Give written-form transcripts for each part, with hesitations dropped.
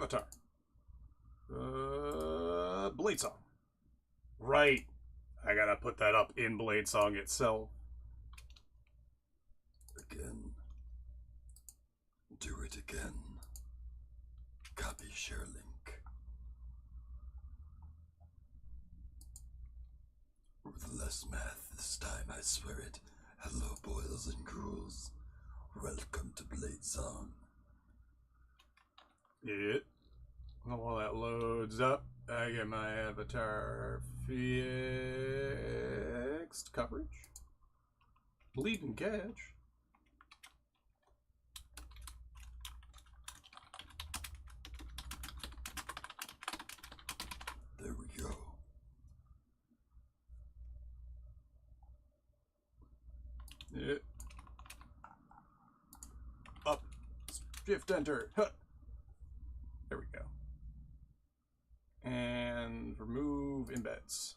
Avatar. Bladesong. Right. I gotta put that up in Bladesong itself. Again. Do it again. Copy share link. With less math this time, I swear it. Hello, boils and ghouls. Welcome to Bladesong. Yeah. While that loads up, I get my avatar fixed. Coverage. Bleed and catch. There we go. Yeah. Up. Shift enter. Huh. There we go. And remove embeds.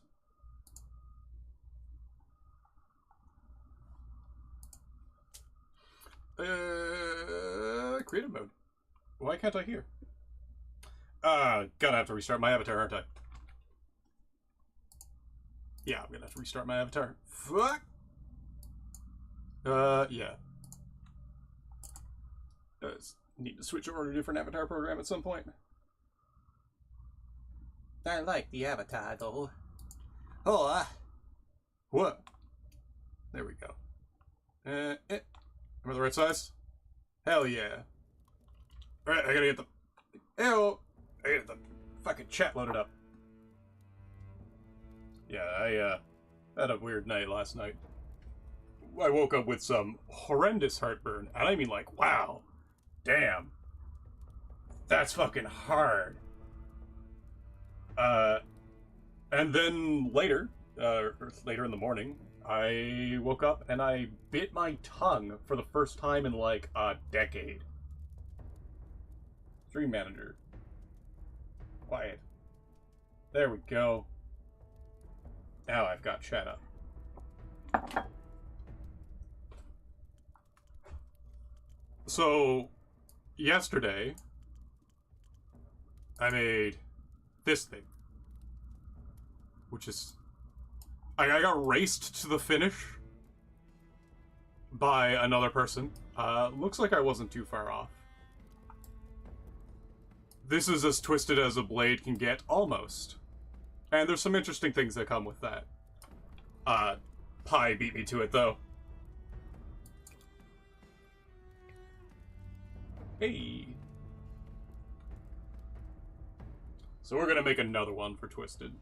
Creative mode. Why can't I hear? Gonna have to restart my avatar, aren't I? Yeah, I'm gonna have to restart my avatar. Fuck! Yeah. Need to switch over to a different avatar program at some point. I like the avatar, though. Oh, What? There we go. Am I the right size? Hell yeah. Alright, I gotta get the... Ew! I gotta get the fucking chat loaded up. Yeah, I, had a weird night last night. I woke up with some horrendous heartburn, and I mean like, wow. Damn. That's fucking hard. And then later in the morning, I woke up and I bit my tongue for the first time in like a decade. Stream manager. Quiet. There we go. Now I've got chat up. So, yesterday, I made this thing. Which is... I got raced to the finish by another person. Looks like I wasn't too far off. This is as twisted as a blade can get, almost. And there's some interesting things that come with that. Pi beat me to it, though. Hey. So we're gonna make another one for Twisted.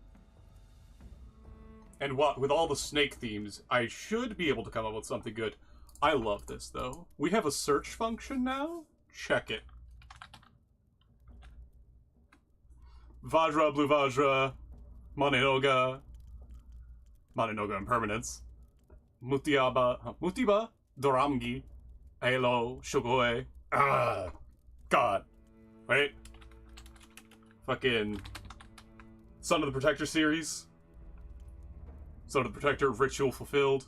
And what, with all the snake themes, I should be able to come up with something good. I love this, though. We have a search function now? Check it. Vajra, Blue Vajra, Maninoga Impermanence, Mutiba, Doramgi, Alo, Shogoe. Ah, God. Right? Fucking Son of the Protector series. Son of the Protector, Ritual Fulfilled.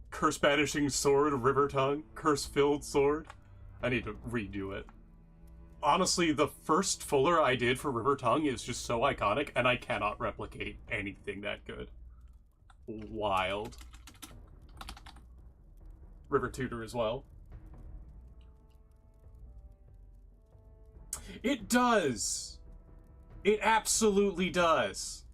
Curse Banishing Sword, River Tongue, Curse Filled Sword. I need to redo it. Honestly, the first fuller I did for River Tongue is just so iconic, and I cannot replicate anything that good. Wild. River Tutor as well. It does! It absolutely does!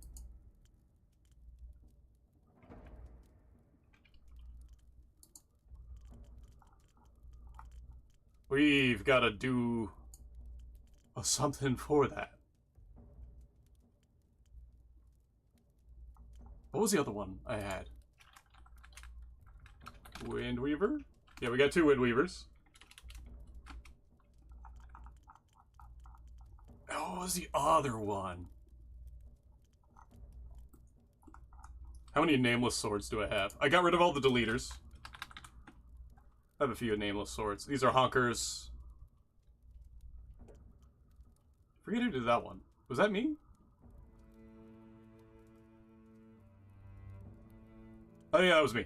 We've got to do something for that. What was the other one I had? Windweaver? Yeah, we got 2 Windweavers. Oh, what was the other one? How many nameless swords do I have? I got rid of all the deleters. I have a few nameless swords. These are honkers. Forget who did that one. Was that me? Oh yeah, that was me.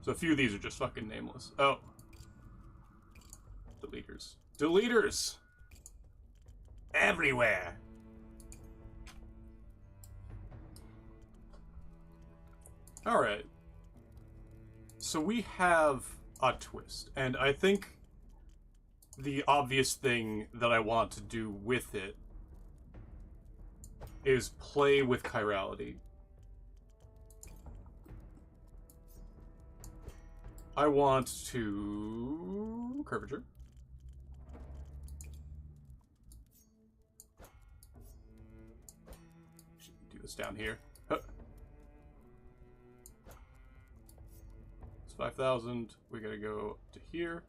So a few of these are just fucking nameless. Oh. deleters. Deleters! Everywhere! Alright. So we have a twist, and I think the obvious thing that I want to do with it is play with chirality. I want to... curvature. Should do this down here. Huh. It's 5,000. We gotta go to here.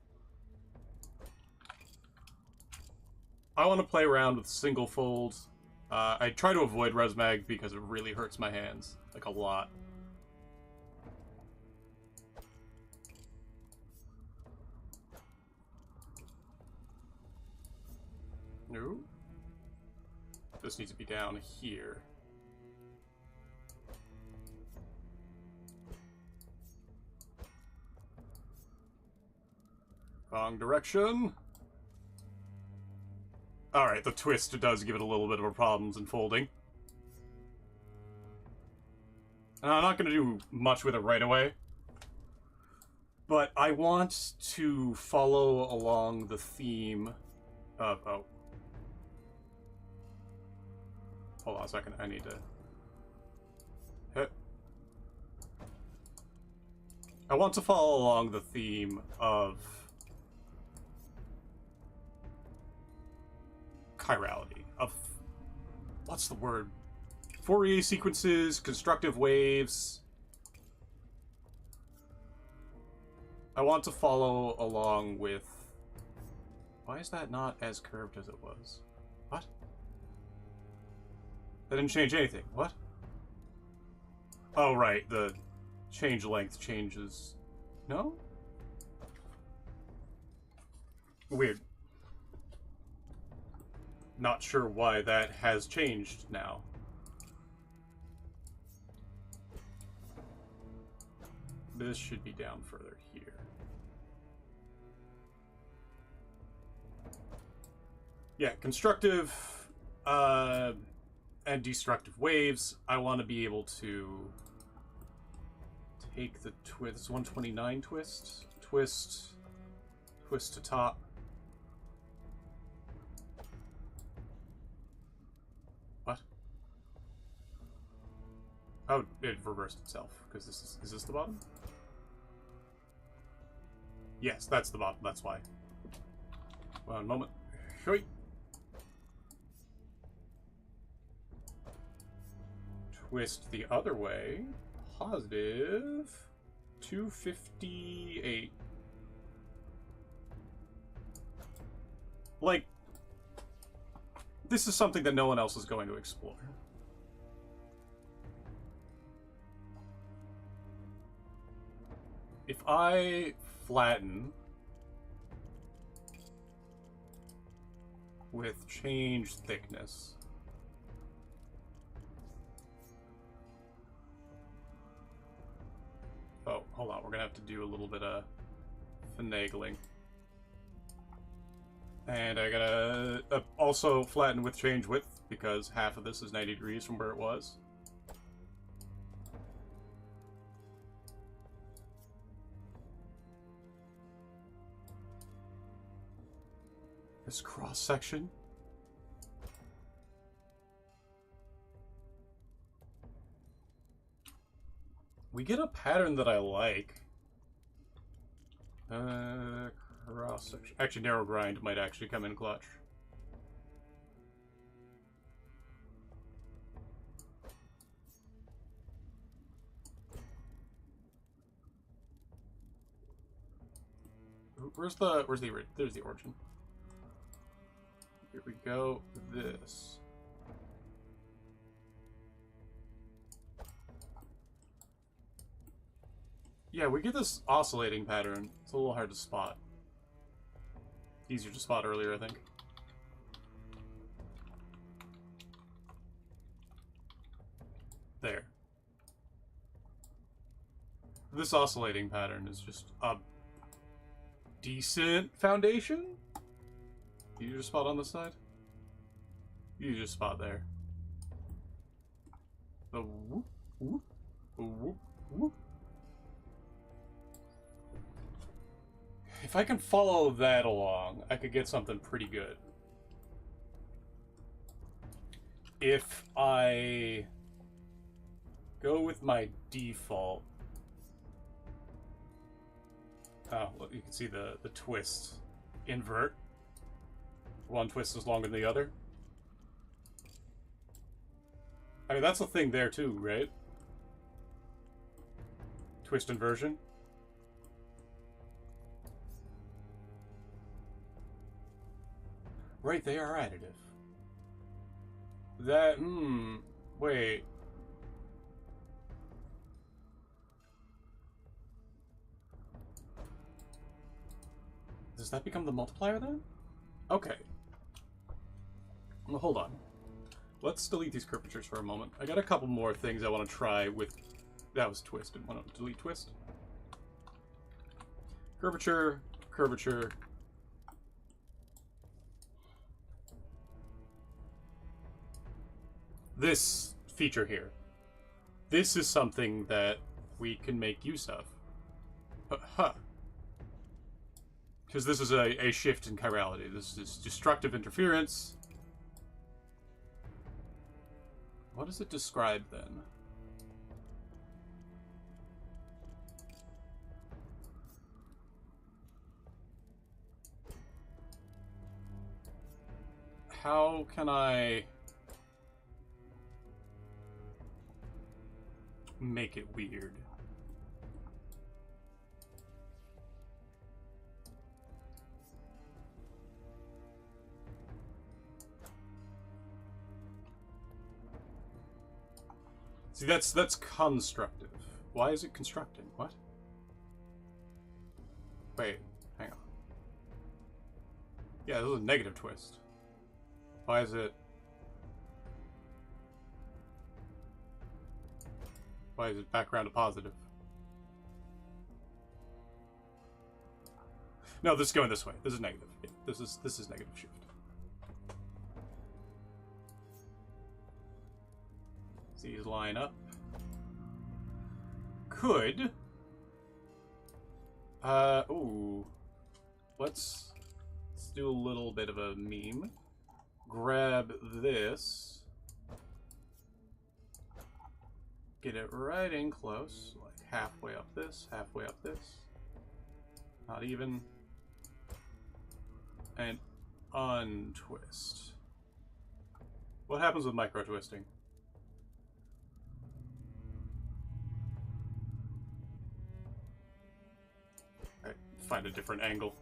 I want to play around with single folds. I try to avoid resmag because it really hurts my hands. Like, a lot. No. This needs to be down here. Wrong direction. Alright, the twist does give it a little bit of a problems in folding. And I'm not going to do much with it right away. But I want to follow along the theme of... oh. Hold on a second, I need to... hit. I want to follow along the theme of... chirality. Of... what's the word? Fourier sequences, constructive waves... I want to follow along with... why is that not as curved as it was? What? That didn't change anything. What? Oh, right. The change length changes. No? Weird. Not sure why that has changed now. This should be down further here. Yeah, constructive and destructive waves. I want to be able to take the twist, 129 twist, twist to top. What? Oh, it reversed itself because this is this the bottom? Yes, that's the bottom. That's why. One moment. Shoi. Twist the other way. Positive 258. Like, this is something that no one else is going to explore. If I flatten with change thickness, oh, hold on, we're gonna have to do a little bit of finagling. And I gotta also flatten with change width, because half of this is 90 degrees from where it was. This cross section. We get a pattern that I like. Cross section. Actually, narrow grind might actually come in clutch. There's the origin. Here we go. This. Yeah, we get this oscillating pattern. It's a little hard to spot. Easier to spot earlier, I think. There. This oscillating pattern is just a decent foundation. You just spot on this side? You just spot there. The whoop, whoop, whoop, whoop. If I can follow that along, I could get something pretty good. If I go with my default... Oh, look, you can see the twist. Invert. One twist is longer than the other. I mean, that's a thing there too, right? Twist inversion. Right, they are additive. That, wait. Does that become the multiplier then? Okay. Well, hold on. Let's delete these curvatures for a moment. I got a couple more things I want to try with... That was twist. Didn't want to delete twist. Curvature, curvature. This feature here. This is something that we can make use of. Huh. Because this is a shift in chirality. This is destructive interference. What does it describe then? How can I make it weird? See, that's constructive. Why is it constructing? What? Wait, hang on. Yeah, this is a negative twist. Why is it... Why is it background to positive? No, this is going this way. This is negative. Yeah, this is negative shift. These line up. Could. Ooh. Let's do a little bit of a meme. Grab this. Get it right in close. Like halfway up this, halfway up this. Not even. And untwist. What happens with micro twisting? Find a different angle.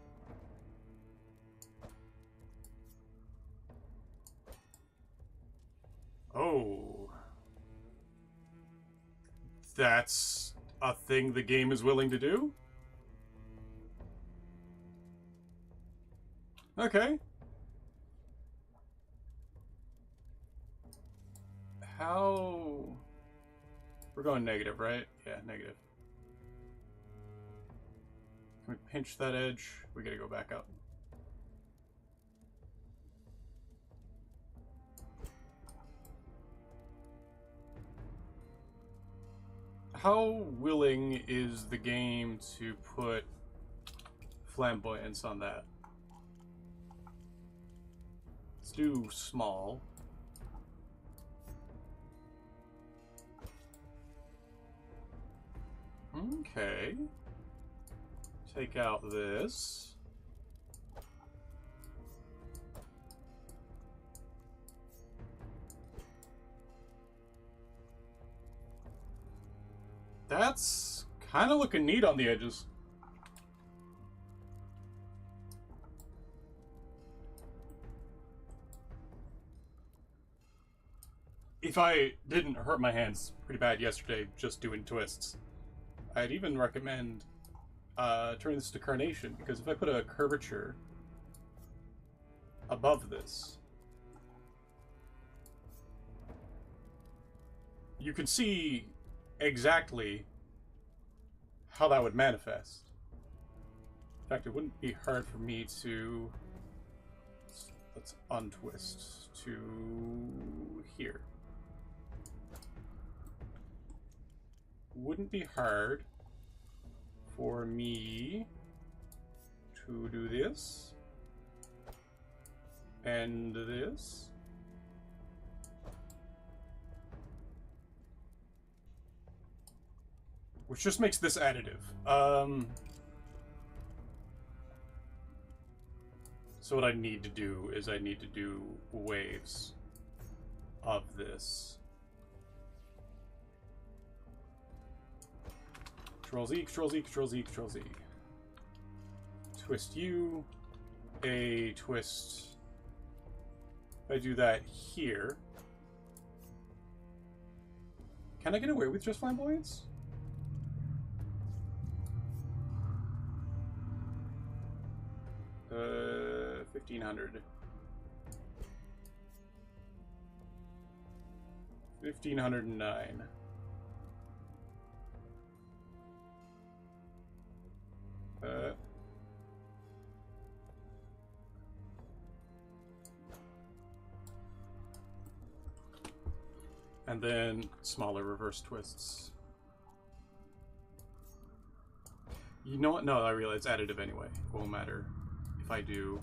Oh. That's a thing the game is willing to do? Okay. How... We're going negative, right? Yeah, negative. Can we pinch that edge? We gotta go back up. How willing is the game to put flamboyance on that? Let's do small. Okay. Take out this. That's kind of looking neat on the edges. If I didn't hurt my hands pretty bad yesterday just doing twists, I'd even recommend turn this to carnation, because if I put a curvature above this, you can see exactly how that would manifest. In fact, it wouldn't be hard for me to let's untwist to here. Wouldn't be hard for me to do this and this. Which just makes this additive. So what I need to do is I need to do waves of this. Control Z, Control Z, Control Z, Control Z. Twist you. A twist. If I do that here. Can I get away with just flamboyance? Uh, 1500. 1509. And then smaller reverse twists. You know what? No, I realize it's additive anyway. It won't matter if I do.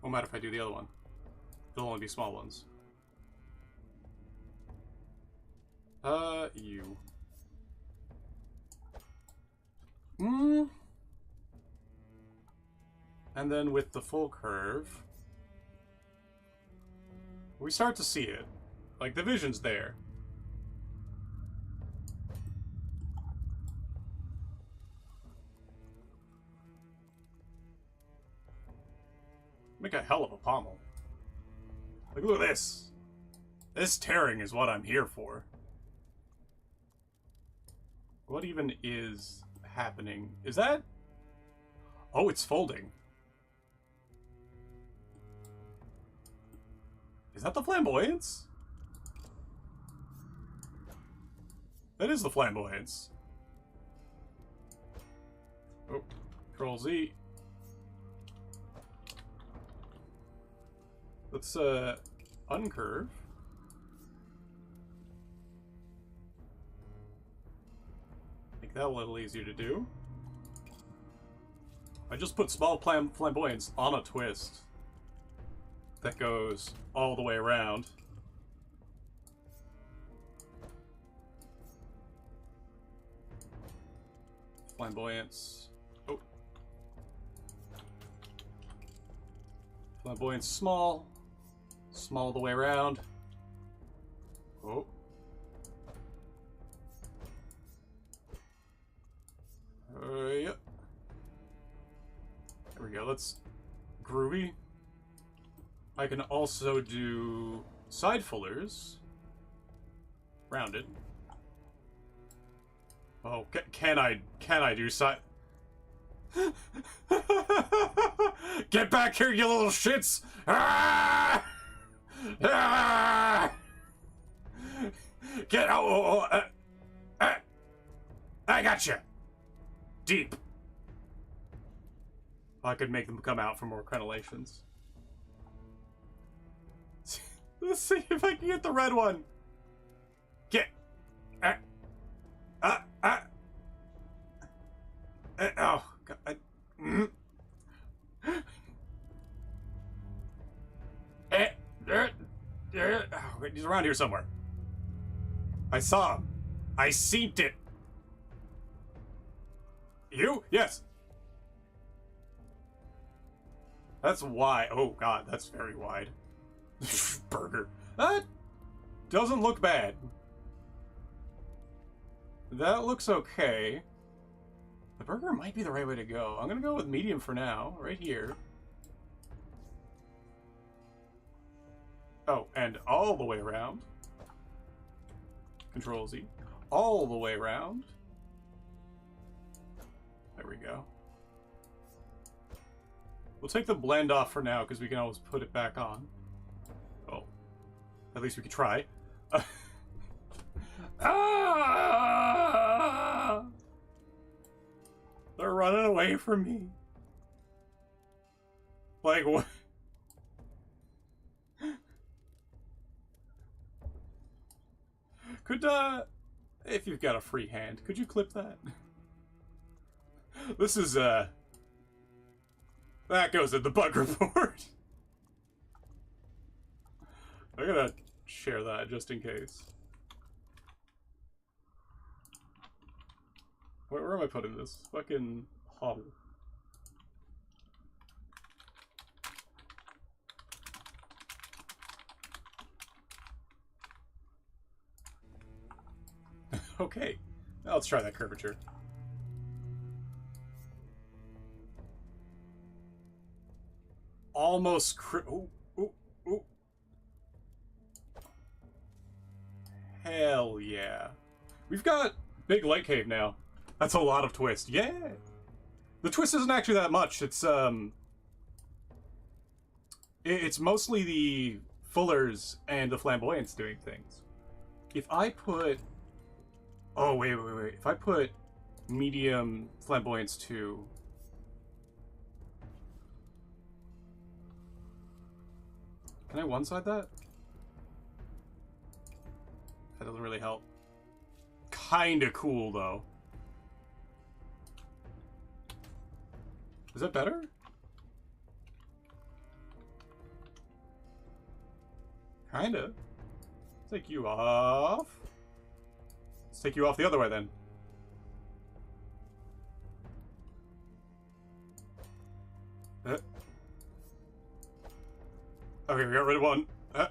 Won't matter if I do the other one. There'll only be small ones. You. And then with the full curve, we start to see it. Like, the vision's there. Make a hell of a pommel. Like, look at this. This tearing is what I'm here for. What even is happening? Is that... Oh, it's folding. Is that the flamboyance? That is the flamboyance. Oh, Control Z. Let's, uncurve. Make that a little easier to do. I just put small flamboyance on a twist that goes all the way around. Flamboyance. Oh. Flamboyance small. Small the way around. Oh. Yep. There we go. Let's groovy. I can also do side fullers. Rounded. Oh, can I do side... Get back here, you little shits! Ah! Ah! Get I got you. Deep. I could make them come out for more crenellations. Let's see if I can get the red one. Get. Oh God. Oh, he's around here somewhere. I saw him. I seen it. You? Yes. That's wide. Oh God, that's very wide. Burger. That doesn't look bad. That looks okay. The burger might be the right way to go. I'm gonna go with medium for now, right here. Oh, and all the way around. Control Z. All the way around. There we go. We'll take the blend off for now, because we can always put it back on. Oh. At least we could try. Ah! They're running away from me. Like, what? Could, if you've got a free hand, could you clip that? This is, that goes in the bug report. I'm gonna share that just in case. Where am I putting this? Fucking hobble. Okay, now let's try that curvature. Almost ooh, ooh, ooh. Hell yeah. We've got big light cave now. That's a lot of twist. Yeah! The twist isn't actually that much. It's mostly the fullers and the flamboyants doing things. If I put... Oh, wait. If I put medium flamboyance 2... Can I one-side that? That doesn't really help. Kinda cool, though. Is that better? Kinda. Take you off. Let's take you off the other way, then. Okay, we got rid of one. There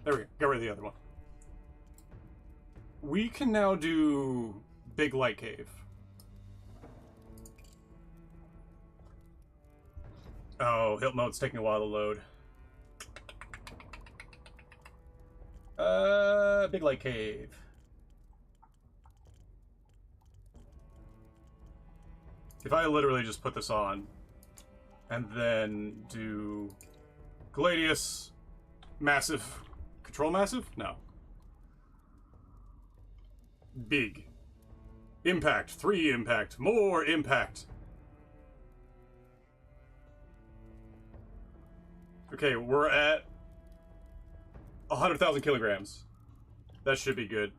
we go. Got rid of the other one. We can now do Big Light Cave. Oh, Hilt mode's taking a while to load. Big Light Cave. If I literally just put this on, and then do Gladius, Massive, Control Massive? No. Big. Impact, 3 impact, more impact. Okay, we're at 100,000 kilograms. That should be good.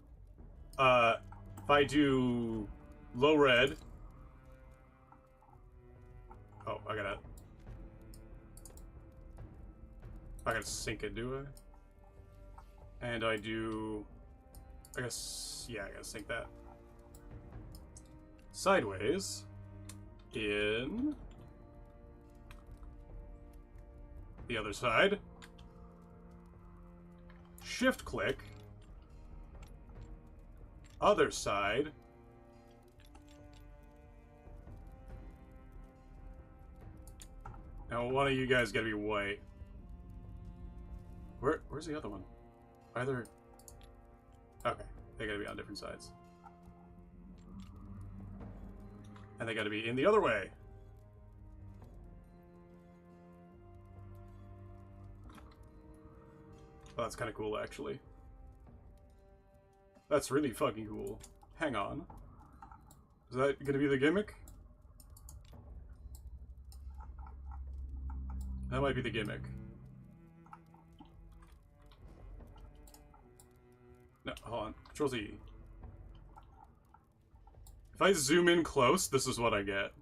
If I do low red... Oh, I gotta sync it, do I? And I do... I guess... Yeah, I gotta sync that. Sideways. In... the other side. Shift click. Other side. Now one of you guys gotta be white. Where's the other one? Either... Okay, they gotta be on different sides. And they gotta be in the other way. Oh, that's kind of cool, actually. That's really fucking cool. Hang on. Is that gonna be the gimmick? That might be the gimmick. No, hold on. Control Z. If I zoom in close, this is what I get.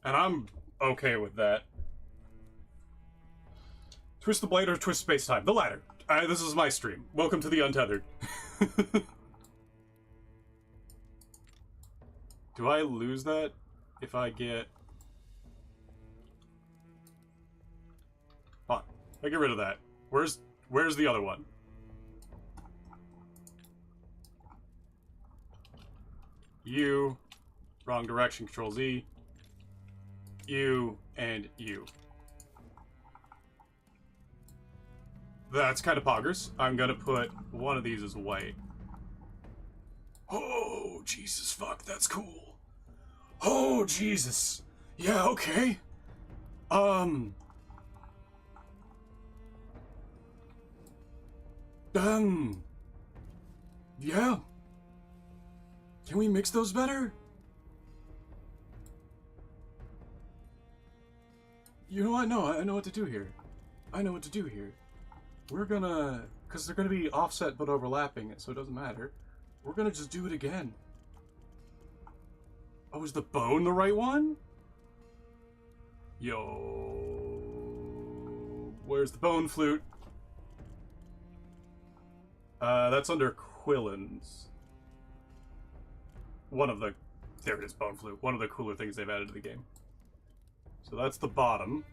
And I'm okay with that. Twist the blade or twist space-time? The latter. This is my stream. Welcome to the Untethered. Do I lose that if I get... Hold on. I get rid of that. Where's the other one? You. Wrong direction. Control Z. You and you. That's kind of poggers. I'm gonna put one of these as white. Oh, Jesus, fuck, that's cool. Oh, Jesus. Yeah, okay. Yeah. Can we mix those better? You know what? No, I know what to do here. I know what to do here. We're gonna... Because they're gonna be offset but overlapping, so it doesn't matter. We're gonna just do it again. Oh, is the bone the right one? Yo... Where's the bone flute? That's under Quillen's. One of the... There it is, bone flute. One of the cooler things they've added to the game. So that's the bottom.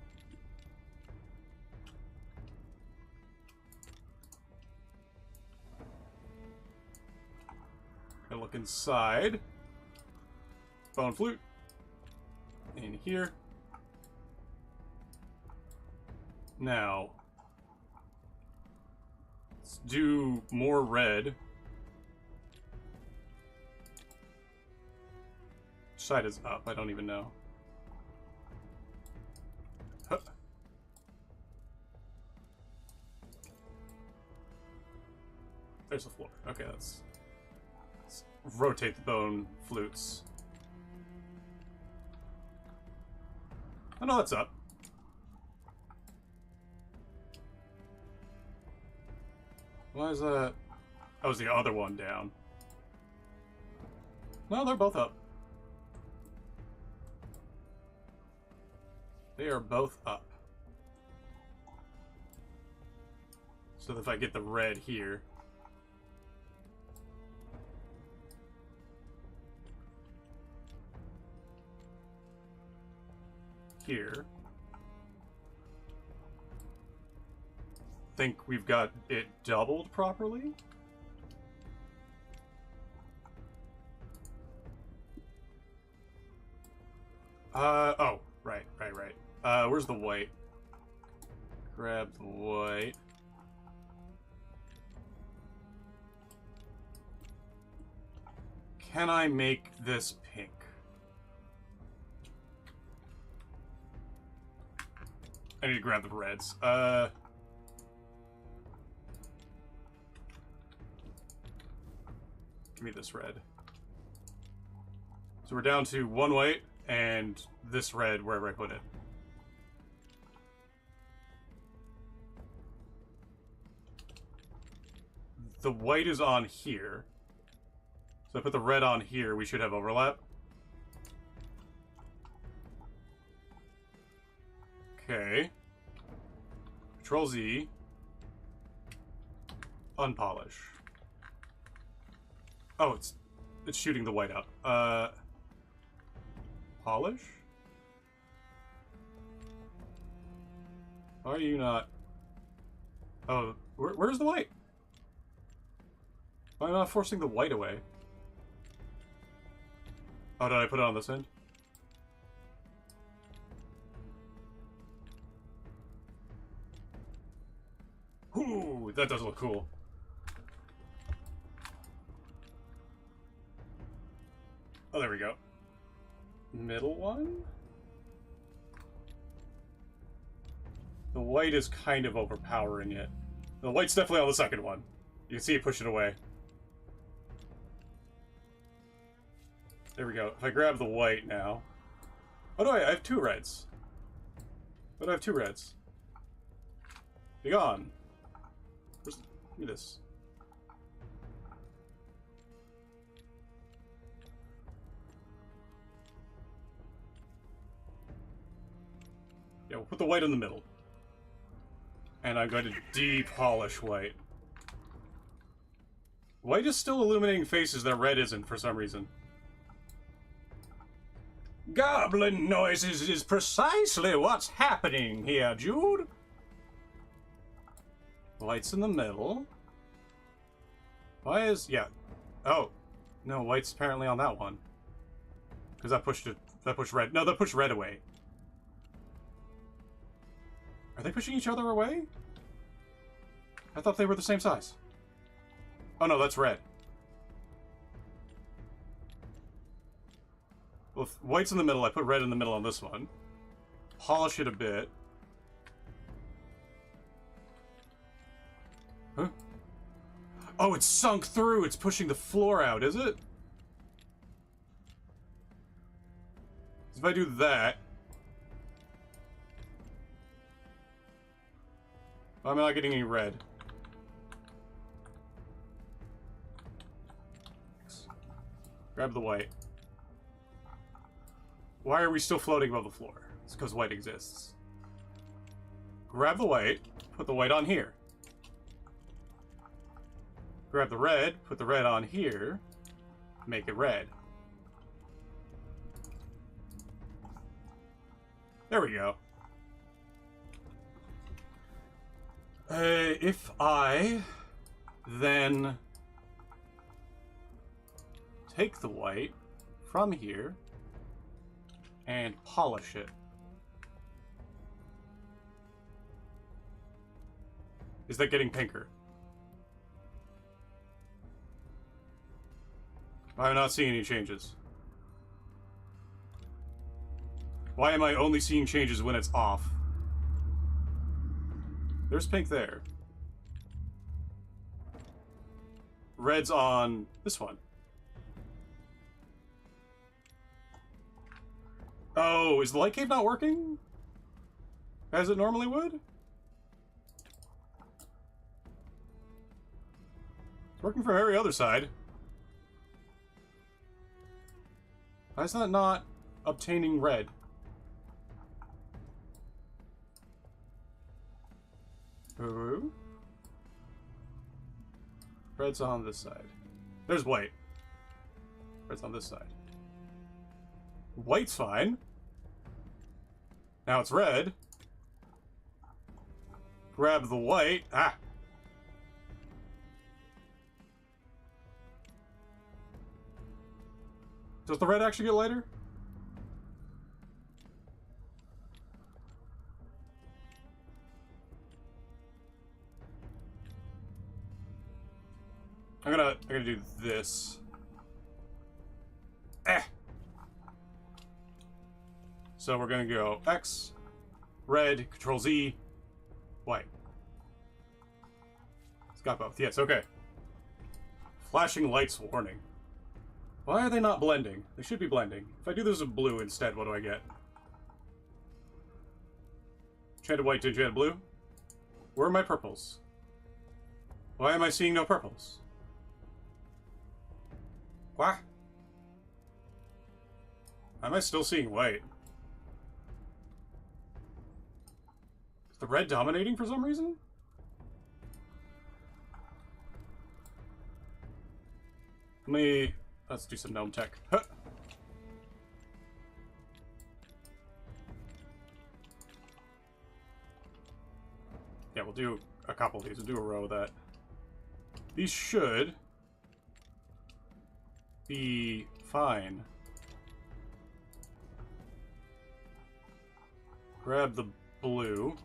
I look inside. Bone flute. In here. Now, let's do more red. Which side is up? I don't even know. Huh. There's the floor. Okay, let's rotate the bone flutes. Oh no, that's up. Why is that? That was the other one down. No, they're both up. They are both up. So if I get the red here. Here. Think we've got it doubled properly? Oh, right. Where's the white? Grab the white. Can I make this pink? I need to grab the reds. Give me this red. So we're down to one white and this red wherever I put it. The white is on here. So I put the red on here, we should have overlap. Okay. Control Z. Unpolish. Oh, it's shooting the white up. Polish? Are you not? Oh, where's the white? Why am I not forcing the white away? Oh, did I put it on this end? Ooh, that does look cool. Oh, there we go. Middle one? The white is kind of overpowering it. The white's definitely on the second one. You can see it push it away. There we go. If I grab the white now... Oh no, I have two reds. But I have two reds. Be gone. Give me this. Yeah, we'll put the white in the middle. And I'm going to de-polish white. White is still illuminating faces that red isn't for some reason. Goblin noises is precisely what's happening here, Jude. White's in the middle. Why is... yeah. Oh. No, white's apparently on that one. Because that pushed it... that pushed red... no, that pushed red away. Are they pushing each other away? I thought they were the same size. Oh no, that's red. Well, if white's in the middle, I put red in the middle on this one. Polish it a bit. Huh? Oh, it's sunk through! It's pushing the floor out, is it? If I do that... I'm not getting any red. Grab the white. Why are we still floating above the floor? It's because white exists. Grab the white, put the white on here. Grab the red, put the red on here, make it red. There we go. If I then take the white from here and polish it. Is that getting pinker? I'm not seeing any changes. Why am I only seeing changes when it's off? There's pink there. Red's on this one. Oh, is the light cave not working? As it normally would? It's working from every other side. Why is that not obtaining red? Ooh. Red's on this side. There's white. Red's on this side. White's fine. Now it's red. Grab the white. Ah! Does the red actually get lighter? I'm gonna do this. Eh! So we're gonna go X, red, Control Z, white. It's got both. Yes, okay. Flashing lights warning. Why are they not blending? They should be blending. If I do this with blue instead, what do I get? Enchanted white to enchanted blue? Where are my purples? Why am I seeing no purples? What? Am I still seeing white? Is the red dominating for some reason? Let's do some gnome tech. Huh. Yeah, we'll do a couple of these. We'll do a row of that. These should be fine. Grab the blue.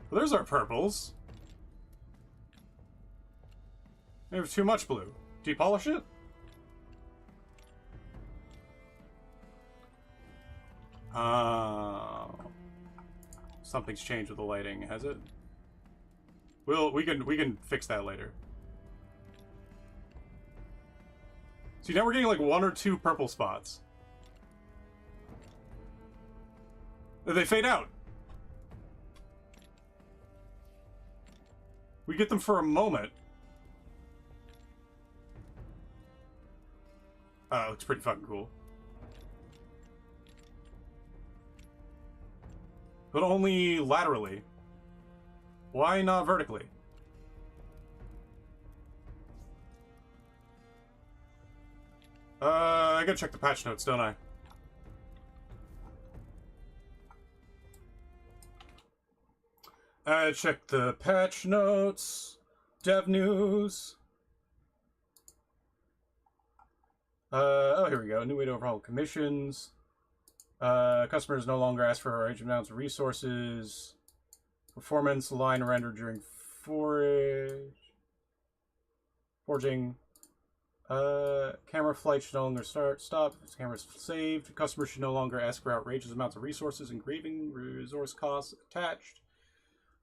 Well, there's our purples. There's too much blue. Depolish it? Something's changed with the lighting, has it? We can fix that later. See, now we're getting like 1 or 2 purple spots. They fade out. We get them for a moment. Oh, it's pretty fucking cool. But only laterally. Why not vertically? I gotta check the patch notes, don't I? Check the patch notes. Dev news. Oh, here we go. New way to overhaul commissions. Customers no longer ask for large amounts of resources. Performance line rendered during forging. Camera flight should no longer stop. If the camera's saved. Customers should no longer ask for outrageous amounts of resources. Engraving resource costs attached.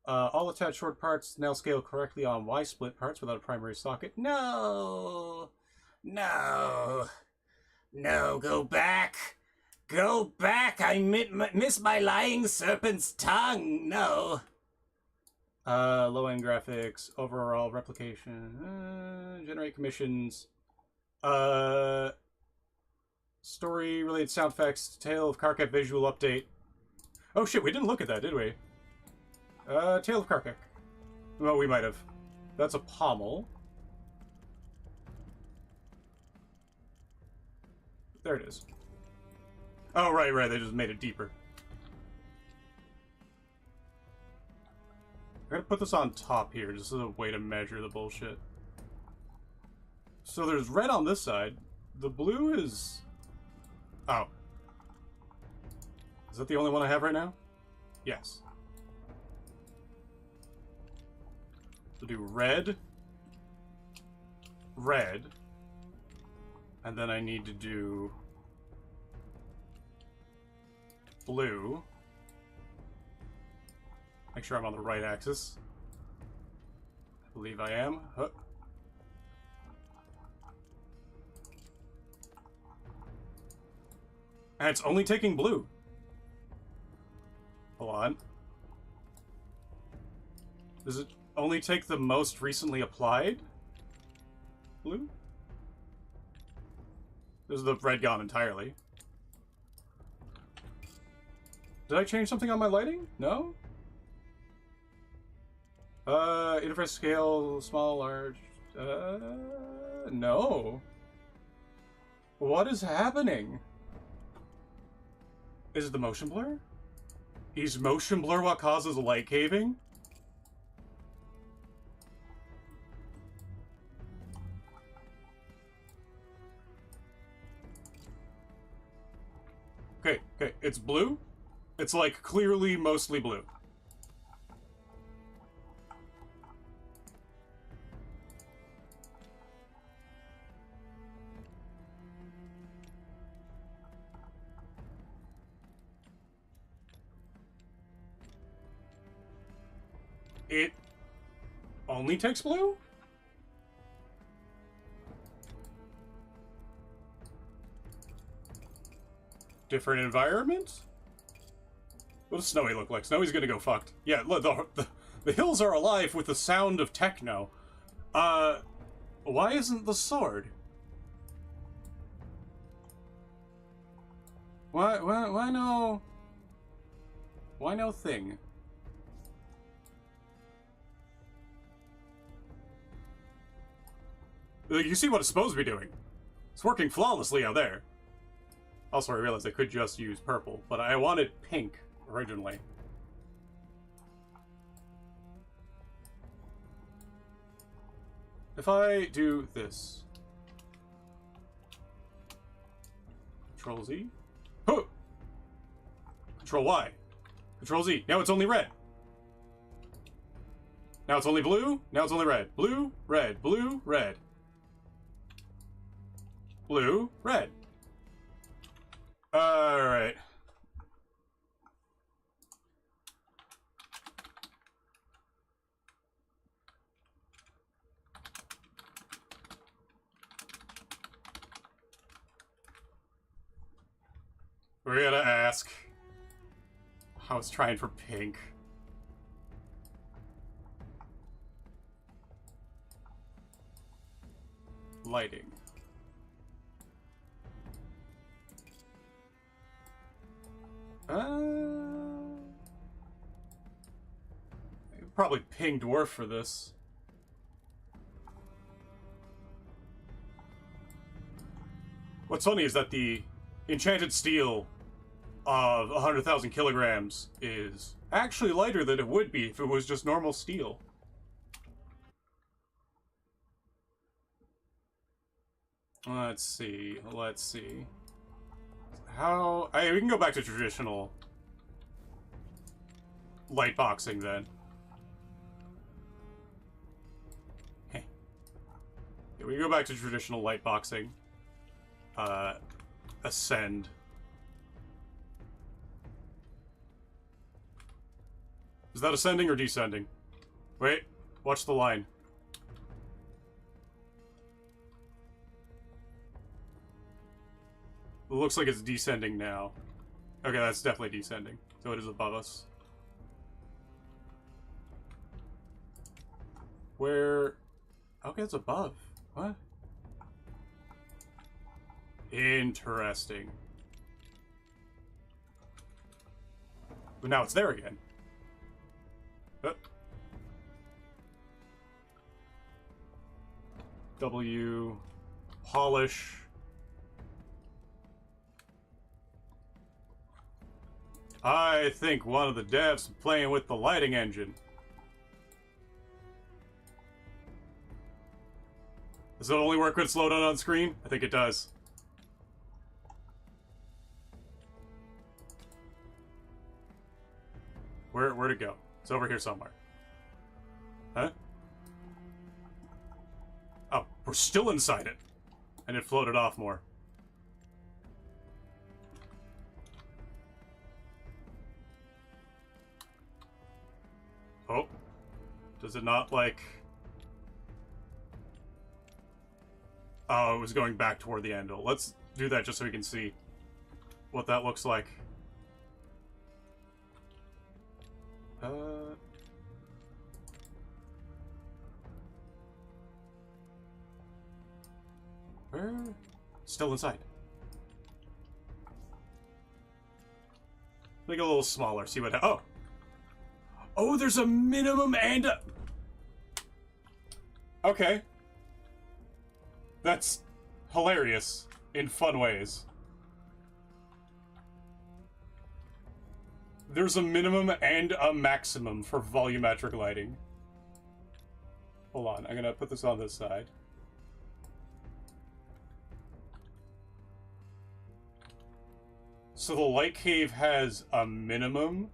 All attached short parts now scale correctly on Y-split parts without a primary socket. No! No! No, go back! Go back! I miss my lying serpent's tongue! No! Low-end graphics, overall replication, generate commissions, story-related sound effects, Tale of Karkak visual update. Oh shit, we didn't look at that, did we? Tale of Karkak. Well, we might have. That's a pommel. There it is. Oh, right, they just made it deeper. I'm gonna put this on top here, just as a way to measure the bullshit. So there's red on this side. The blue is... Oh. Is that the only one I have right now? Yes. So do red, red, and then I need to do blue. Make sure I'm on the right axis. I believe I am. Huh. And it's only taking blue. Hold on. Does it only take the most recently applied blue? This is the red gone entirely. Did I change something on my lighting? No? Interface scale, small, large. No. What is happening? Is it the motion blur? Is motion blur what causes light caving? Okay, it's blue. It's like clearly mostly blue. It only takes blue? Different environment? What does Snowy look like? Snowy's gonna go fucked. Yeah, look, the hills are alive with the sound of techno. Why isn't the sword? Why no... Why no thing? You see what it's supposed to be doing. It's working flawlessly out there. Also, I realized I could just use purple, but I wanted pink originally. If I do this... Control Z? Huh! Control Y. Control Z. Now it's only red. Now it's only blue. Now it's only red. Blue, red, blue, red. Blue, red. Alright. We're gonna ask. I was trying for pink. Lighting. Probably pink dwarf for this. What's funny is that the enchanted steel of 100,000 kilograms is actually lighter than it would be if it was just normal steel. Let's see. How... we can go back to traditional light boxing then. Hey. Yeah, we go back to traditional light boxing. Ascend. Is that ascending or descending? Wait, watch the line. It looks like it's descending now. Okay, that's definitely descending. So it is above us. Where... Okay, it's above. What? Interesting. But now it's there again. W... Polish... I think one of the devs is playing with the lighting engine. Does it only work when it's loaded on screen? I think it does. Where'd it go? It's over here somewhere. Huh? Oh, we're still inside it. And it floated off more. Oh. Does it not, like... Oh, it was going back toward the handle. Let's do that just so we can see what that looks like. Where? Still inside. Make it a little smaller, see what... Oh! Oh, there's a minimum and a... Okay. That's hilarious in fun ways. There's a minimum and a maximum for volumetric lighting. Hold on, I'm gonna put this on this side. So the light cave has a minimum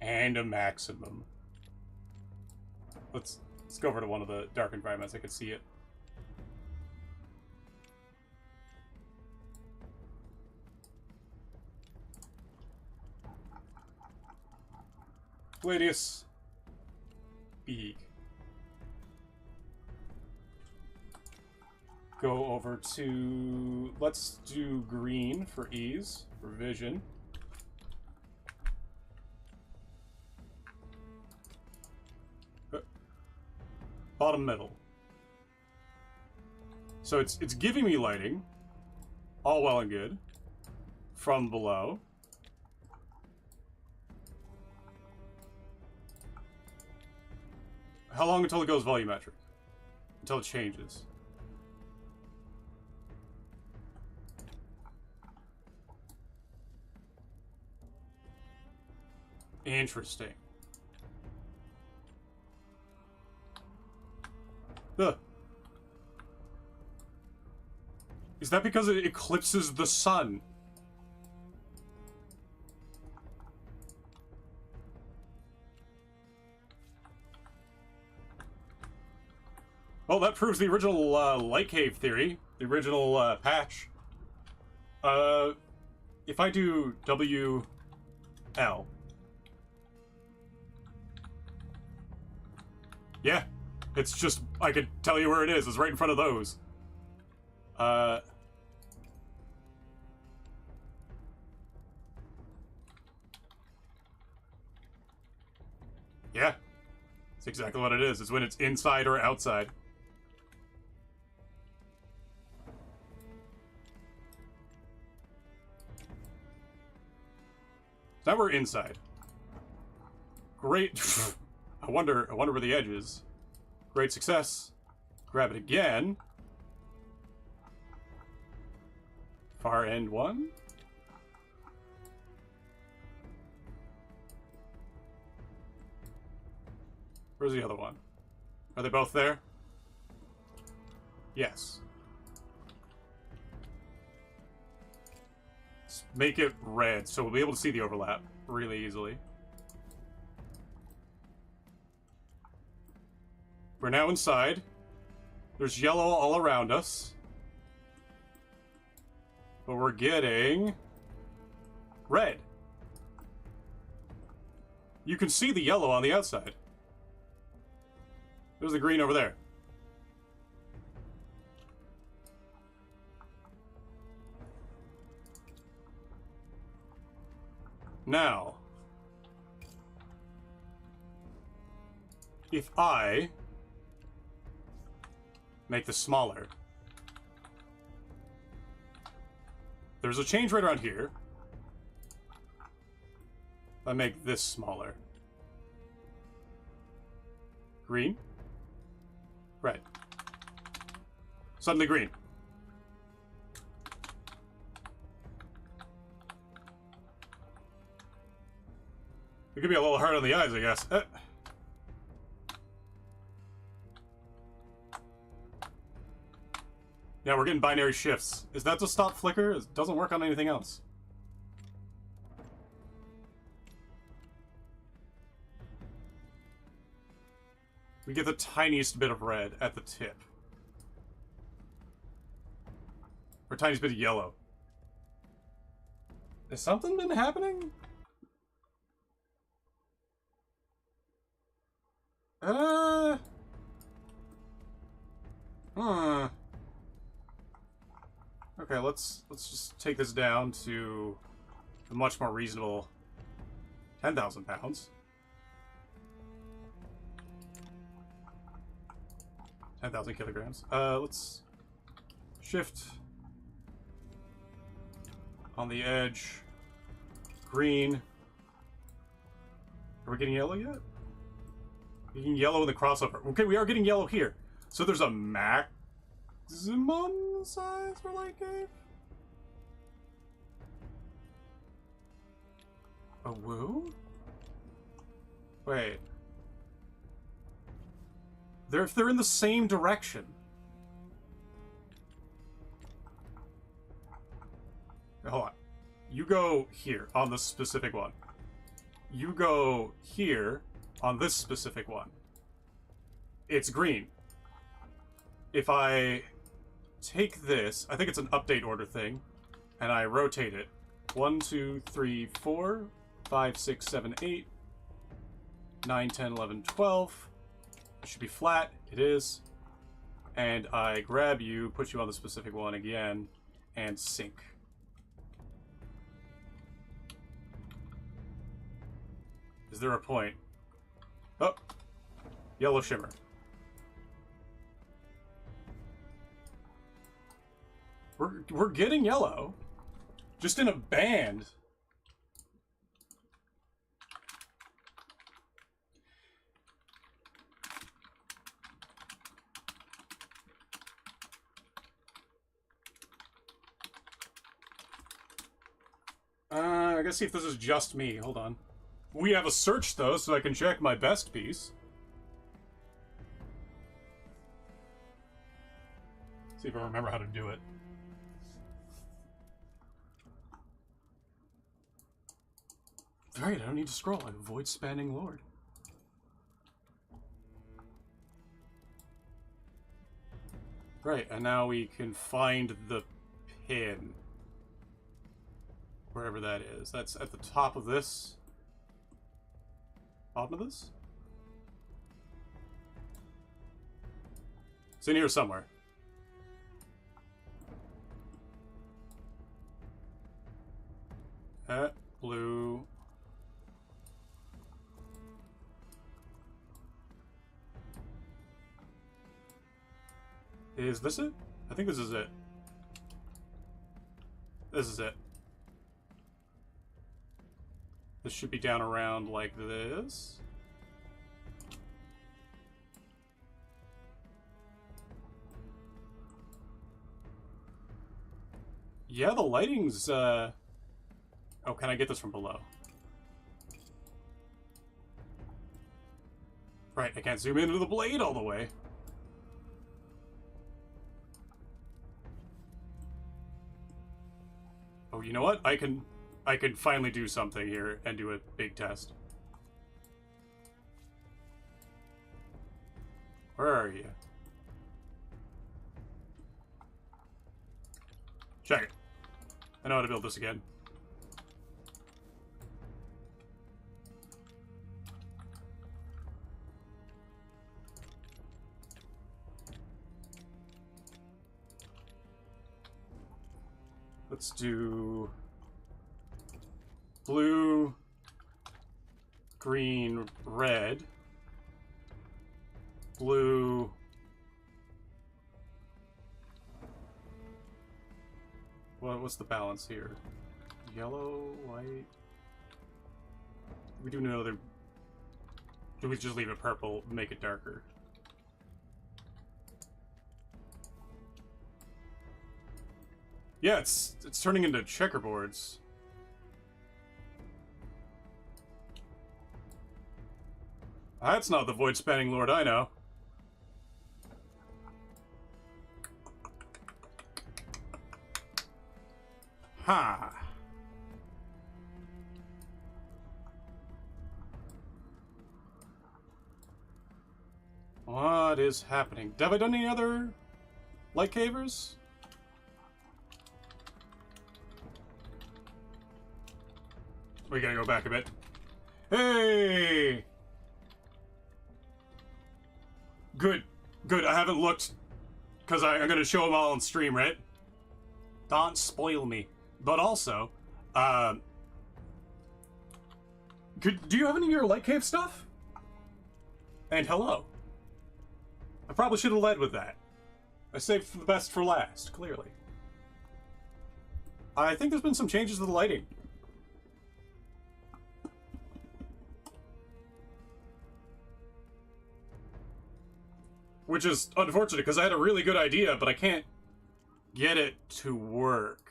and a maximum. Let's go over to one of the dark environments. I can see it. Gladius. Big. Go over to... Let's do green for ease, for vision. Bottom middle. So it's giving me lighting. All well and good. From below. How long until it goes volumetric? Until it changes. Interesting. Ugh. Is that because it eclipses the sun? Well, that proves the original light cave theory. The original patch. If I do WL. Yeah. It's just, I could tell you where it is. It's right in front of those. Yeah. It's exactly what it is. It's when it's inside or outside. Now we're inside. Great. I wonder where the edge is. Great success. Grab it again. Far end one. Where's the other one? Are they both there? Yes. Let's make it red so we'll be able to see the overlap really easily. We're now inside. There's yellow all around us. But we're getting red. You can see the yellow on the outside. There's the green over there. Now, if I make this smaller, there's a change right around here. I make this smaller. Green. Red. Suddenly green. It could be a little hard on the eyes, I guess. Yeah, we're getting binary shifts. Is that to stop flicker? It doesn't work on anything else. We get the tiniest bit of red at the tip. Or tiniest bit of yellow. Has something been happening? Okay, let's just take this down to a much more reasonable 10,000 pounds. 10,000 kilograms. Let's shift on the edge. Green. Are we getting yellow yet? Getting yellow in the crossover. Okay, we are getting yellow here. So there's a maximum size for light cave? A woo? Wait. If they're in the same direction. Hold on. You go here on this specific one. You go here on this specific one. It's green. If I take this, I think it's an update order thing, and I rotate it. 1, 2, 3, 4, 5, 6, 7, 8, 9, 10, 11, 12. It should be flat. It is. And I grab you, put you on the specific one again, and sync. Is there a point? Oh, yellow shimmer. We're getting yellow, just in a band. I gotta see if this is just me. Hold on. We have a search, though, so I can check my best piece. See if I remember how to do it. Alright, I don't need to scroll. I avoid spanning Lord. Right, and now we can find the pin. Wherever that is. That's at the top of this. Bottom of this? It's in here somewhere. Blue. Is this it? I think this is it. This is it. This should be down around like this. Yeah, the lighting's, Oh, can I get this from below? Right, I can't zoom into the blade all the way. Oh, you know what? I can finally do something here and do a big test. Where are you? Check it. I know how to build this again. Let's do... blue, green, red, blue, what's the balance here? Yellow, white. We do another. Do we just leave it purple, make it darker? Yeah, it's turning into checkerboards. That's not the void spanning lord I know. Ha. What is happening? Have I done any other light cavers? We gotta go back a bit. Hey! Good. Good. I haven't looked because I'm gonna show them all on stream, right? Don't spoil me. But also, do you have any of your light cave stuff? And hello. I probably should have led with that. I saved the best for last, clearly. I think there's been some changes to the lighting. Which is unfortunate, because I had a really good idea, but I can't get it to work.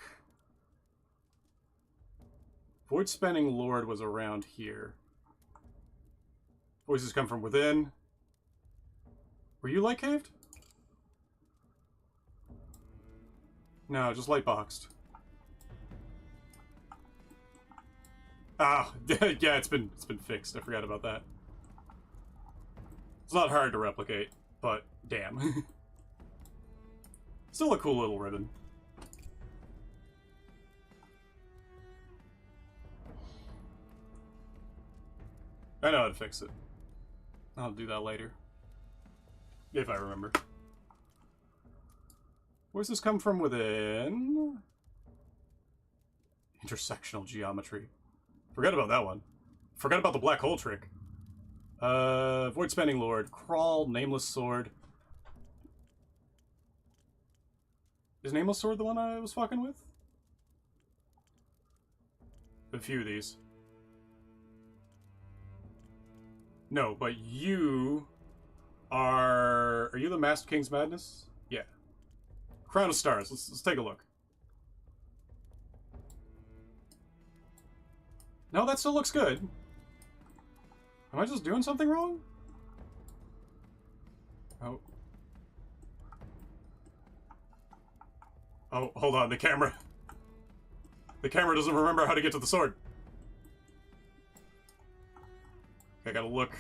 Void Spanning Lord was around here. Voices come from within. Were you light caved? No, just light boxed. Ah, yeah, it's been fixed. I forgot about that. It's not hard to replicate, but damn. Still a cool little ribbon. I know how to fix it. I'll do that later. If I remember. Where's this come from within? Intersectional geometry. Forgot about that one. Forgot about the black hole trick. Void Spanning Lord. Crawl, Nameless Sword. Is Nameless Sword the one I was fucking with? A few of these. No, but you are you the Masked King's Madness? Yeah. Crown of Stars. Let's take a look. No, that still looks good. Am I just doing something wrong? Oh. Oh, hold on, the camera. The camera doesn't remember how to get to the sword. I gotta look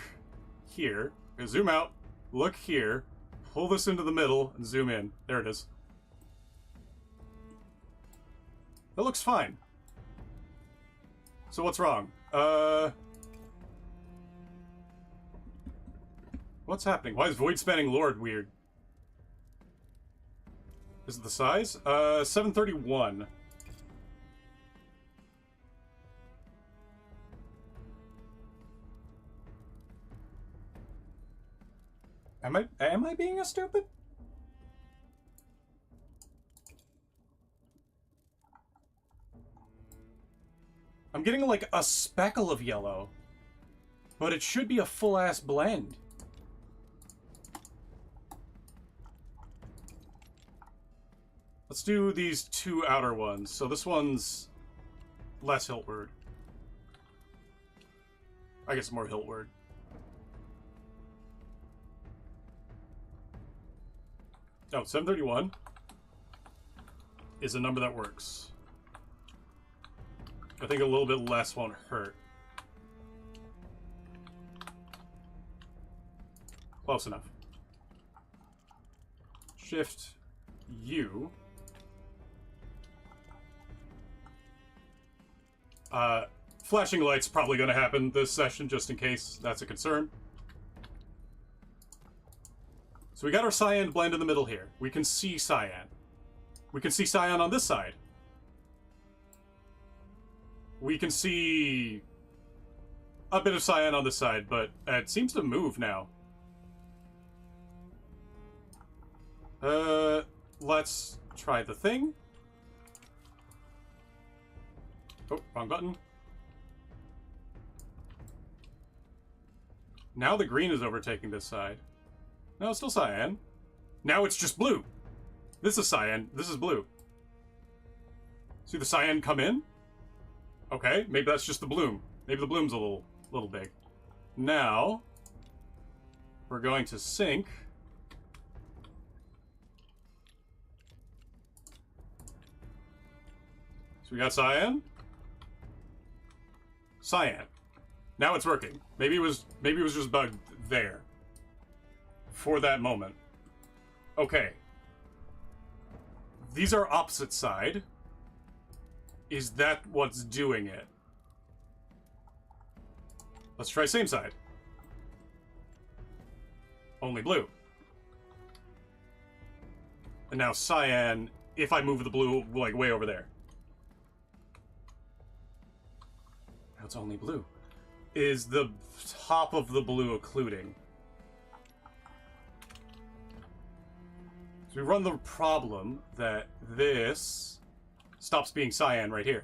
here. Zoom out, look here, pull this into the middle, and zoom in. There it is. That looks fine. So what's wrong? What's happening? Why is Void Spanning Lord weird? Is it the size? 731. Am I being a stupid? I'm getting like a speckle of yellow, but it should be a full-ass blend. Let's do these two outer ones. So this one's less Hiltward. I guess more Hiltward. Oh, 731 is a number that works. I think a little bit less won't hurt. Close enough. Shift U. Flashing light's probably going to happen this session, just in case that's a concern. So we got our cyan blend in the middle here. We can see cyan. We can see cyan on this side. we can see a bit of cyan on the side, but it seems to move now. Let's try the thing. Oh, wrong button. Now the green is overtaking this side. No, it's still cyan. Now it's just blue. This is cyan, this is blue. See the cyan come in? Okay, maybe that's just the bloom. Maybe the bloom's a little big. Now, we're going to sync. So we got cyan. Cyan. Now it's working. Maybe it was just bugged there. For that moment. Okay. These are opposite side. Is that what's doing it? Let's try same side. Only blue. And now cyan, if I move the blue, like, way over there. Now it's only blue. Is the top of the blue occluding? So we run the problem that this stops being cyan right here.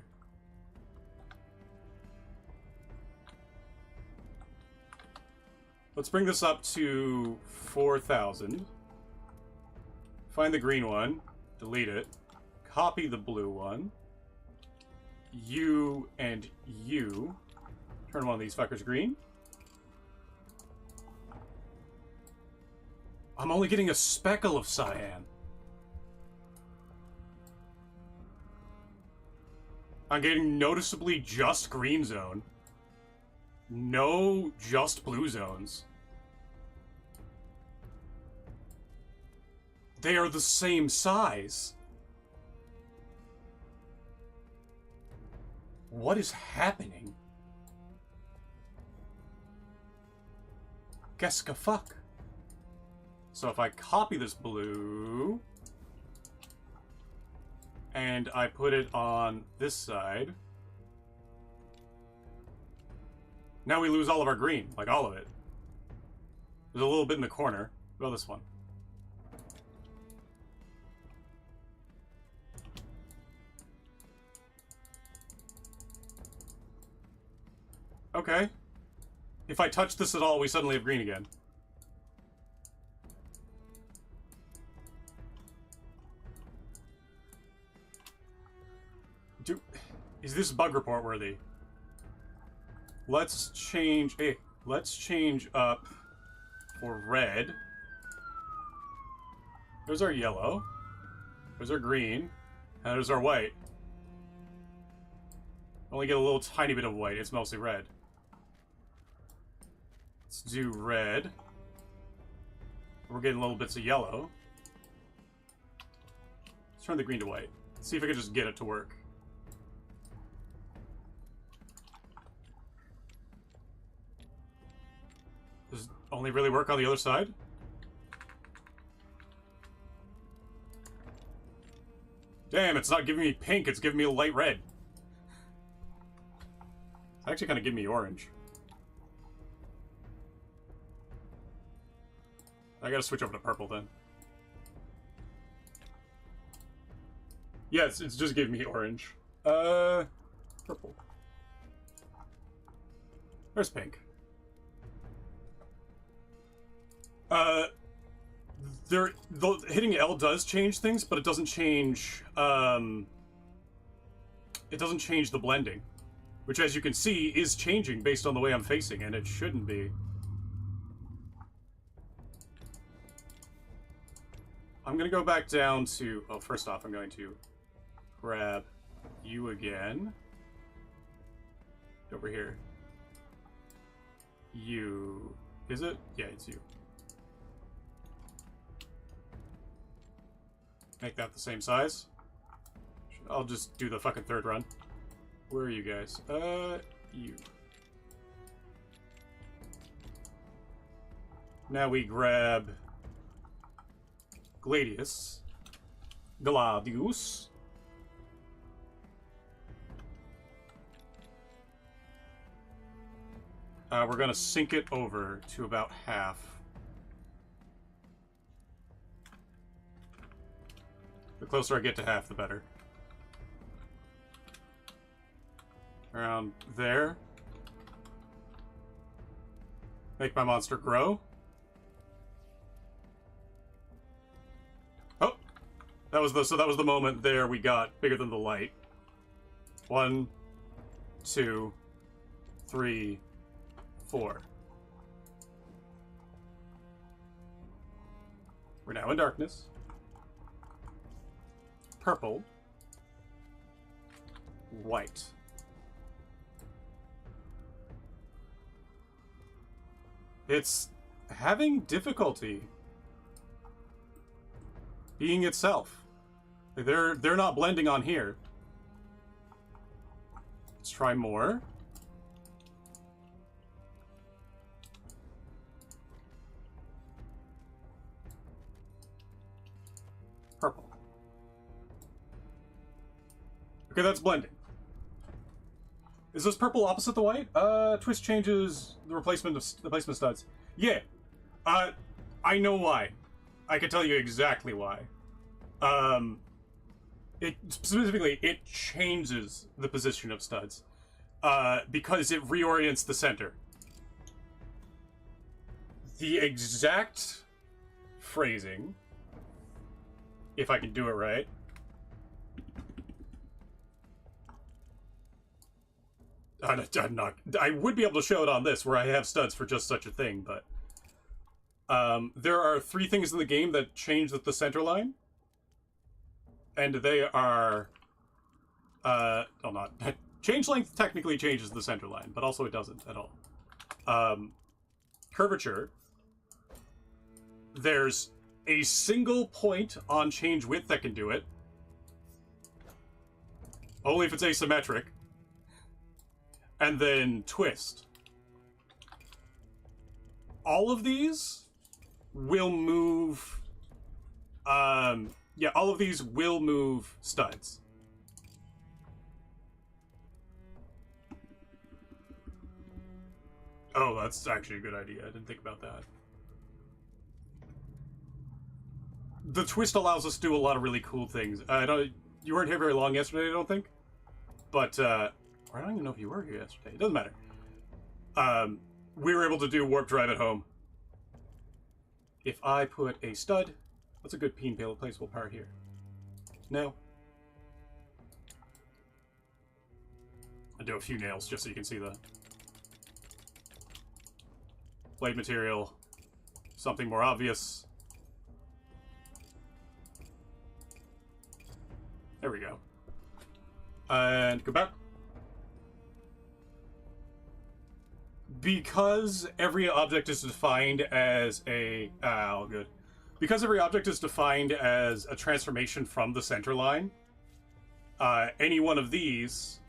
Let's bring this up to 4,000. Find the green one, delete it, copy the blue one, U and U. Turn one of these fuckers green. I'm only getting a speckle of cyan. I'm getting noticeably just green zone. No just blue zones. They are the same size. What is happening? Guess fuck. So if I copy this blue and I put it on this side, now we lose all of our green, like all of it. There's a little bit in the corner. What about this one? Okay. If I touch this at all, we suddenly have green again. Is this bug report worthy? Let's change. Hey, let's change up for red. There's our yellow. There's our green. And there's our white. Only get a little tiny bit of white. It's mostly red. Let's do red. We're getting little bits of yellow. Let's turn the green to white. Let's see if I can just get it to work. Does it only really work on the other side? Damn, it's not giving me pink, it's giving me a light red. It's actually kind of giving me orange. I gotta switch over to purple then. Yeah, it's just giving me orange. Purple. Where's pink? Hitting L does change things, but it doesn't change, it doesn't change the blending. Which, as you can see, is changing based on the way I'm facing, and it shouldn't be. I'm gonna go back down to... Oh, first off, I'm going to grab you again. Over here. You... Is it? Yeah, it's you. Make that the same size. I'll just do the fucking third run. Where are you guys? You. Now we grab Gladius. We're gonna sync it over to about half. The closer I get to half, the better. Around there. Make my monster grow. Oh! That was the moment there we got bigger than the light. 1, 2, 3, 4. We're now in darkness. Purple. White. It's having difficulty being itself. They're not blending on here. Let's try more. Purple. Okay, that's blending. Is this purple opposite the white? Twist changes the replacement studs. Yeah. I know why. I can tell you exactly why. It changes the position of studs. Because it reorients the center. The exact phrasing, if I can do it right. I'm not. I would be able to show it on this, where I have studs for just such a thing, but there are 3 things in the game that change the center line, and they are not change length. Technically changes the center line, but also it doesn't at all. Curvature. There's a single point on change width that can do it. Only if it's asymmetric. And then twist. All of these will move... yeah, all of these will move studs. Oh, that's actually a good idea. I didn't think about that. The twist allows us to do a lot of really cool things. You weren't here very long yesterday, I don't think. But, I don't even know if you were here yesterday. It doesn't matter. We were able to do warp drive at home. If I put a stud, what's a good peen placeable part here? No. I'll do a few nails just so you can see the blade material. Something more obvious. There we go. And go back. Because every object is defined as a... all good. Because every object is defined as a transformation from the center line, any one of these...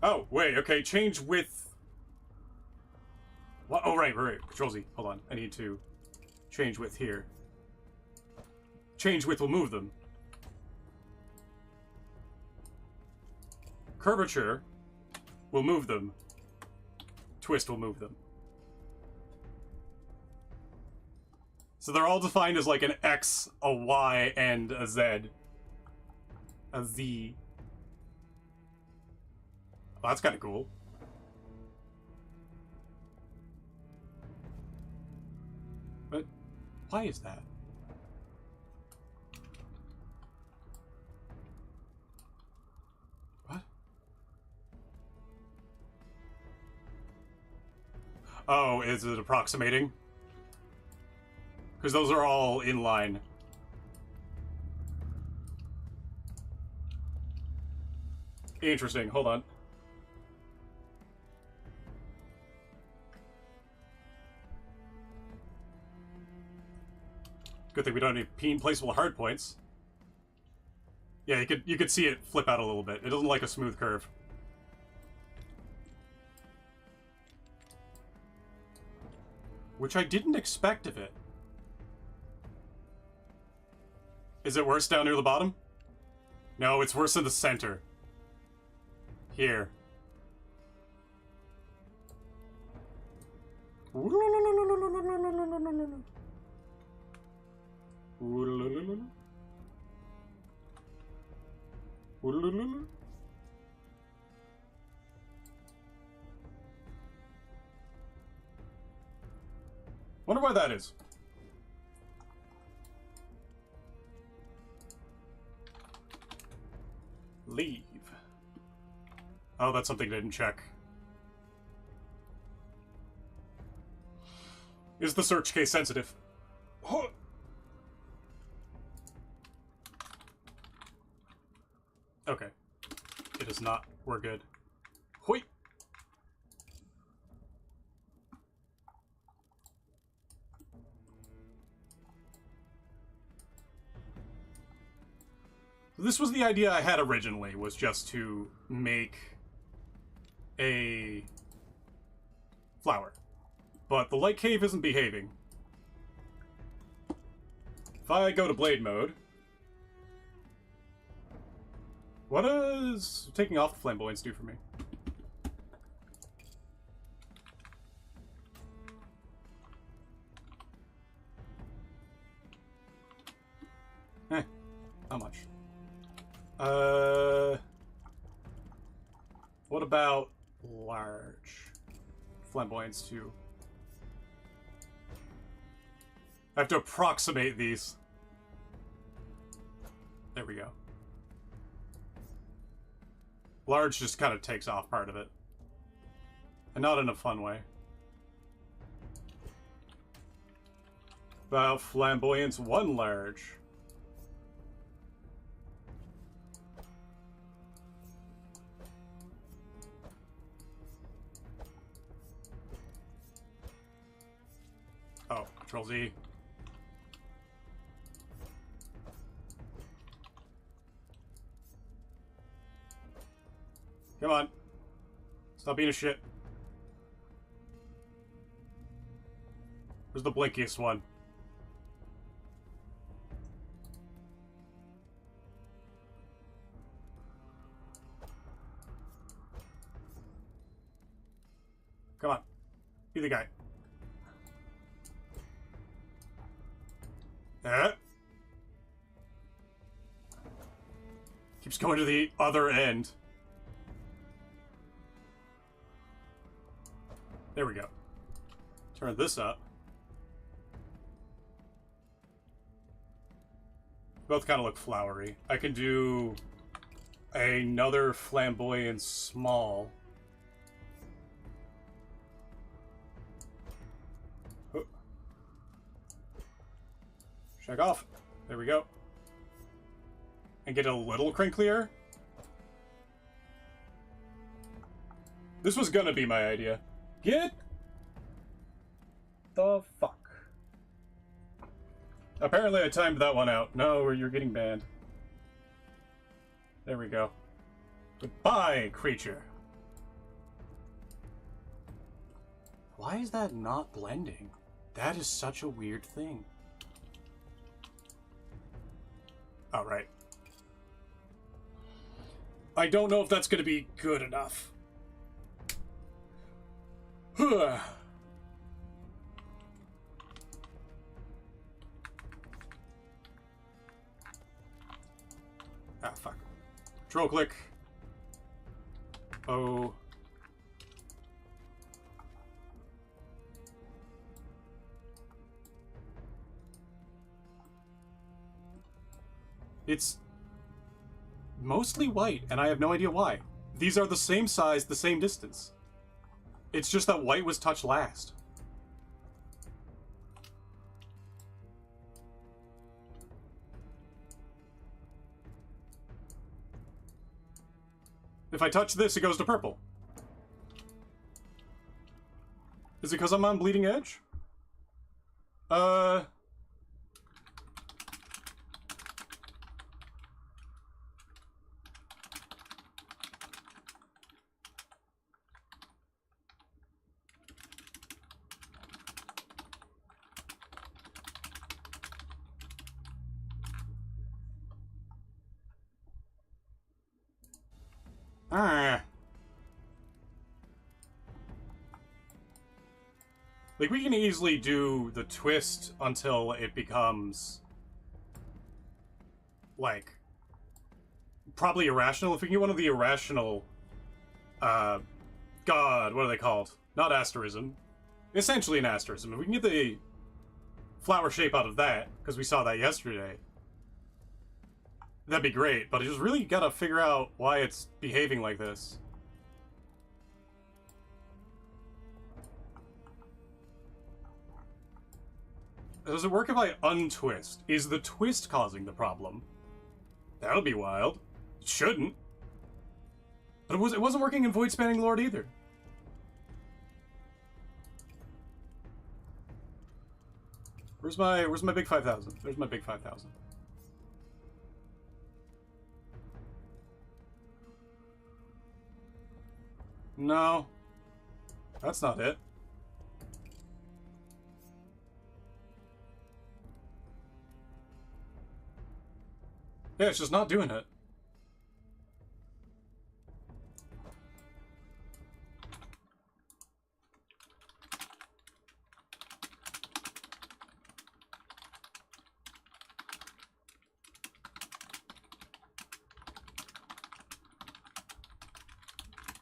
Oh, wait, okay, change width... What? Oh, right. Control Z. Hold on. I need to change width here. Change width will move them. Curvature will move them. Twist will move them. So they're all defined as like an X, a Y, and a Z. A Z. Oh, that's kind of cool. But why is that? What? Oh, is it approximating? Because those are all in line. Interesting. Hold on. Good thing we don't need peen placeable hard points. Yeah, you could see it flip out a little bit. It doesn't like a smooth curve. Which I didn't expect of it. Is it worse down near the bottom? No, it's worse in the center. Here. Wonder why that is. Leave. Oh, that's something I didn't check. Is the search case sensitive? Huh. Okay. It is not. We're good. Hoi! This was the idea I had originally, was just to make a flower. But the light cave isn't behaving. If I go to blade mode... What does taking off the flamboyance do for me? Not much. What about large? Flamboyance too. I have to approximate these. There we go. Large just kind of takes off part of it. And not in a fun way. About flamboyance 1 large. Oh, Control Z. Come on. Stop being a shit. Where's the blinkiest one? Come on. Be the guy. Keeps going to the other end. There we go. Turn this up. Both kind of look flowery. I can do another flamboyant small. Check off. There we go. And get a little crinklier. This was gonna be my idea. Get the fuck. Apparently I timed that one out. No, you're getting banned. There we go. Goodbye, creature. Why is that not blending? That is such a weird thing. Oh, right. I don't know if that's going to be good enough. Ah, fuck. Control click. Oh. It's mostly white, and I have no idea why. These are the same size, the same distance. It's just that white was touched last. If I touch this, it goes to purple. Is it because I'm on bleeding edge? Ah. Like, we can easily do the twist until it becomes, like, probably irrational. If we can get one of the irrational, God, what are they called? Not asterism. Essentially an asterism. If we can get the flower shape out of that, because we saw that yesterday, that'd be great. But I just really gotta figure out why it's behaving like this. Does it work if I untwist? Is the twist causing the problem? That would be wild. It shouldn't. But it wasn't working in Void Spanning Lord either. Where's my big 5,000? There's my big 5,000. No. That's not it. Yeah, it's just not doing it.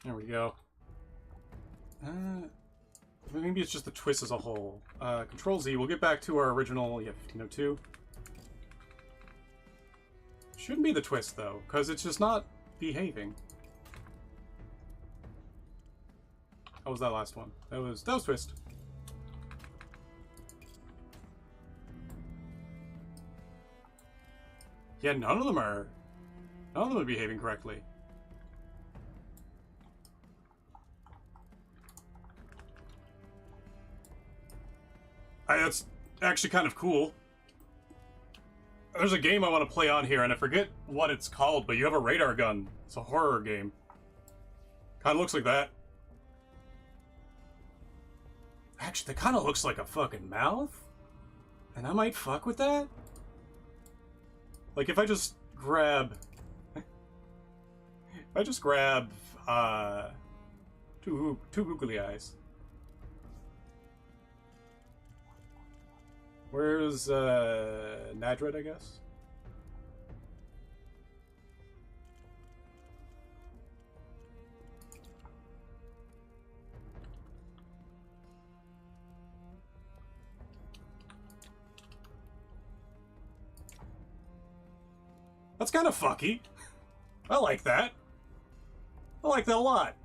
There we go. Maybe it's just the twist as a whole. Control Z, we'll get back to our original, yeah, 1502. Shouldn't be the twist, though, because it's just not behaving. How was that last one? That was twist. Yeah, none of them are behaving correctly. That's actually kind of cool. There's a game I want to play on here, and I forget what it's called, but you have a radar gun. It's a horror game. Kind of looks like that. Actually, that kind of looks like a fucking mouth. And I might fuck with that. Like, if I just grab... two googly eyes. Where's, Nadred, I guess? That's kind of fucky. I like that. I like that a lot.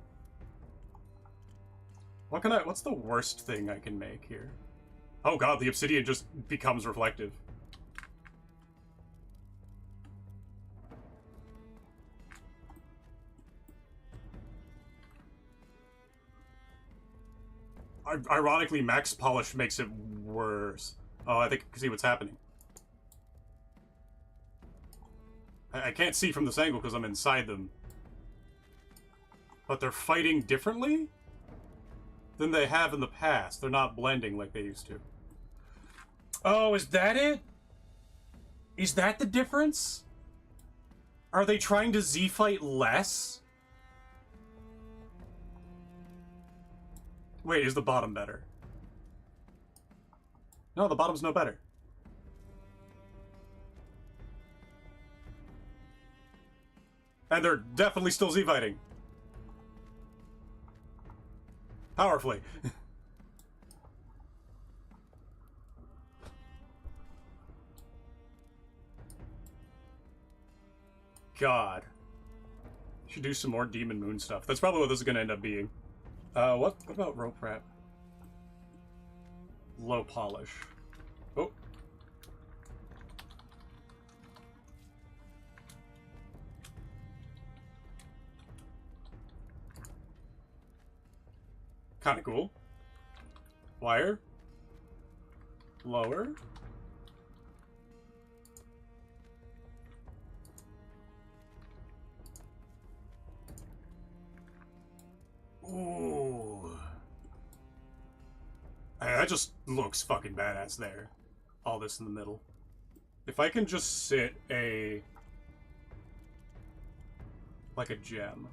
What's the worst thing I can make here? Oh god, the obsidian just becomes reflective. Ironically, max polish makes it worse. Oh, I think I can see what's happening. I can't see from this angle because I'm inside them. But they're fighting differently than they have in the past. They're not blending like they used to. Oh, is that it? Is that the difference? Are they trying to Z-fight less? Wait, is the bottom better? No, the bottom's no better. And they're definitely still Z-fighting. Powerfully. God. Should do some more Demon Moon stuff. That's probably what this is going to end up being. What about rope wrap? Low polish. Oh. Kind of cool. Wire. Lower. Ooh. That just looks fucking badass there. All this in the middle. If I can just sit like a gem.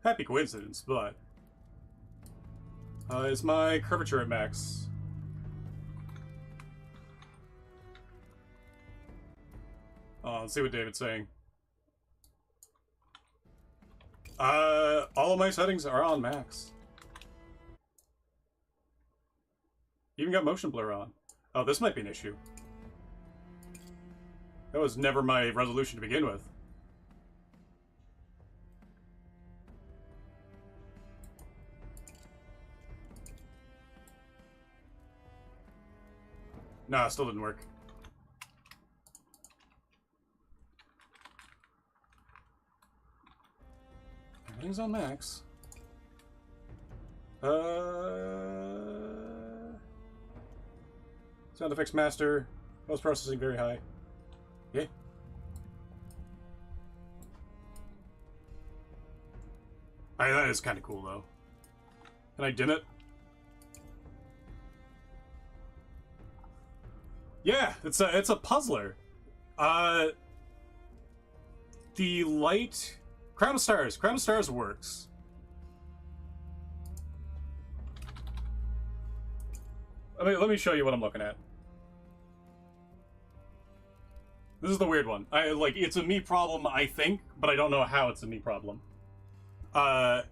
Happy coincidence, but... is my curvature at max? Let's see what David's saying. All of my settings are on max. Even got motion blur on. Oh, this might be an issue. That was never my resolution to begin with. Nah, still didn't work. Everything's on max. Sound effects master. Post processing very high. Yeah. That is kind of cool though. Can I dim it? Yeah, it's a puzzler. The light Crown of Stars. Crown of Stars works. Let me show you what I'm looking at. This is the weird one. It's a me problem, I think, but I don't know how it's a me problem. Crown.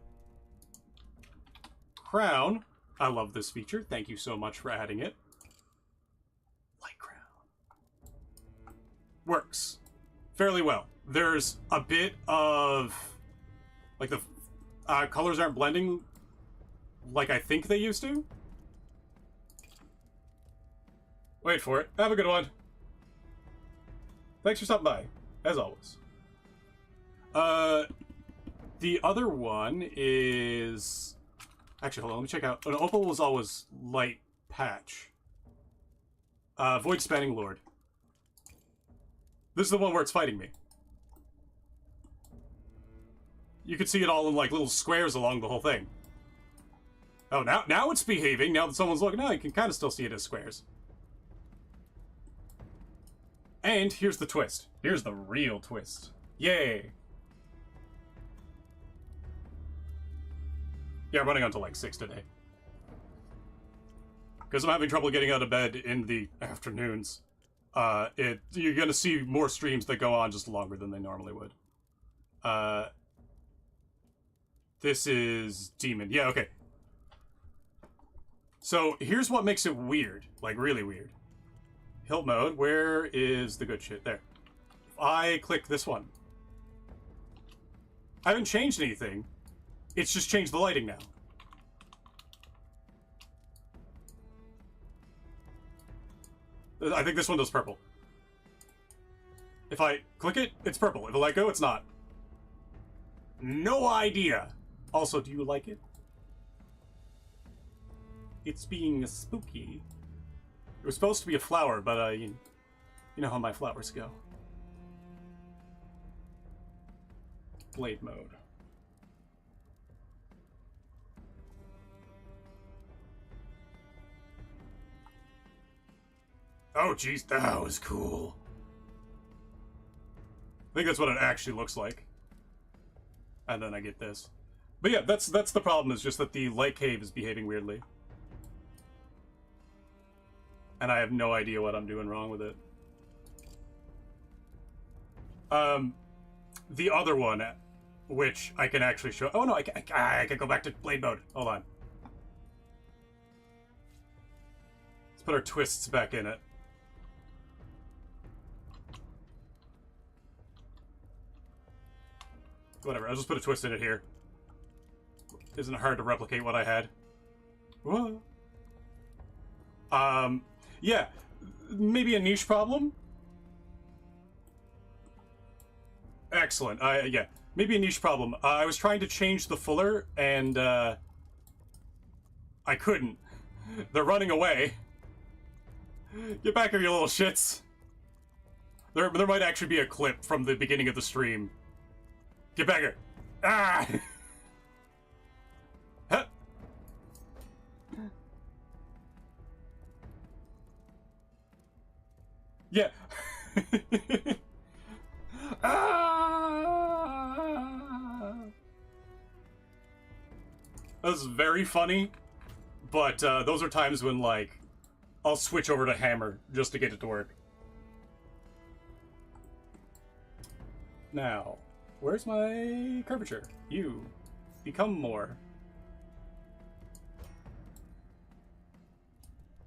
I love this feature. Thank you so much for adding it. Light crown. Works fairly well. There's a bit of... like, the colors aren't blending like I think they used to. Wait for it. Have a good one. Thanks for stopping by, as always. The other one is... actually, hold on, let me check out. An opal was always light patch. Void Spanning Lord. This is the one where it's fighting me. You can see it all in, like, little squares along the whole thing. Oh, now it's behaving. Now that someone's looking, now you can kind of still see it as squares. And here's the twist. Here's the real twist. Yay! Yeah, I'm running on to like 6 today. Because I'm having trouble getting out of bed in the afternoons. You're gonna see more streams that go on just longer than they normally would. This is Demon. Yeah, okay. So, here's what makes it weird. Like, really weird. Hilt mode, where is the good shit? There. If I click this one. I haven't changed anything. It's just changed the lighting now. I think this one does purple. If I click it, it's purple. If I let go, it's not. No idea. Also, do you like it? It's being spooky. It was supposed to be a flower, but, you know how my flowers go. Blade mode. Oh, jeez, that was cool. I think that's what it actually looks like. And then I get this. But yeah, that's the problem, is just that the light cave is behaving weirdly. And I have no idea what I'm doing wrong with it. The other one, which I can actually show... oh no, I can go back to blade mode. Hold on. Let's put our twists back in it. Whatever, I'll just put a twist in it here. Isn't it hard to replicate what I had? Whoa. Yeah, maybe a niche problem? Excellent, yeah, maybe a niche problem. I was trying to change the fuller, and, I couldn't. They're running away. Get back here, you little shits. There might actually be a clip from the beginning of the stream. Get back here. Ah! Huh. Yeah. Ah! That's very funny, but those are times when, like, I'll switch over to hammer just to get it to work. Now, where's my curvature? You. Become more.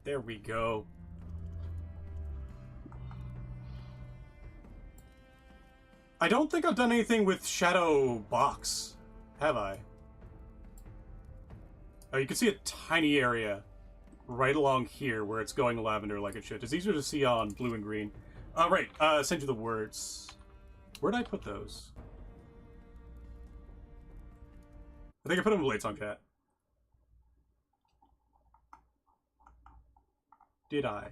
There we go. I don't think I've done anything with Shadow Box, have I? Oh, you can see a tiny area right along here where it's going lavender like it should. It's easier to see on blue and green. Right, send you the words. Where'd I put those? I think I put them in Bladesong chat. Did I?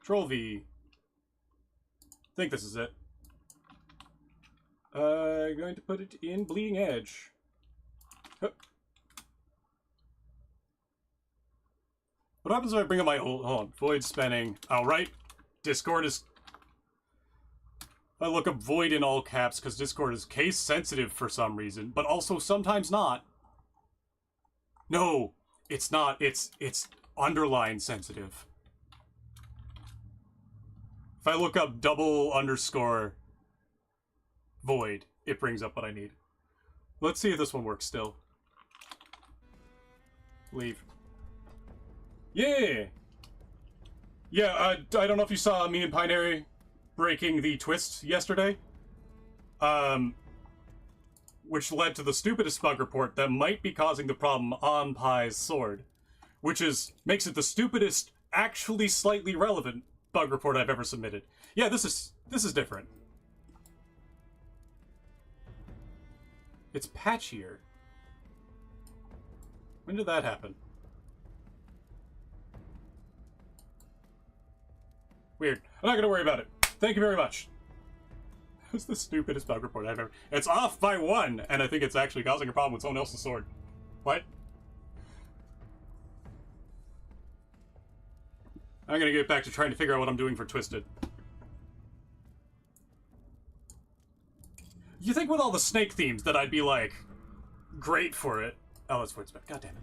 Troll V. I think this is it. Going to put it in Bleeding Edge. Hup. What happens if I bring up my hold on, Void Spanning? Oh, right. Discord is... I look up Void in all caps because Discord is case sensitive for some reason, but also sometimes not. No, it's not. It's underline sensitive. If I look up __ Void, it brings up what I need. Let's see if this one works still. Leave. Yeah! Yeah, I don't know if you saw me and Pinary breaking the twist yesterday. Which led to the stupidest bug report that might be causing the problem on Pi's sword. Which makes it the stupidest, actually slightly relevant bug report I've ever submitted. Yeah, this is different. It's patchier. When did that happen? Weird. I'm not gonna worry about it. Thank you very much. It's the stupidest bug report I've ever... It's off by 1, and I think it's actually causing a problem with someone else's sword. What? I'm gonna get back to trying to figure out what I'm doing for Twisted. You think with all the snake themes that I'd be, like, great for it. Oh, it's Void Spanning. God damn it.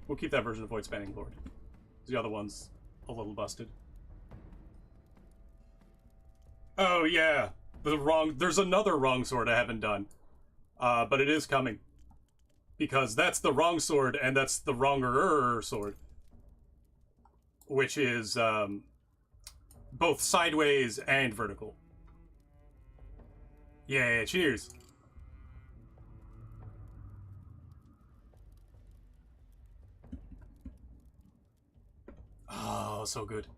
We'll keep that version of Void Spanning Lord. The other one's a little busted. Oh, yeah. There's another wrong sword I haven't done. But it is coming. Because that's the wrong sword, and that's the wronger sword. Which is, both sideways and vertical. Yeah, cheers. Oh, so good.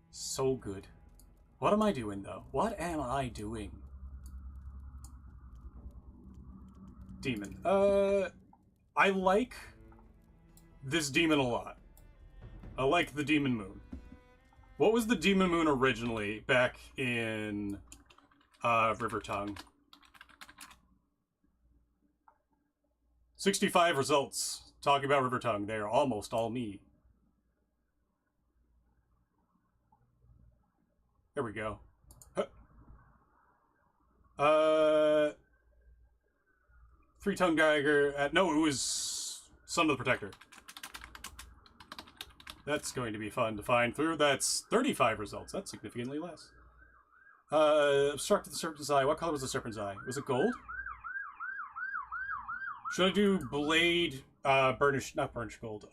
So good. What am I doing, though? What am I doing? Demon. I like this demon a lot. I like the Demon Moon. What was the Demon Moon originally back in River Tongue? 65 results talking about River Tongue. They are almost all me. There we go. Three-Tongue Geiger. No, it was Son of the Protector. That's going to be fun to find through. That's 35 results. That's significantly less. Obstructed the Serpent's Eye. What color was the Serpent's Eye? Was it gold? Should I do Blade, not burnished gold.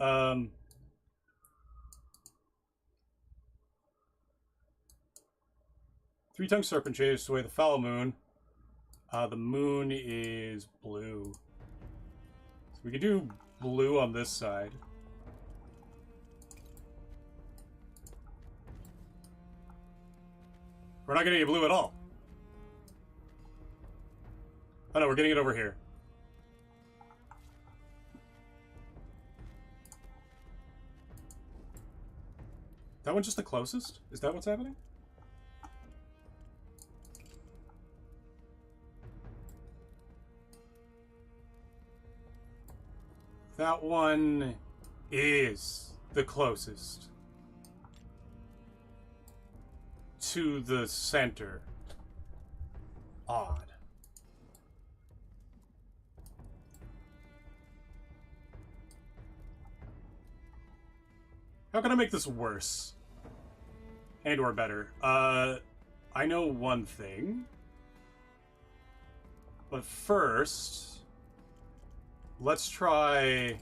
Three-Tongue Serpent chased away the foul moon. The moon is blue. So we could do blue on this side. We're not getting any blue at all. Oh no, we're getting it over here. That one's just the closest? Is that what's happening? That one is the closest to the center. odd. How can I make this worse? And or better? I know one thing. But first, let's try...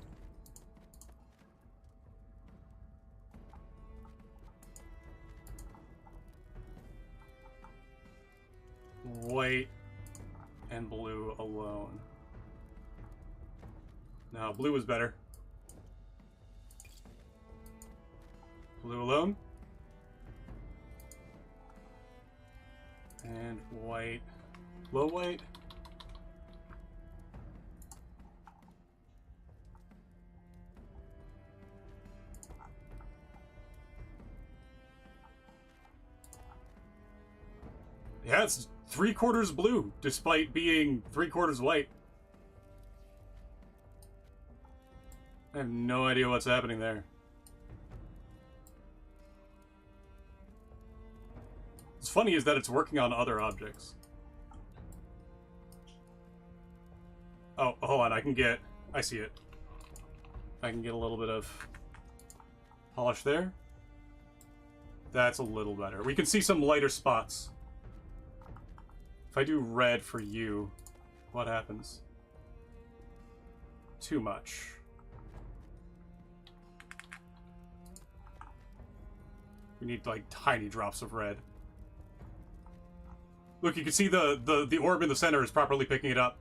white and blue alone. No, blue is better. Blue alone. And white. Low white. Yeah, it's 3/4 blue, despite being 3/4 white. I have no idea what's happening there. What's funny is that it's working on other objects. Oh, hold on, I see it. I can get a little bit of polish there. That's a little better. We can see some lighter spots. If I do red for you, what happens? Too much. We need, like, tiny drops of red. Look, you can see the orb in the center is properly picking it up.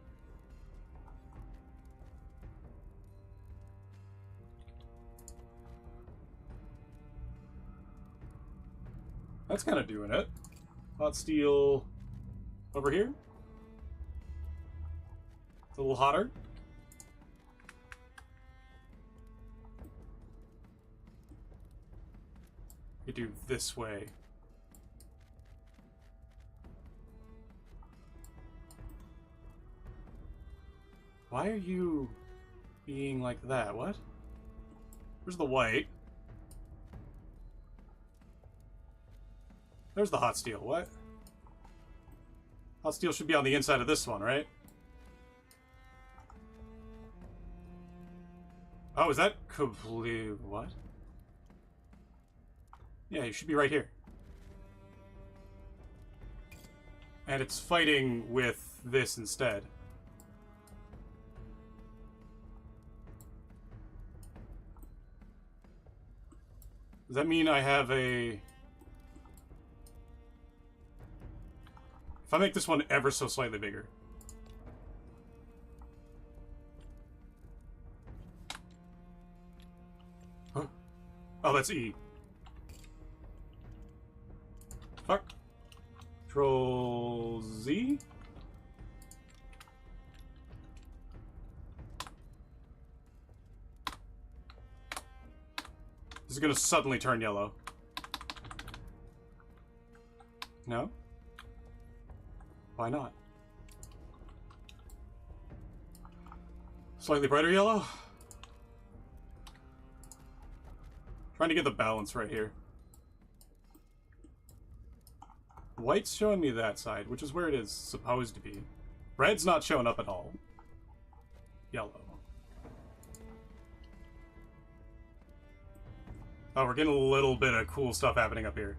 That's kind of doing it. Hot steel over here. It's a little hotter. You do this way. Why are you being like that? What? Where's the white? There's the hot steel. What? Hot steel should be on the inside of this one, right? Oh, is that complete... what? Yeah, you should be right here. And it's fighting with this instead. Does that mean I have a... if I make this one ever so slightly bigger. Huh? Oh, that's E. Fuck. Control Z. This is gonna suddenly turn yellow. No? Why not? Slightly brighter yellow? Trying to get the balance right here. White's showing me that side, which is where it is supposed to be. Red's not showing up at all. Yellow. Oh, we're getting a little bit of cool stuff happening up here.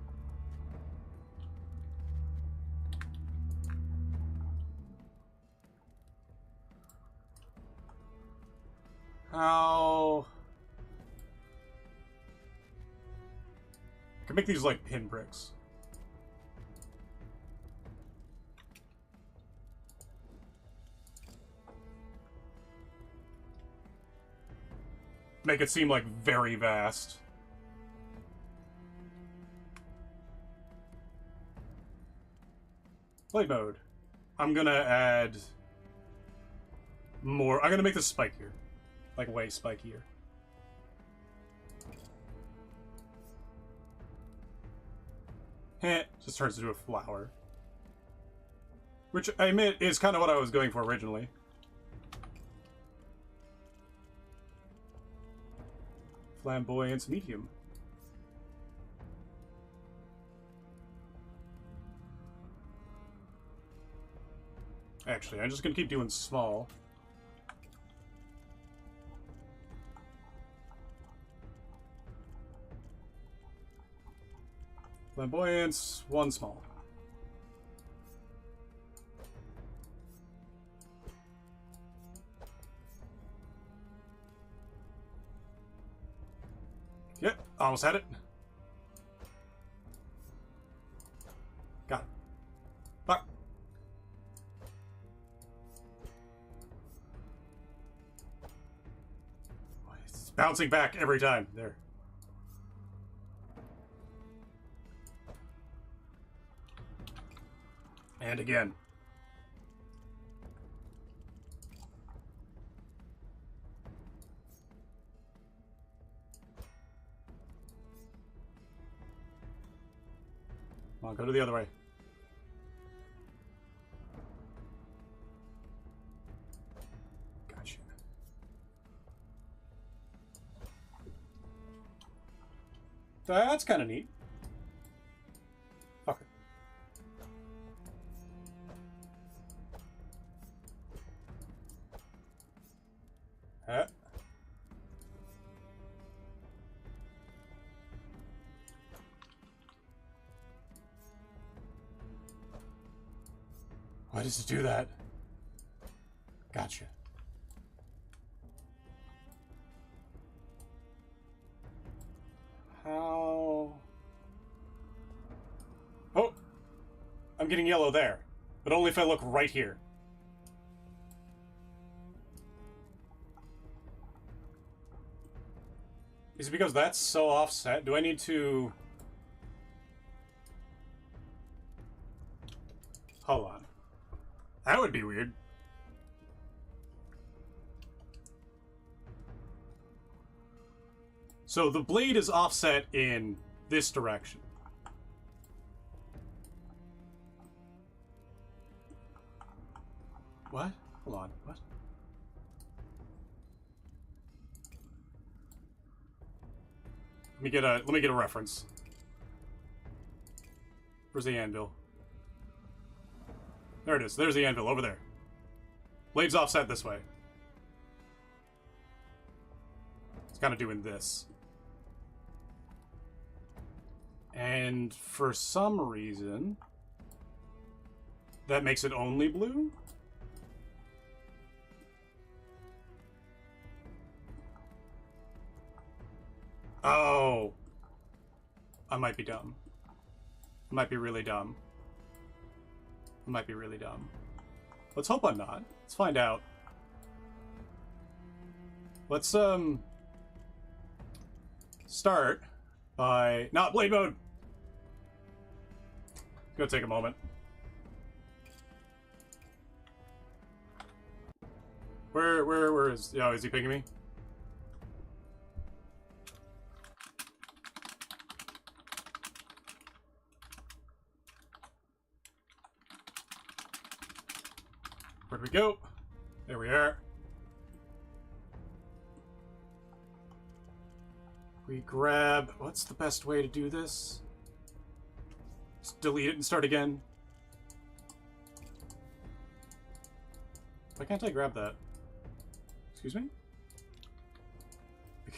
How... I can make these like pinpricks. Make it seem like very vast. Blade mode. I'm gonna add more. I'm gonna make this spikier. Like way spikier. Heh, just turns into a flower. Which, I admit, is kind of what I was going for originally. Flamboyance medium. Actually, I'm just gonna keep doing small. Flamboyance, 1 small. Yep, almost had it. Got it. Fuck. It's bouncing back every time. There. And again. Come on, go to the other way. Gotcha. That's kind of neat. Fucker. Why does it do that? Gotcha. How? Oh! I'm getting yellow there. But only if I look right here. Is it because that's so offset? Do I need to... Hold on. That would be weird. So the blade is offset in this direction. What? Hold on. What? Let me get a reference. Where's the anvil? There it is. There's the anvil over there. Blade's offset this way. It's kind of doing this. And for some reason, that makes it only blue? Oh. I might be dumb. I might be really dumb. I might be really dumb. Let's hope I'm not. Let's find out. Let's, start by... Not blade mode! Gonna take a moment. Where is... Oh, is he pinging me? Where'd we go? There we are. We grab... What's the best way to do this? Just delete it and start again. Why can't I grab that? Excuse me?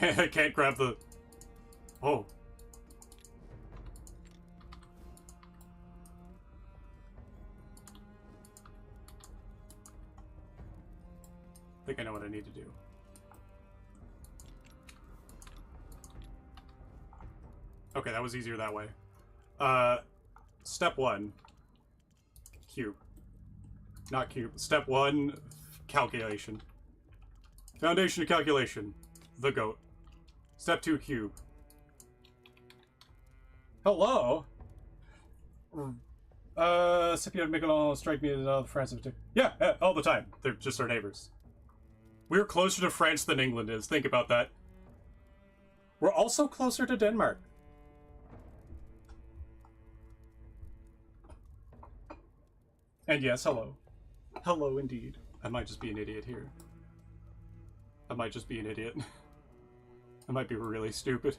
I can't grab the... Oh. I think I know what I need to do. Okay, that was easier that way. Step 1. Cube. Not cube. Step 1, calculation. Foundation of calculation. The goat. Step 2, cube. Hello? Scipio and Miquelon strike me as the France of... Yeah, all the time. They're just our neighbors. We're closer to France than England is. Think about that. We're also closer to Denmark. And yes, hello. Hello, indeed. I might just be an idiot here. I might just be an idiot. I might be really stupid.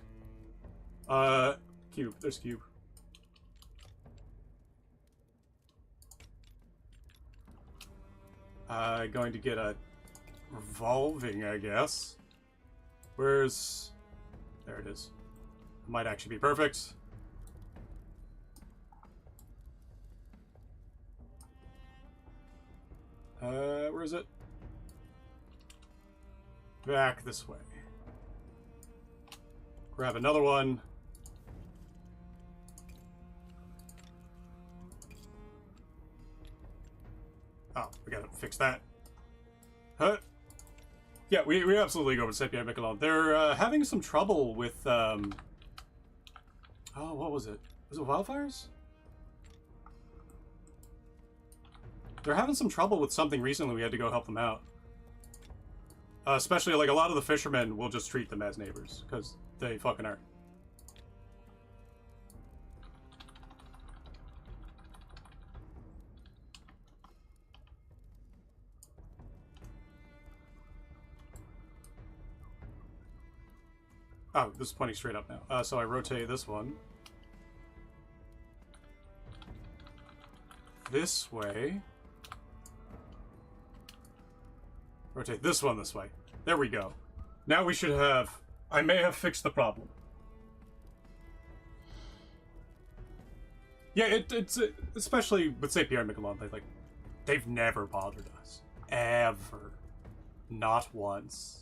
Cube. There's cube. Going to get a revolving, I guess. Where's... There it is. Might actually be perfect. Where is it? Back this way. Grab another one. Oh, we gotta fix that. Huh? Yeah, we absolutely go with Sepia Michelon. They're having some trouble with, oh, what was it? Was it wildfires? They're having some trouble with something recently. We had to go help them out. Especially, like, a lot of the fishermen will just treat them as neighbors, because they fucking are. Oh, this is pointing straight up now. So I rotate this one. This way. Rotate this one this way. There we go. Now we should have... I may have fixed the problem. Yeah, it's especially with St. Pierre and Miquelon, they've never bothered us. Ever. Not once.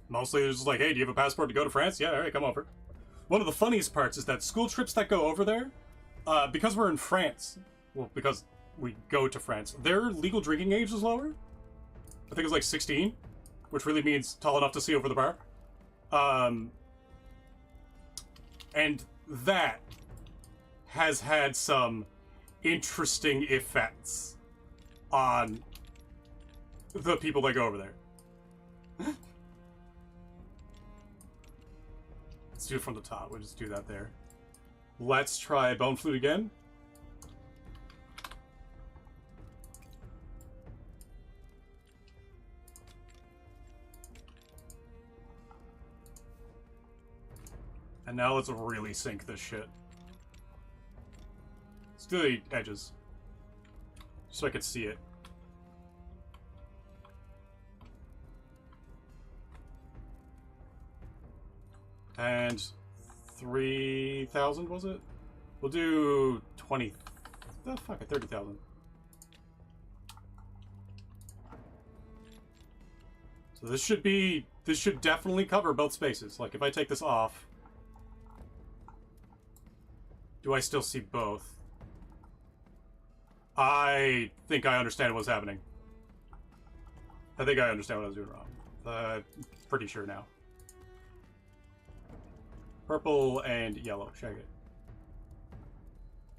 Mostly it's just like, hey, do you have a passport to go to France? Yeah, alright, come over. One of the funniest parts is that school trips that go over there, because we're in France, well, because we go to France, their legal drinking age is lower. I think it's like 16, which really means tall enough to see over the bar. And that has had some interesting effects on the people that go over there. Let's do it from the top. We'll just do that there. Let's try Bone Flute again. And now let's really sink this shit. Let's do the edges. So I could see it. And 3,000 was it? We'll do 20. Oh, fuck it, 30,000. So this should definitely cover both spaces. Like if I take this off, do I still see both? I think I understand what's happening. I think I understand what I was doing wrong. Pretty sure now. Purple and yellow. Check it.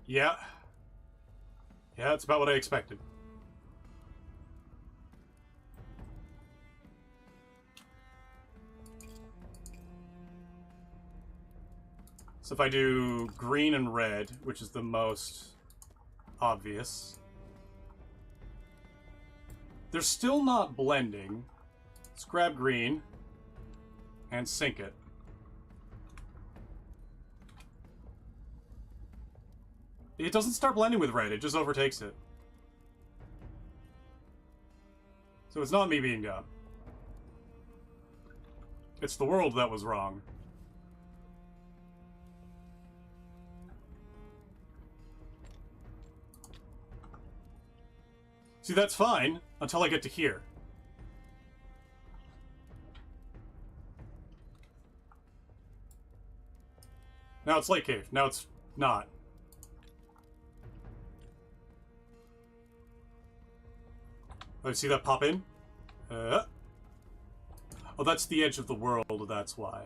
Yeah. Yeah, that's about what I expected. So if I do green and red, which is the most obvious, they're still not blending. Let's grab green and sync it. It doesn't start blending with red, it just overtakes it. So it's not me being dumb. It's the world that was wrong. See, that's fine until I get to here. Now it's Lake Cave. Now it's not. Oh, see that pop in? Oh, that's the edge of the world, that's why.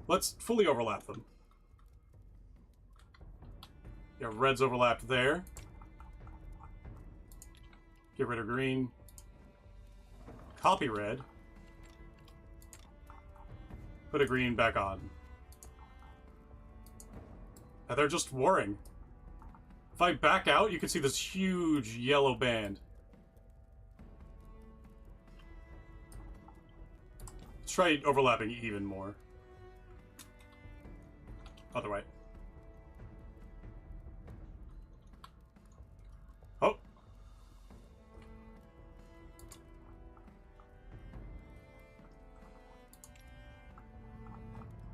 Let's fully overlap them. Yeah, red's overlapped there. Get rid of green. Copy red. Put a green back on. And they're just warring. If I back out, you can see this huge yellow band. try overlapping even more. Other way. Oh.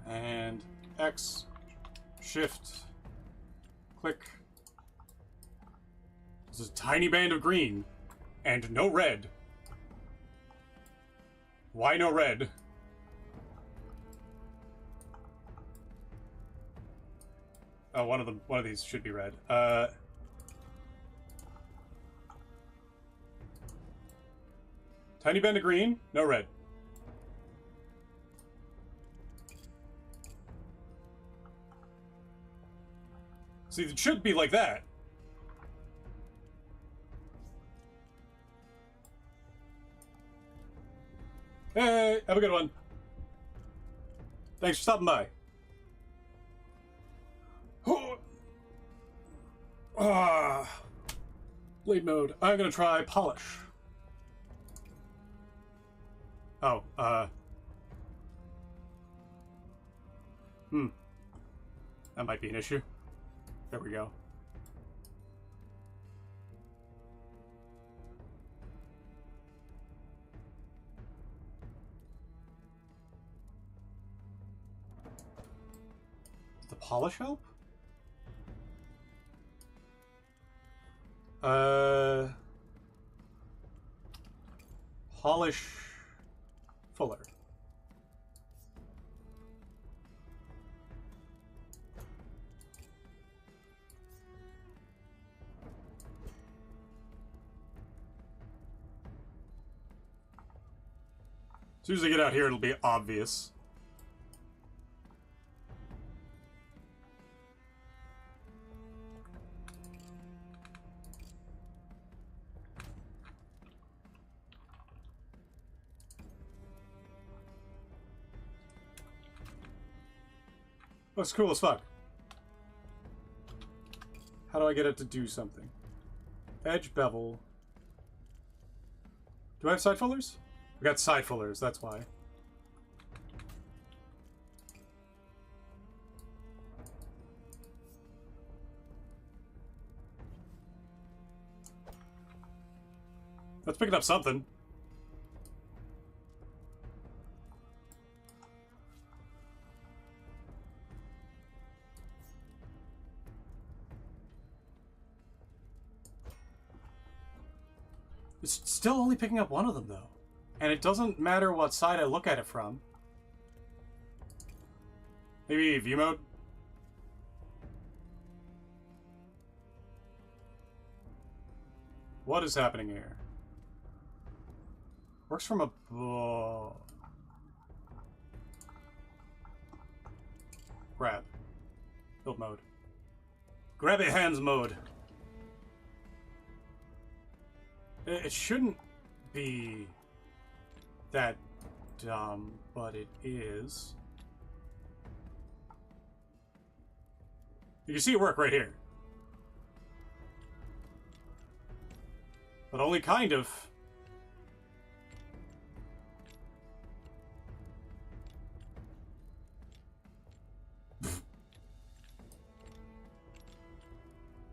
And X, Shift, click. This is a tiny band of green, and no red. Why no red? Oh, one of these should be red. Tiny band of green, no red. See, it should be like that. Hey, have a good one. Thanks for stopping by. Blade mode. I'm gonna try polish. Oh, that might be an issue. There we go. Does the polish help? Polish fuller. As soon as I get out here, it'll be obvious. Looks cool as fuck. How do I get it to do something? Edge bevel. Do I have side fullers? We got side fullers, that's why. That's picking up something. It's still only picking up one of them, though. And it doesn't matter what side I look at it from. Maybe view mode? What is happening here? Works from a... Grab. Build mode. Grab it hands mode. It shouldn't be that dumb, but it is. You can see it work right here. But only kind of.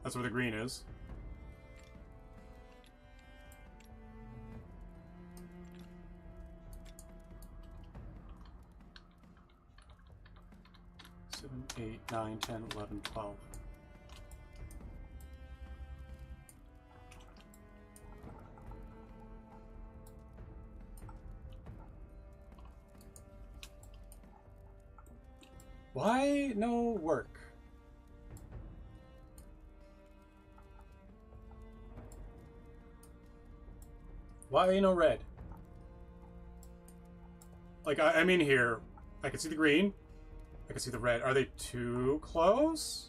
That's where the green is. Seven, 8, 9, 10, 11, 12. Why no work? Why no red? Like, I'm in here. I can see the green. I can see the red. Are they too close?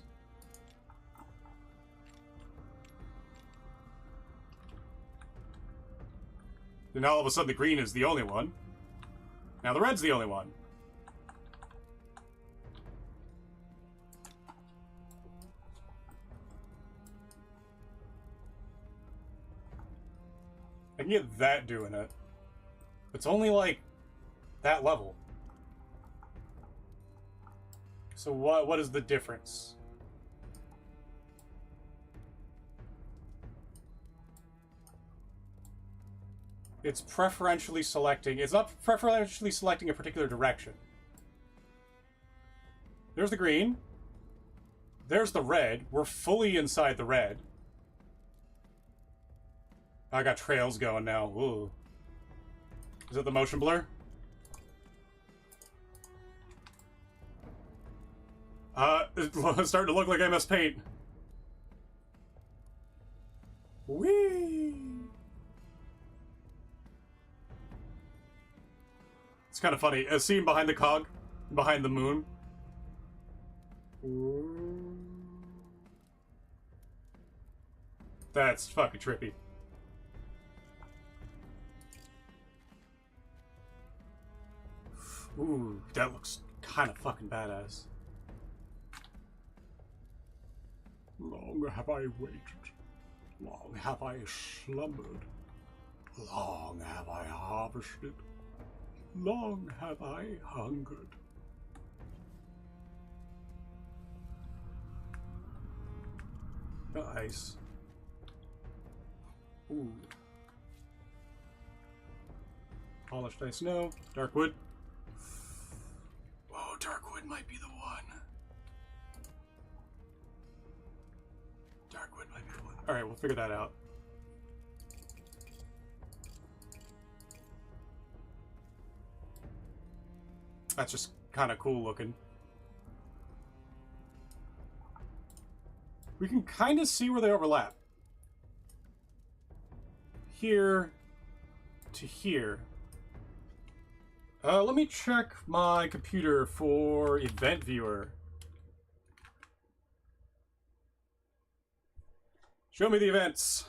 And now all of a sudden the green is the only one. Now the red's the only one. I can get that doing it. It's only like that level. So what is the difference? It's preferentially selecting. It's not preferentially selecting a particular direction. There's the green. There's the red. We're fully inside the red. I got trails going now. Ooh. Is it the motion blur? It's starting to look like MS Paint. Whee! It's kind of funny. A scene behind the cog, behind the moon. That's fucking trippy. Ooh, that looks kind of fucking badass. Long have I waited. Long have I slumbered. Long have I harvested. Long have I hungered. Nice. Ooh. Polished ice, no. Dark wood. Oh, dark wood might be the one. Dark wood might be the one. Alright, we'll figure that out. That's just kind of cool looking. We can kind of see where they overlap. Here to here. Let me check my computer for event viewer. Show me the events.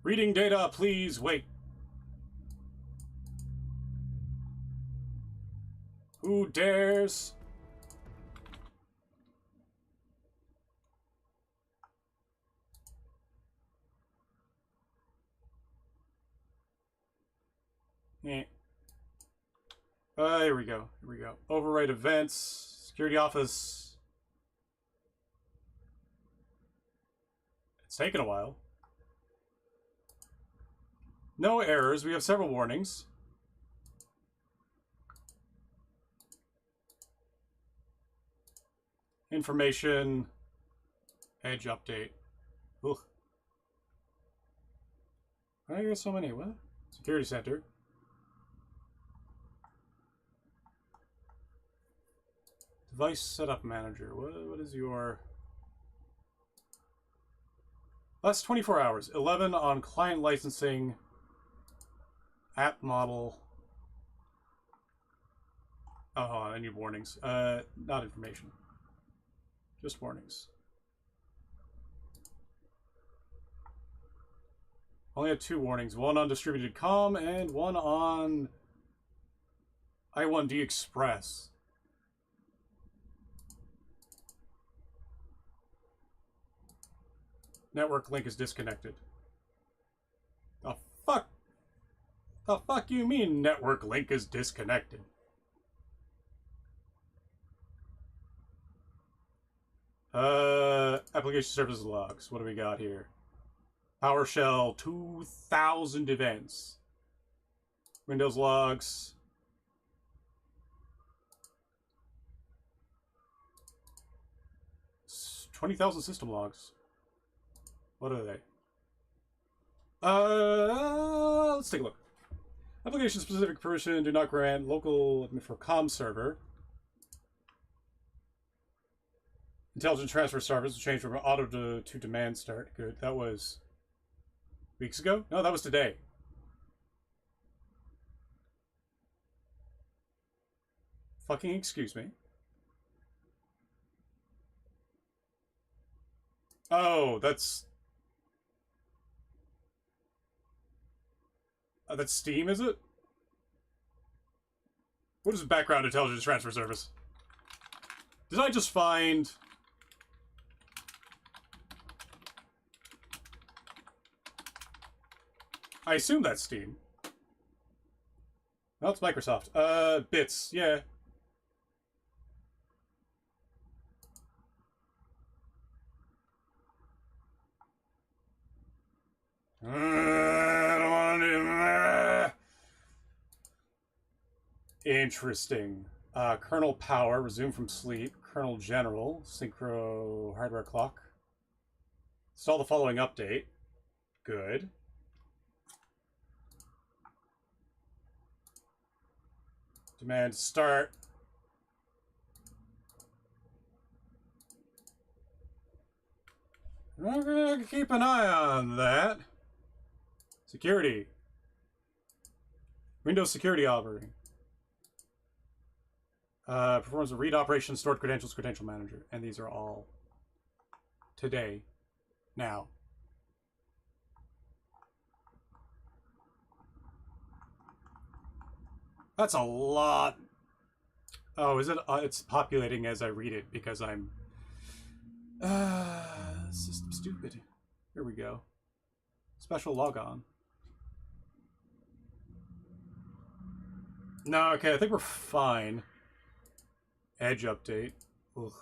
Reading data, please wait. Who dares? Eh. Here we go. Here we go. Override events. Security office. It's taken a while. No errors. We have several warnings. Information. Edge update. Ugh. Why are there so many? What? Security center. Device setup manager. What is your... Last 24 hours. 11 on client licensing. App model. Oh, I need warnings. Not information. Just warnings. Only had 2 warnings. One on distributed comm and one on I1D Express. Network link is disconnected. The fuck? The fuck you mean network link is disconnected? Application services logs. What do we got here? PowerShell 2000 events. Windows logs. 20,000 system logs. What are they? Let's take a look. Application specific permission do not grant local for comm server. Intelligent transfer service will change from auto to demand start. Good. That was weeks ago? No, that was today. Fucking excuse me. Oh, that's Steam, is it? What is background intelligence transfer service? Did I just find... I assume that's Steam. Oh, it's Microsoft. Bits, yeah. I don't want to do... Interesting. Kernel power, resume from sleep. Kernel general, synchro hardware clock. Install the following update. Good. Demand start. I'm gonna keep an eye on that. Security. Windows security operating. Performs a read operation, stored credentials, credential manager. And these are all today. Now. That's a lot. Oh, is it? It's populating as I read it because I'm... system stupid. Here we go. Special logon. No, okay, I think we're fine. Edge update. Ugh.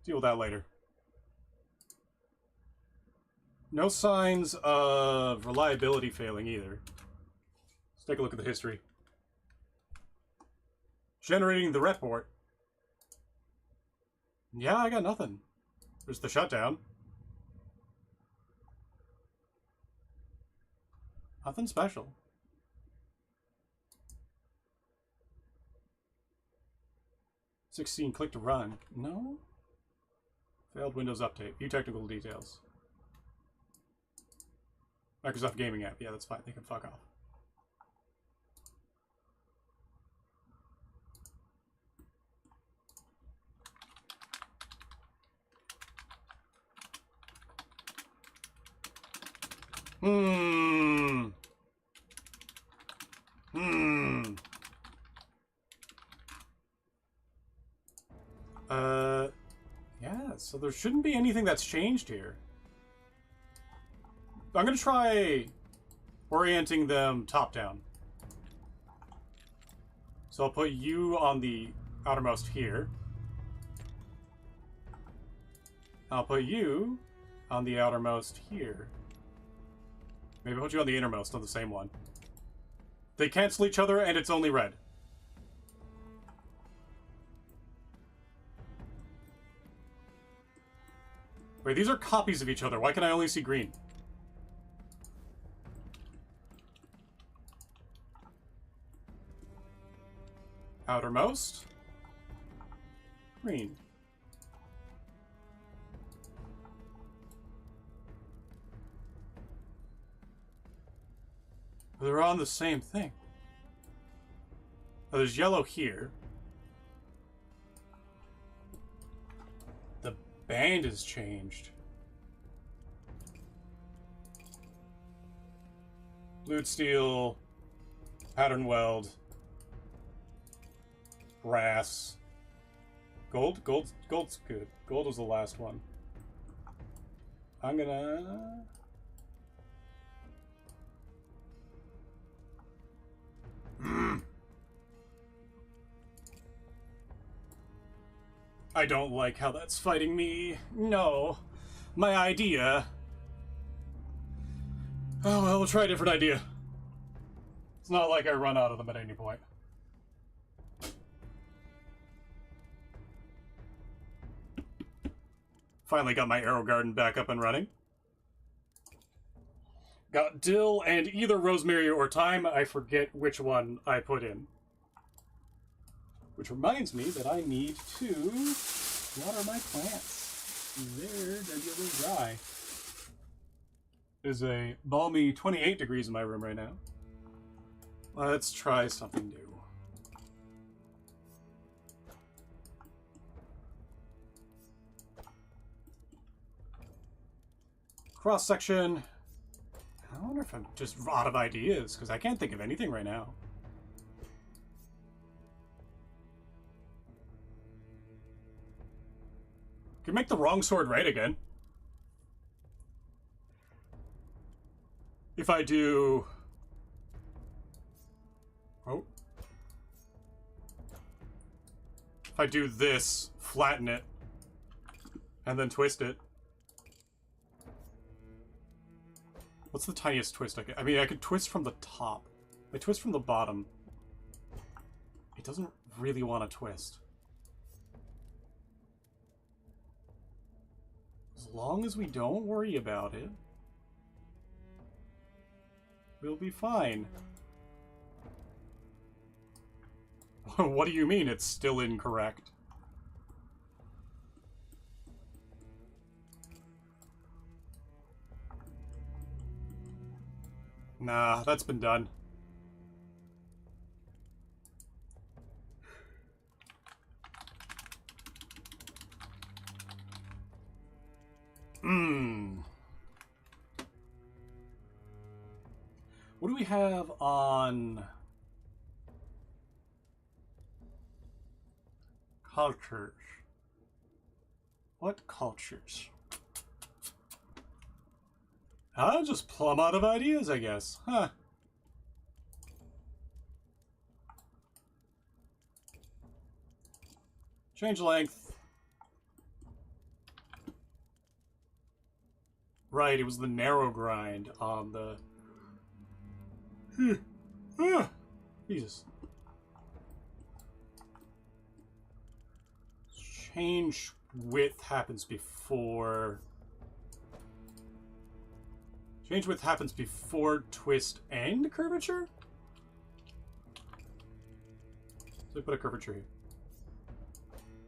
Deal with that later. No signs of reliability failing either. Let's take a look at the history. Generating the report. Yeah, I got nothing. There's the shutdown. Nothing special. $16, click to run. No? Failed Windows update. View technical details. Microsoft Gaming app. Yeah, that's fine. They can fuck off. Yeah, so there shouldn't be anything that's changed here. I'm gonna try orienting them top down. So I'll put you on the outermost here. I'll put you on the outermost here. Maybe I'll put you on the innermost on the same one. They cancel each other and it's only red. Wait, these are copies of each other. Why can I only see green? Outermost. Green. They're on the same thing. Oh, there's yellow here. The band has changed. Blued steel, pattern weld, brass, gold. Gold's good. Gold was the last one. I'm gonna. I don't like how that's fighting me. No. My idea. Oh, well, we'll try a different idea. It's not like I run out of them at any point. Finally got my arrow garden back up and running. Got dill and either rosemary or thyme. I forget which one I put in. Which reminds me that I need to water my plants. They're getting dry. It is a balmy 28 degrees in my room right now. Let's try something new. Cross section. I wonder if I'm just out of ideas because I can't think of anything right now. can make the wrong sword right again. If I do... Oh. If I do this, flatten it, and then twist it. What's the tiniest twist I can... I mean, I could twist from the top. If I twist from the bottom, it doesn't really want to twist. As long as we don't worry about it, we'll be fine. What do you mean it's still incorrect? Nah, that's been done. What do we have on cultures? What cultures? I'm just plumb out of ideas, I guess. Huh. Change length. Right, it was the narrow grind on the... Jesus. Change width happens before... Change width happens before twist and curvature? So I put a curvature here.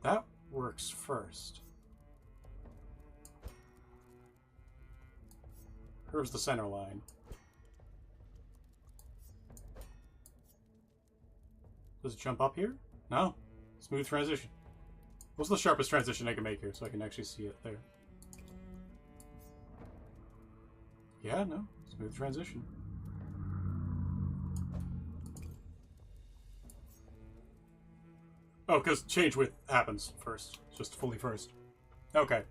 That works first. Curves the center line. Does it jump up here? No. Smooth transition. What's the sharpest transition I can make here so I can actually see it there? Yeah, no. Smooth transition. Oh, because change width happens first. Just fully first. Okay.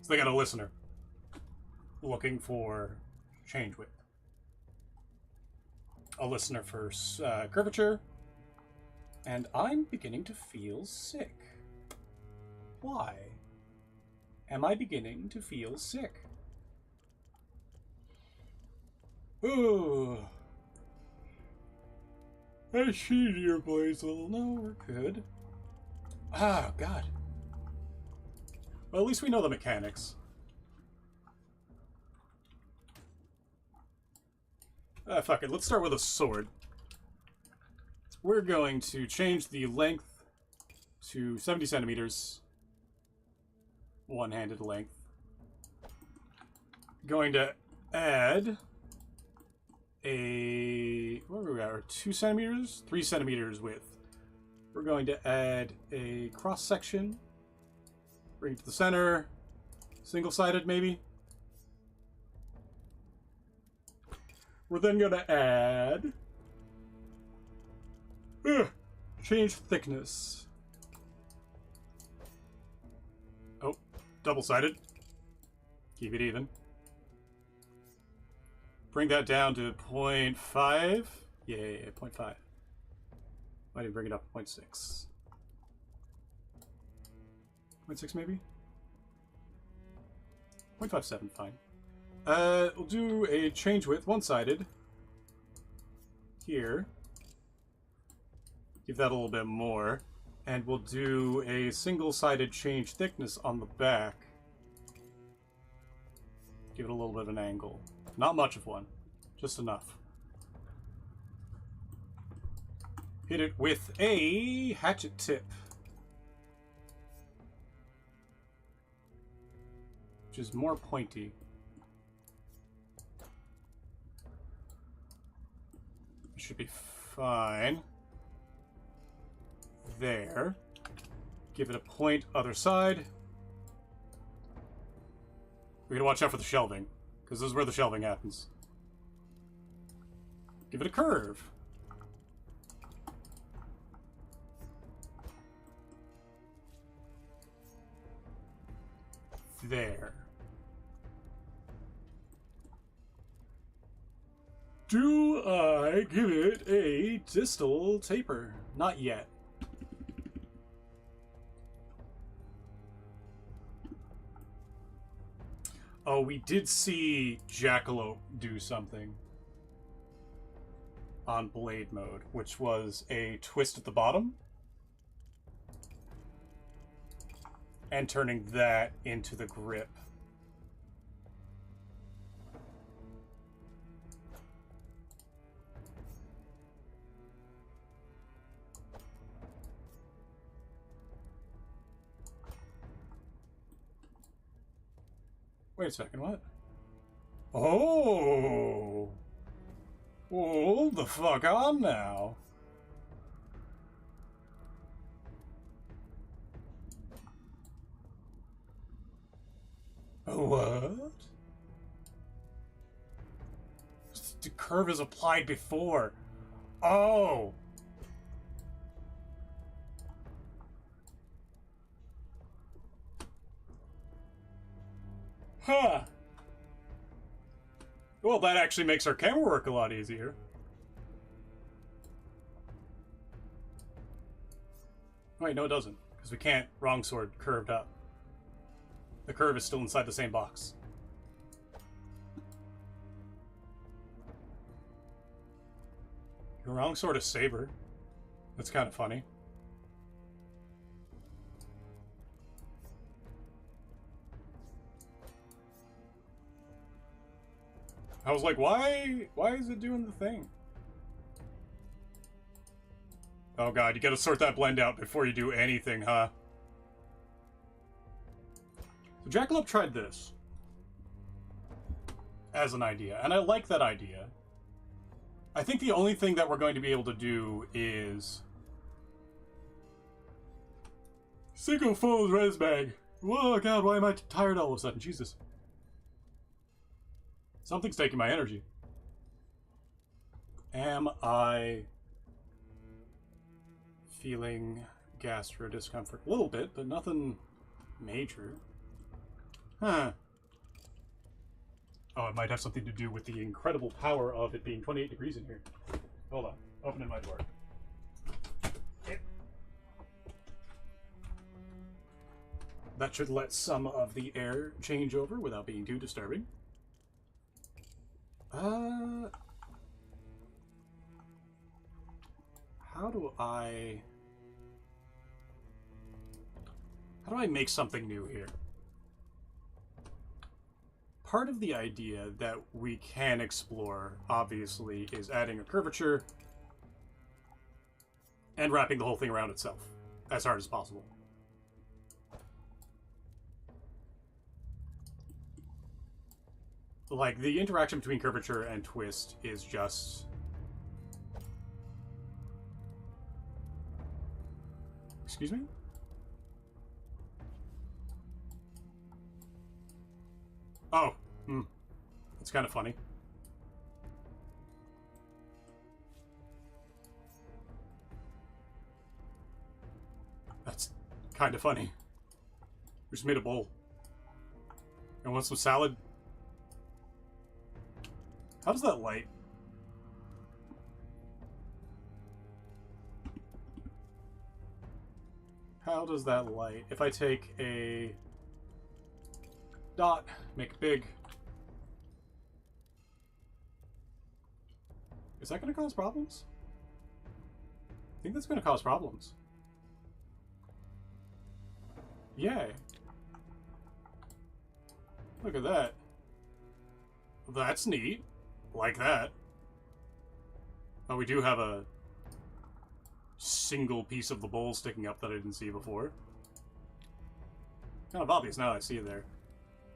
So they got a listener looking for change width. A listener for curvature. And I'm beginning to feel sick. Why am I beginning to feel sick? Oh, I see your Bladesong. No, we're good. Ah, God. Well, at least we know the mechanics. Fuck it. Let's start with a sword. We're going to change the length to 70 centimeters. One-handed length. Going to add a... What are we at? 2 centimeters? 3 centimeters width. We're going to add a cross-section. Bring it to the center. Single-sided, maybe. We're then going to add... change thickness. Oh, double-sided. Keep it even. Bring that down to 0.5. Yeah, 0.5. Might even bring it up to 0.6. 0.6 maybe? 0.57, fine. We'll do a change width, one-sided. Here. Give that a little bit more. And we'll do a single-sided change thickness on the back. Give it a little bit of an angle. Not much of one. Just enough. Hit it with a hatchet tip. Which is more pointy. It should be fine. There. Give it a point other side. We gotta watch out for the shelving, because this is where the shelving happens. Give it a curve. there. Do I give it a distal taper? Not yet. Oh, we did see Jackalope do something on blade mode, which was a twist at the bottom and turning that into the grip. Wait a second, what? Oh! Hold the fuck on now. What? The curve is applied before. Oh! Huh. Well, that actually makes our camera work a lot easier. Wait, no it doesn't. Because we can't wrong sword curved up. The curve is still inside the same box. Your wrong sword is saber. That's kind of funny. I was like, why is it doing the thing? Oh god, you gotta sort that blend out before you do anything, huh? So Jackalope tried this as an idea, and I like that idea. I think the only thing that we're going to be able to do is single fold res bag. Whoa, god, why am I tired all of a sudden? Jesus. Something's taking my energy. Am I feeling gastro discomfort? A little bit, but nothing major. Huh. Oh, it might have something to do with the incredible power of it being 28 degrees in here. Hold on. Opening my door. That should let some of the air change over without being too disturbing. How do I make something new here? Part of the idea that we can explore, obviously, is adding a curvature and wrapping the whole thing around itself as hard as possible. Like, the interaction between curvature and twist is just... Excuse me? Oh, that's kind of funny. That's kind of funny. We just made a bowl. And want some salad? How does that light? How does that light? If I take a dot, make it big. Is that going to cause problems? I think that's going to cause problems. Yay. Look at that. That's neat. Like that. Oh, we do have a single piece of the bowl sticking up that I didn't see before. Kind of obvious now I see it there.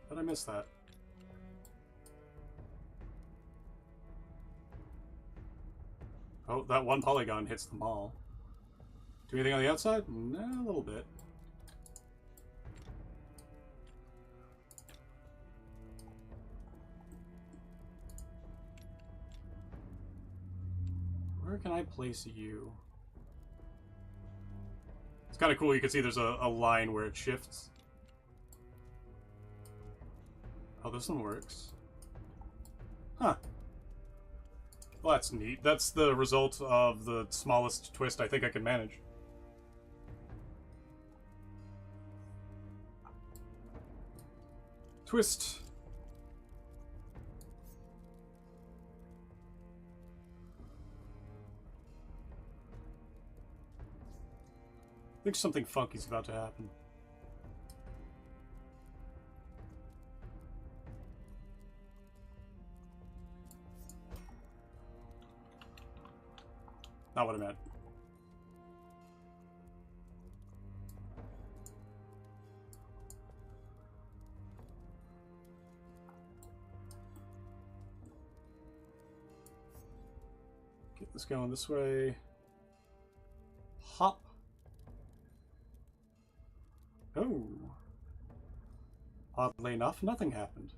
But I missed that. Oh, that one polygon hits them all. Do anything on the outside? Nah, a little bit. Where can I place you? It's kind of cool. You can see there's a line where it shifts. Oh, this one works. Huh. Well, that's neat. That's the result of the smallest twist I think I can manage. Twist. I think something funky's about to happen. Not what I meant. Get this going this way. Hop. Oh. Oddly enough, nothing happened.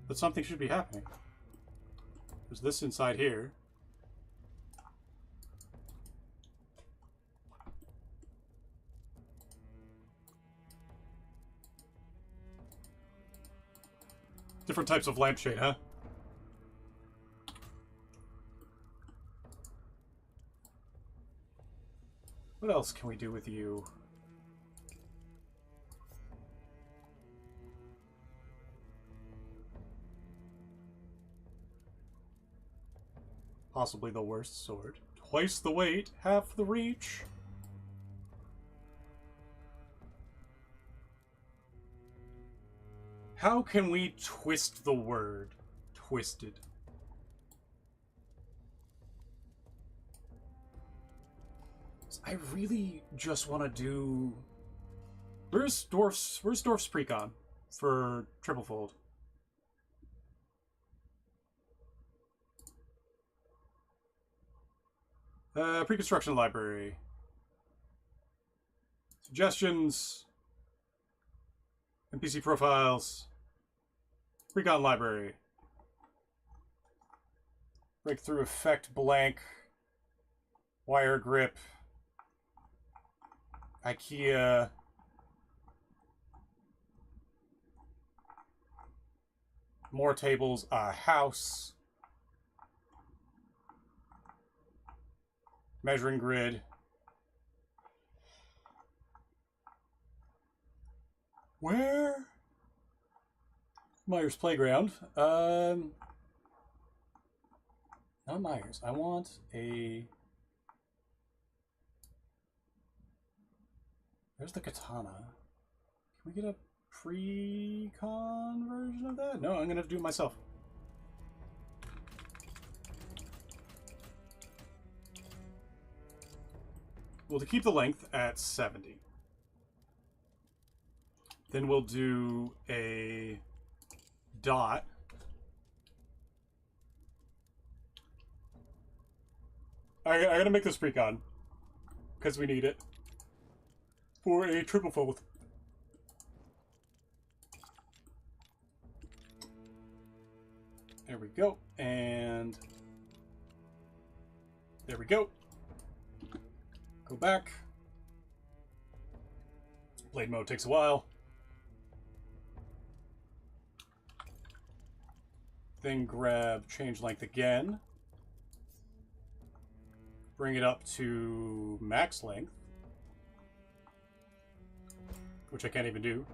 But something should be happening. There's this inside here. Different types of lampshade, huh? What else can we do with you? Possibly the worst sword. Twice the weight, half the reach. How can we twist the word twisted? I really just want to do... Where's Dwarf's precon for triple fold? Pre-construction library. Suggestions. NPC profiles. Precon library. Breakthrough effect blank. Wire grip. IKEA. More tables. House. Measuring grid. Where? Myers Playground. Not Myers. I want a... There's the katana. Can we get a pre-con version of that? No, I'm gonna have to do it myself. Well, to keep the length at 70. Then we'll do a dot. I gotta make this precon. Because we need it. For a triple fold. There we go. And there we go. Go back. Blade mode takes a while. Then grab change length again. Bring it up to max length. Which I can't even do.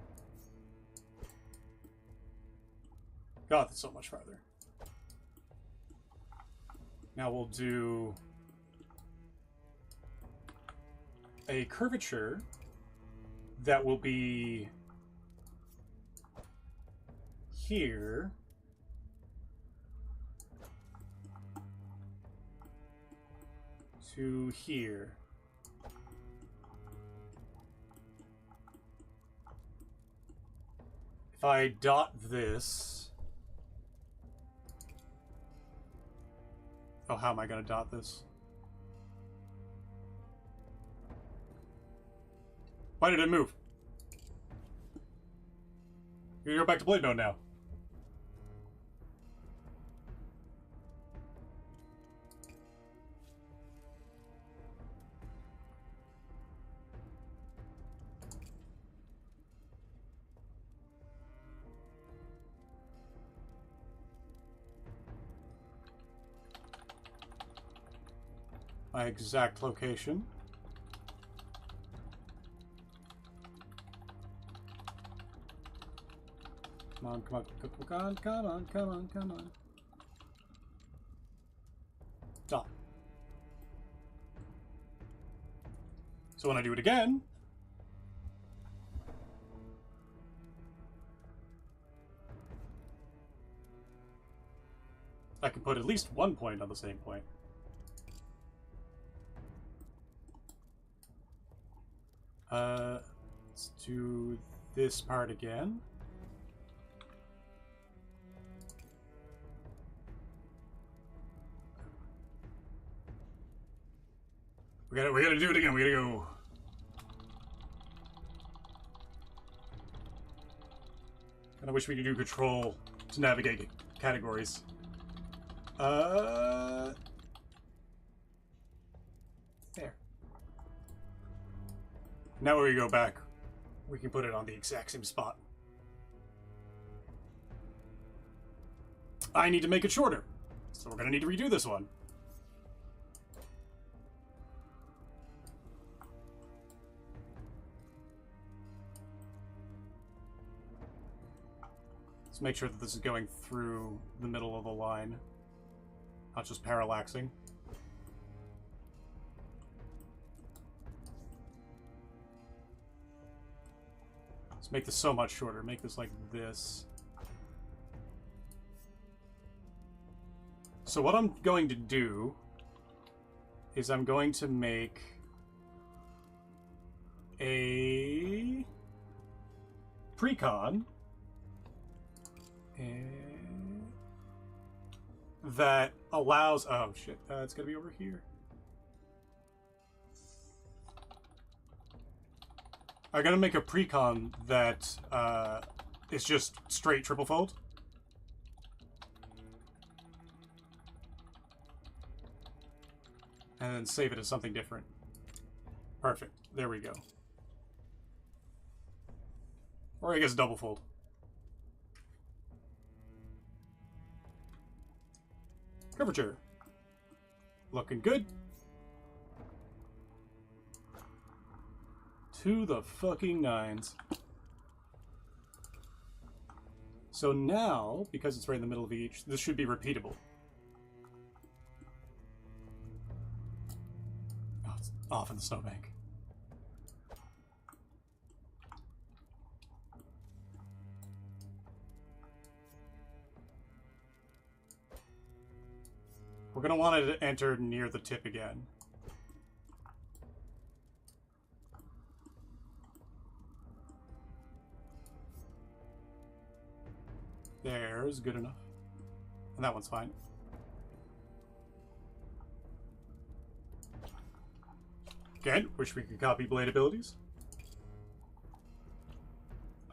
God, that's so much farther. Now we'll do a curvature that will be here to here. If I dot this... Oh, how am I going to dot this? Why did it move? You're gonna go back to blade mode now. my exact location. Come on, come on, come on, come on, come on, come on. Stop. So when I do it again, I can put at least 1 point on the same point. Let's do this part again. We gotta do it again. We gotta go. I wish we could do control to navigate categories. There. Now when we go back, we can put it on the exact same spot. I need to make it shorter, so we're gonna need to redo this one. Let's make sure that this is going through the middle of the line, not just parallaxing. Let's make this so much shorter. Make this like this. So what I'm going to do is I'm going to make a precon that allows... Oh, shit. It's going to be over here. I'm going to make a precon that is just straight triple fold. And then save it as something different. Perfect. There we go. Or I guess double fold. Curvature. Looking good. To the fucking nines. So now, because it's right in the middle of each, this should be repeatable. Oh, it's off in the snowbank. We're going to want it to enter near the tip again. There's good enough. And that one's fine. Again, wish we could copy blade abilities.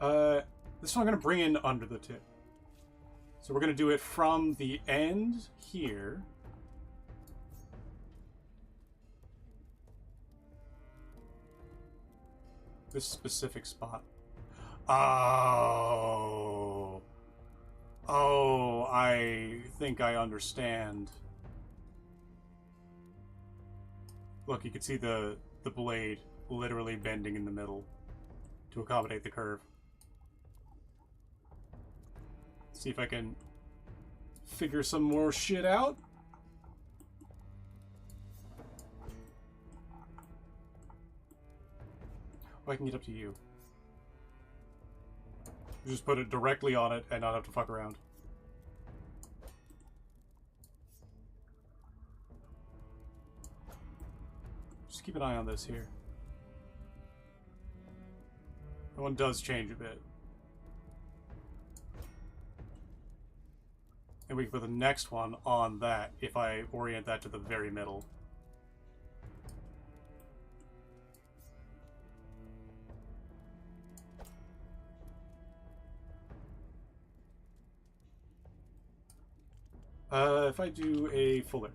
This one I'm going to bring in under the tip. So we're going to do it from the end here. This specific spot. Oh. Oh, I think I understand. Look, you can see the blade literally bending in the middle to accommodate the curve. See if I can figure some more shit out. Oh, I can get up to you. Just put it directly on it and not have to fuck around. Just keep an eye on this here. That one does change a bit. And we can put the next one on that if I orient that to the very middle. If I do a fuller,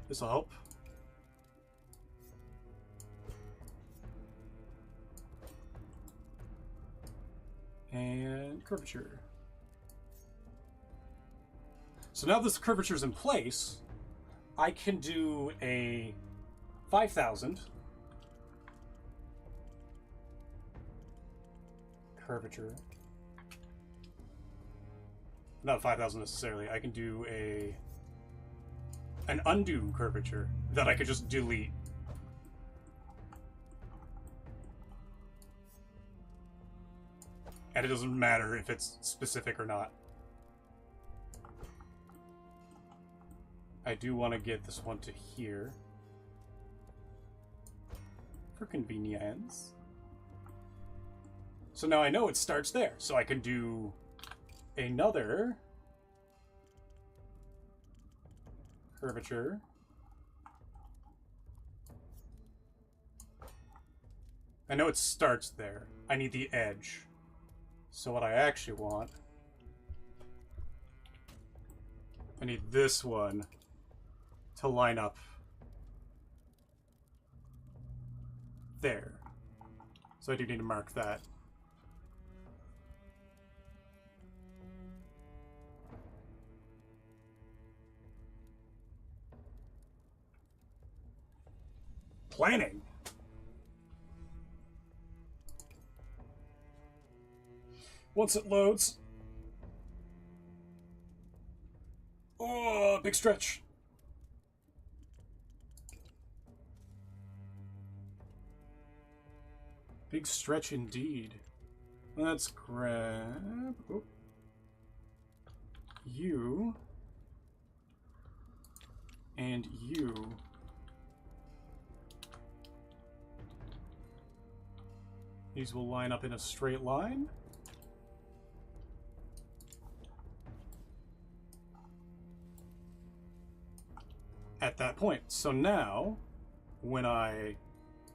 this will help. And curvature. So now this curvature is in place, I can do a 5,000 curvature. Not 5,000 necessarily. I can do an undo curvature that I could just delete. And it doesn't matter if it's specific or not. I do want to get this one to here for convenience. So now I know it starts there, so I can do another curvature. I know it starts there. I need the edge. So what I actually want, I need this one to line up there. So I do need to mark that. Planning. Once it loads. Oh, big stretch. Big stretch indeed. Let's grab you and you. These will line up in a straight line. At that point. So now, when I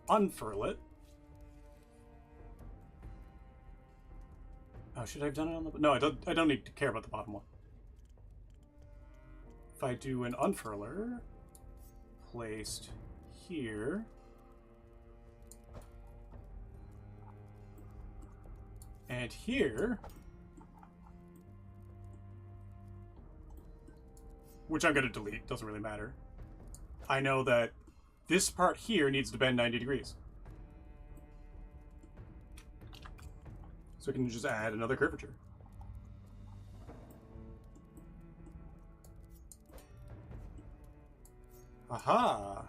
unfurl it... Oh, should I have done it on the... No, I don't need to care about the bottom one. If I do an unfurler, placed here... And here... Which I'm going to delete, doesn't really matter. I know that this part here needs to bend 90 degrees. So I can just add another curvature. Aha!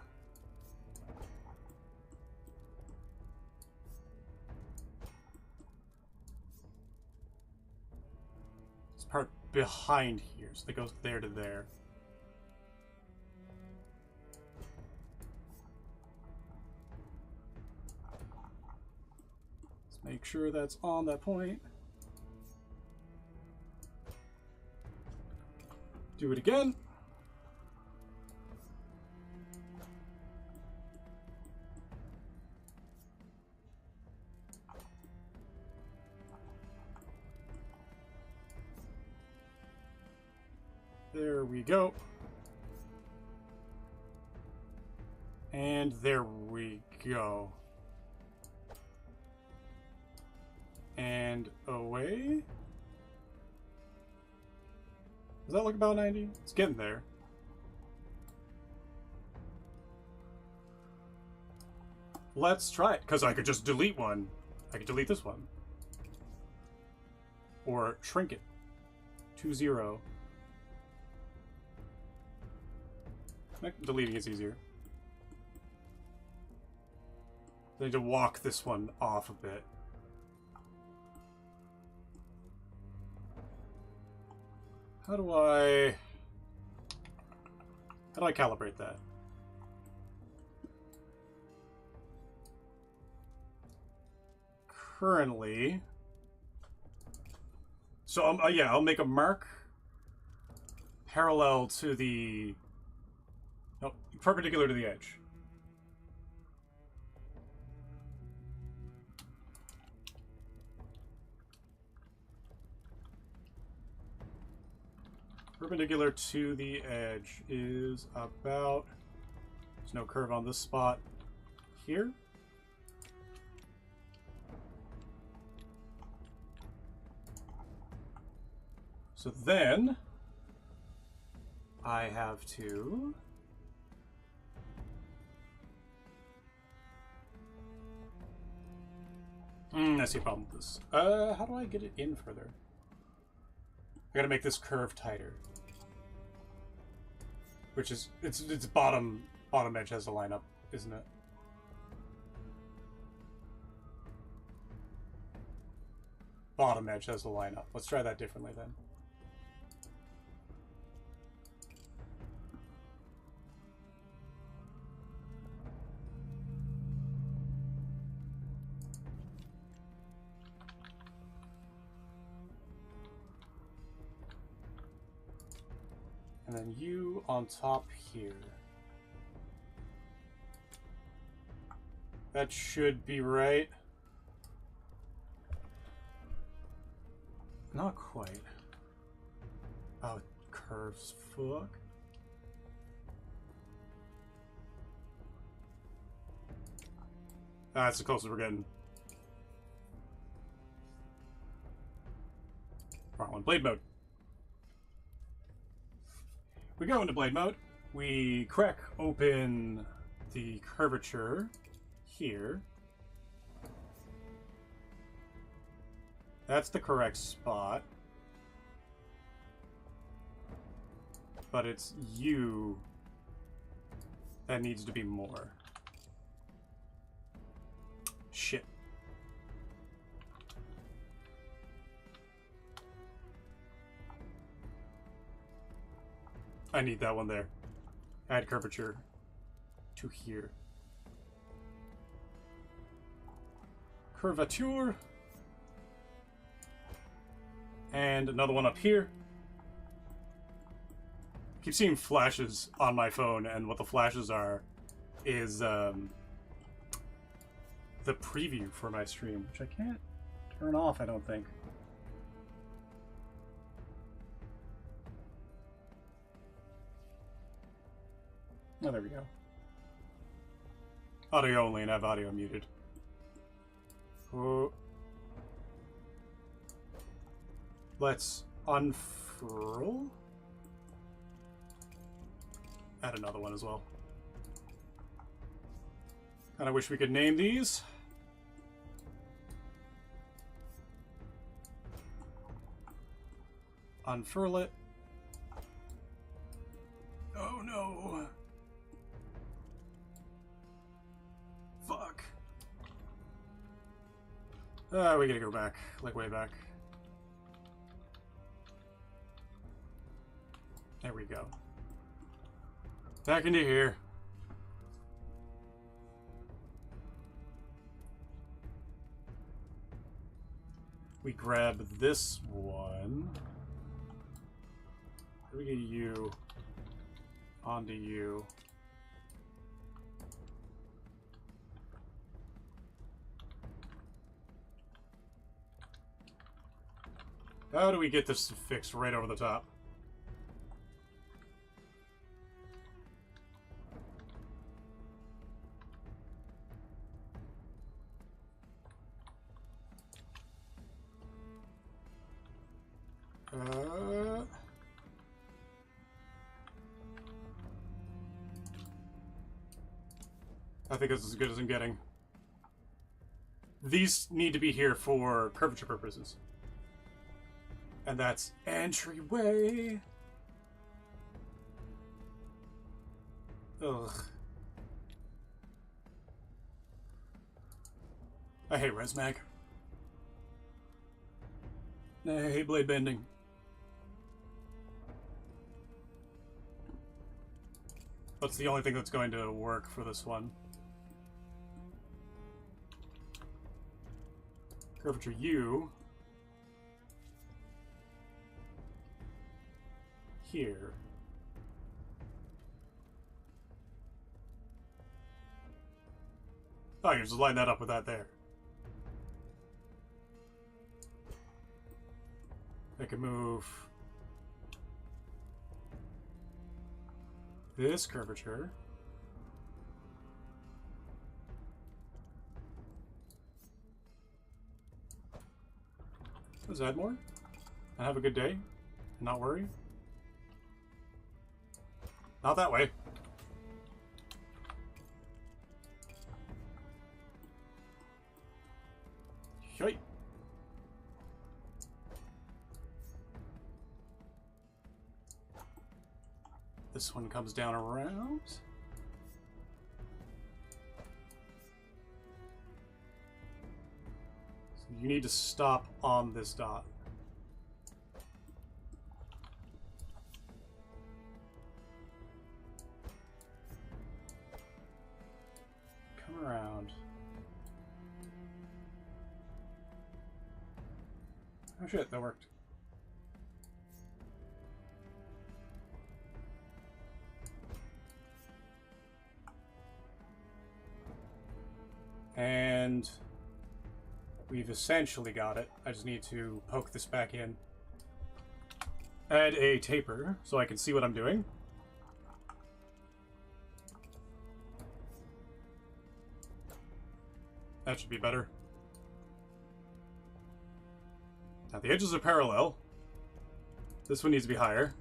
This part behind here, so that goes there to there. Make sure that's on that point. Do it again. There we go. And there we go. And away. Does that look about 90? It's getting there. Let's try it, because I could just delete one. I could delete this one. Or shrink it to 0. Deleting is easier. I need to walk this one off a bit. How do I calibrate that? Currently, so yeah, I'll make a mark parallel to the, no, perpendicular to the edge. Perpendicular to the edge is about, there's no curve on this spot here. So then I have to I see a problem with this. How do I get it in further? I gotta make this curve tighter. Which is, it's bottom edge has to line up, isn't it? Bottom edge has to line up. Let's try that differently then. And then you on top here. That should be right. Not quite. Oh, it curves. Fuck. That's the closest we're getting. Wrong one. Blade mode. We go into blade mode. We crack open the curvature here. That's the correct spot. But it's you that needs to be more. Shit. I need that one there. Add curvature to here. Curvature. And another one up here. Keep seeing flashes on my phone, and what the flashes are is the preview for my stream, which I can't turn off, I don't think. Oh, there we go. Audio only, and have audio muted. Oh. Let's unfurl. Add another one as well. And I wish we could name these. Unfurl it. Oh no. Fuck. We gotta go back, like way back. There we go. Back into here. We grab this one. We get you onto you. How do we get this fixed right over the top? I think this is as good as I'm getting. These need to be here for curvature purposes. And that's entryway. Ugh. I hate resmag. I hate blade bending. That's the only thing that's going to work for this one. Curvature U. Here. Oh, you just line that up with that there. I can move this curvature. Let's add more and have a good day and not worry. Not that way. Yoy. This one comes down around. So you need to stop on this dot. Come around. Oh shit, that worked. And we've essentially got it. I just need to poke this back in. Add a taper so I can see what I'm doing. That should be better. Now the edges are parallel. This one needs to be higher.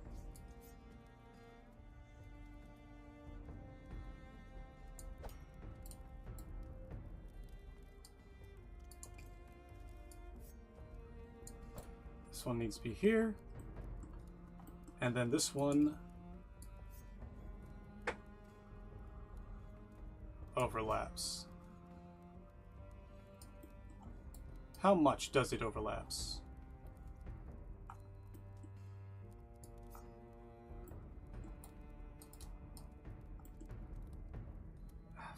This one needs to be here. And then this one overlaps. How much does it overlaps?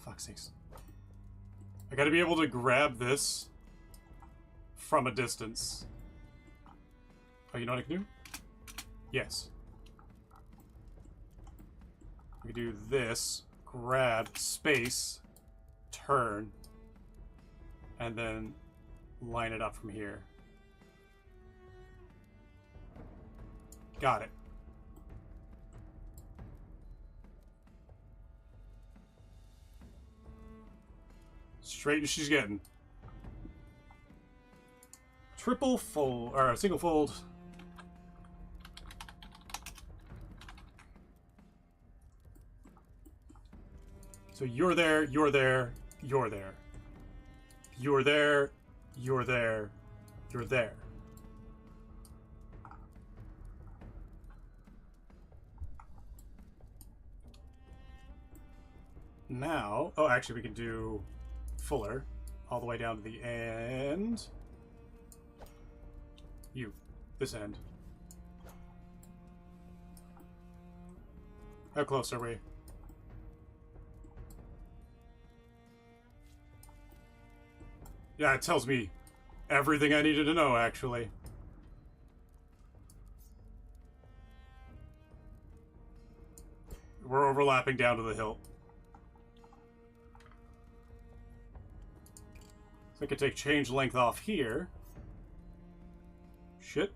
Fuck's sakes. I gotta be able to grab this from a distance. Oh, you know what I can do? Yes. We can do this, grab, space, turn, and then line it up from here. Got it. Straight as she's getting. Triple fold, or single fold. So you're there, you're there, you're there. You're there, you're there, you're there. Now, oh, actually we can do fuller all the way down to the end. You, this end. How close are we? Yeah, it tells me everything I needed to know, actually. We're overlapping down to the hilt. So I could take change length off here. Shit.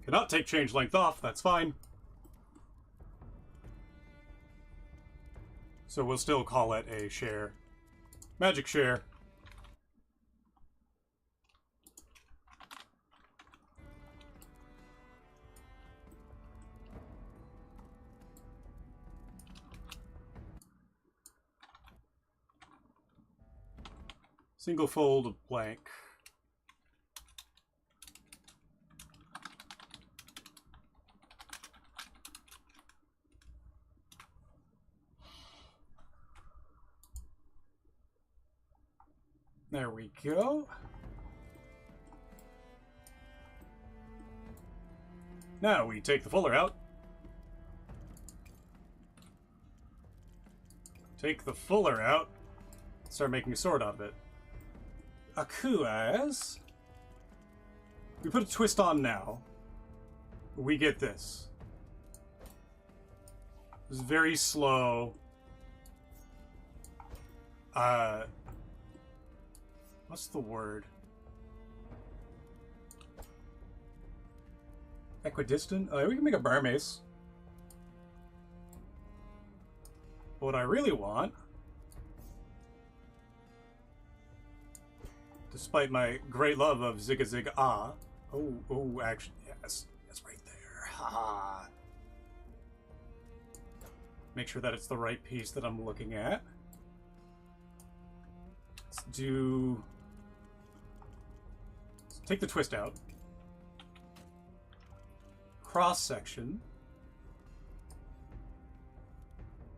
Cannot take change length off, that's fine. So we'll still call it a share. Magic share. Single fold blank. There we go. Now we take the fuller out. Take the fuller out. Start making a sword out of it. Akuas. We put a twist on now. We get this. It's very slow. What's the word? Equidistant? Oh, we can make a bar mace. But what I really want, despite my great love of Zigga Zigga Ah. Oh, actually, yes. That's right there. Ha. Make sure that it's the right piece that I'm looking at. do... Take the twist out. Cross section.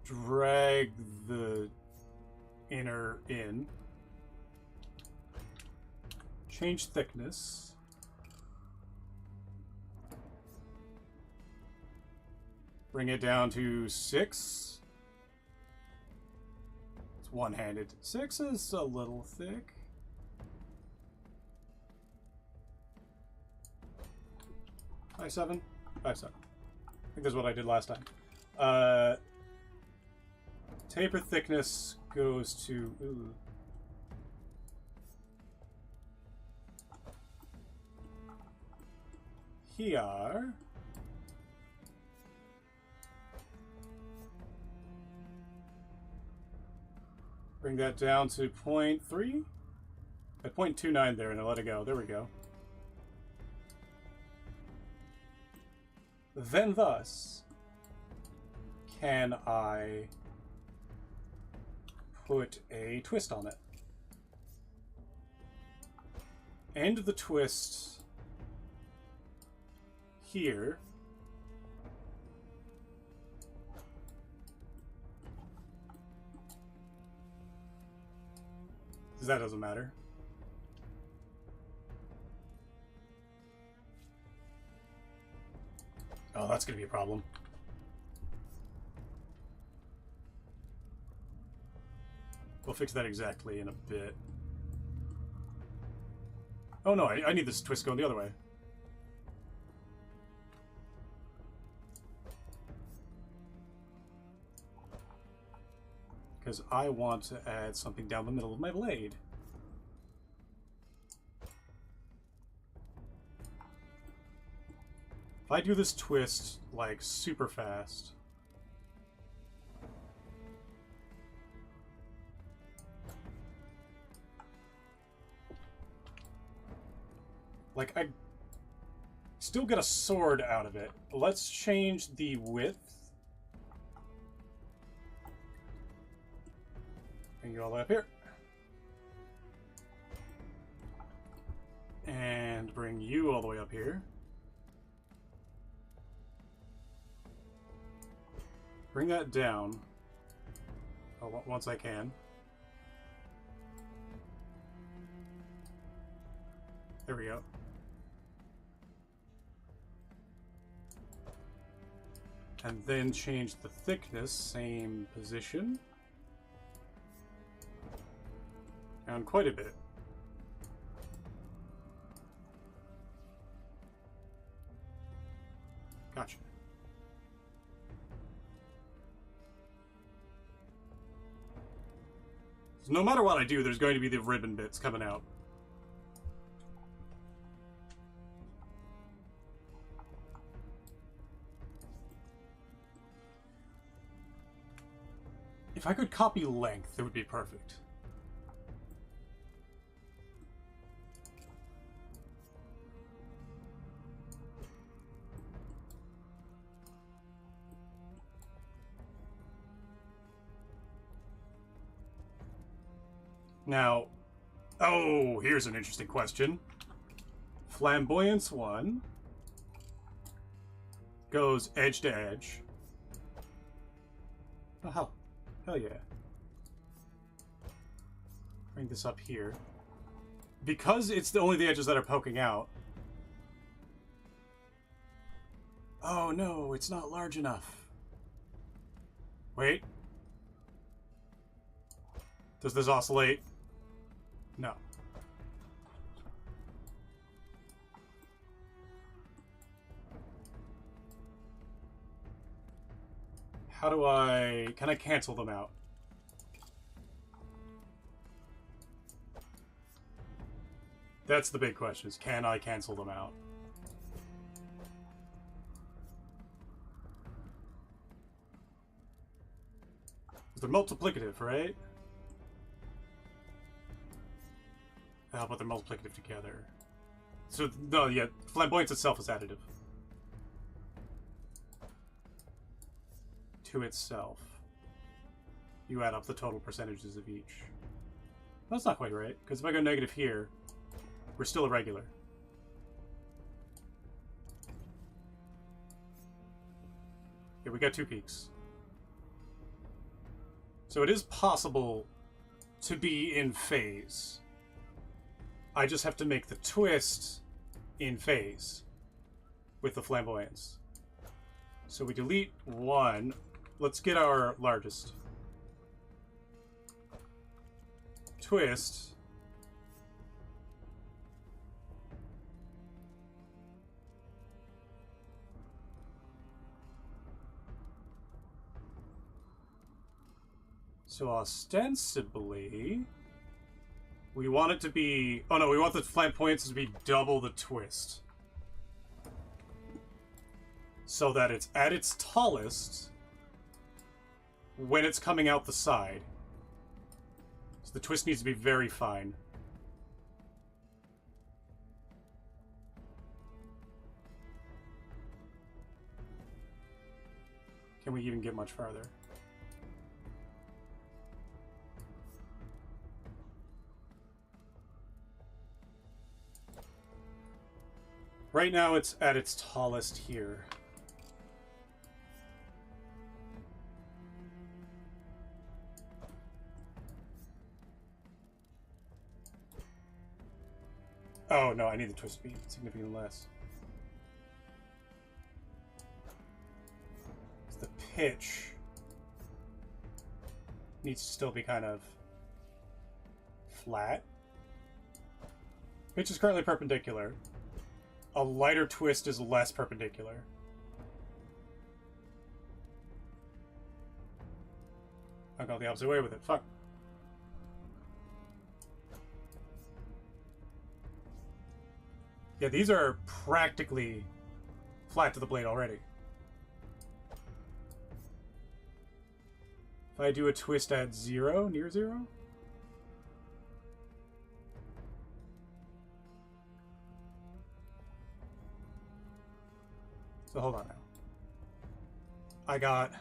Drag the inner in. Change thickness. Bring it down to 6. It's one-handed. 6 is a little thick. 5.7? 5.7. I think that's what I did last time. Taper thickness goes to... Ooh. Here. Bring that down to 0.3. At 0.29 there, and I let it go. There we go. Then thus, can I put a twist on it? End the twist here. Because that doesn't matter. Oh, that's going to be a problem. We'll fix that exactly in a bit. Oh no, I need this twist going the other way. Because I want to add something down the middle of my blade. If I do this twist, like, super fast... Like, I still get a sword out of it. Let's change the width. Bring you all the way up here. And bring you all the way up here. Bring that down. Oh, once I can. There we go. And then change the thickness, same position. Down quite a bit. Gotcha. So no matter what I do, there's going to be the ribbon bits coming out. If I could copy length, it would be perfect. Now, oh, here's an interesting question. Flamboyance 1 goes edge to edge. Oh, hell. Hell yeah. Bring this up here. Because it's only the edges that are poking out. Oh no, it's not large enough. Wait. Does this oscillate? No. How do I... Can I cancel them out? That's the big question, is can I cancel them out? They're multiplicative, right? How about they're multiplicative together? So, no, yeah, flamboyance itself is additive. To itself. You add up the total percentages of each. That's not quite right, because if I go negative here, we're still irregular. Yeah, we got 2 peaks. So it is possible to be in phase. I just have to make the twist in phase with the flamboyance. So we delete 1. Let's get our largest. Twist. So ostensibly, we want it to be... Oh no, we want the flamboyance to be double the twist. So that it's at its tallest when it's coming out the side. So the twist needs to be very fine. Can we even get much farther? Right now it's at its tallest here. Oh no, I need the twist to be significantly less. The pitch needs to still be kind of flat. Pitch is currently perpendicular. A lighter twist is less perpendicular. I'll go the opposite way with it. Fuck. Yeah, these are practically flat to the blade already. If I do a twist at 0, near 0? So hold on now. I got...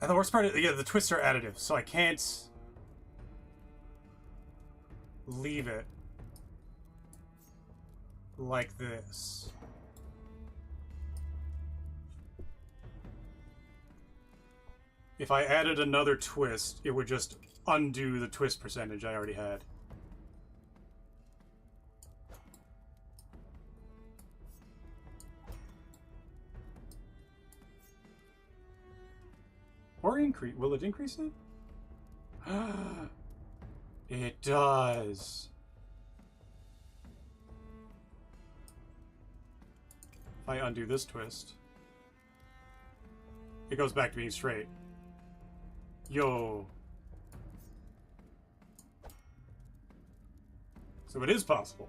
And the worst part is, yeah, the twists are additive, so I can't leave it like this. If I added another twist, it would just undo the twist percentage I already had. Or increase. Will it increase it? It does. If I undo this twist, it goes back to being straight. Yo. So it is possible.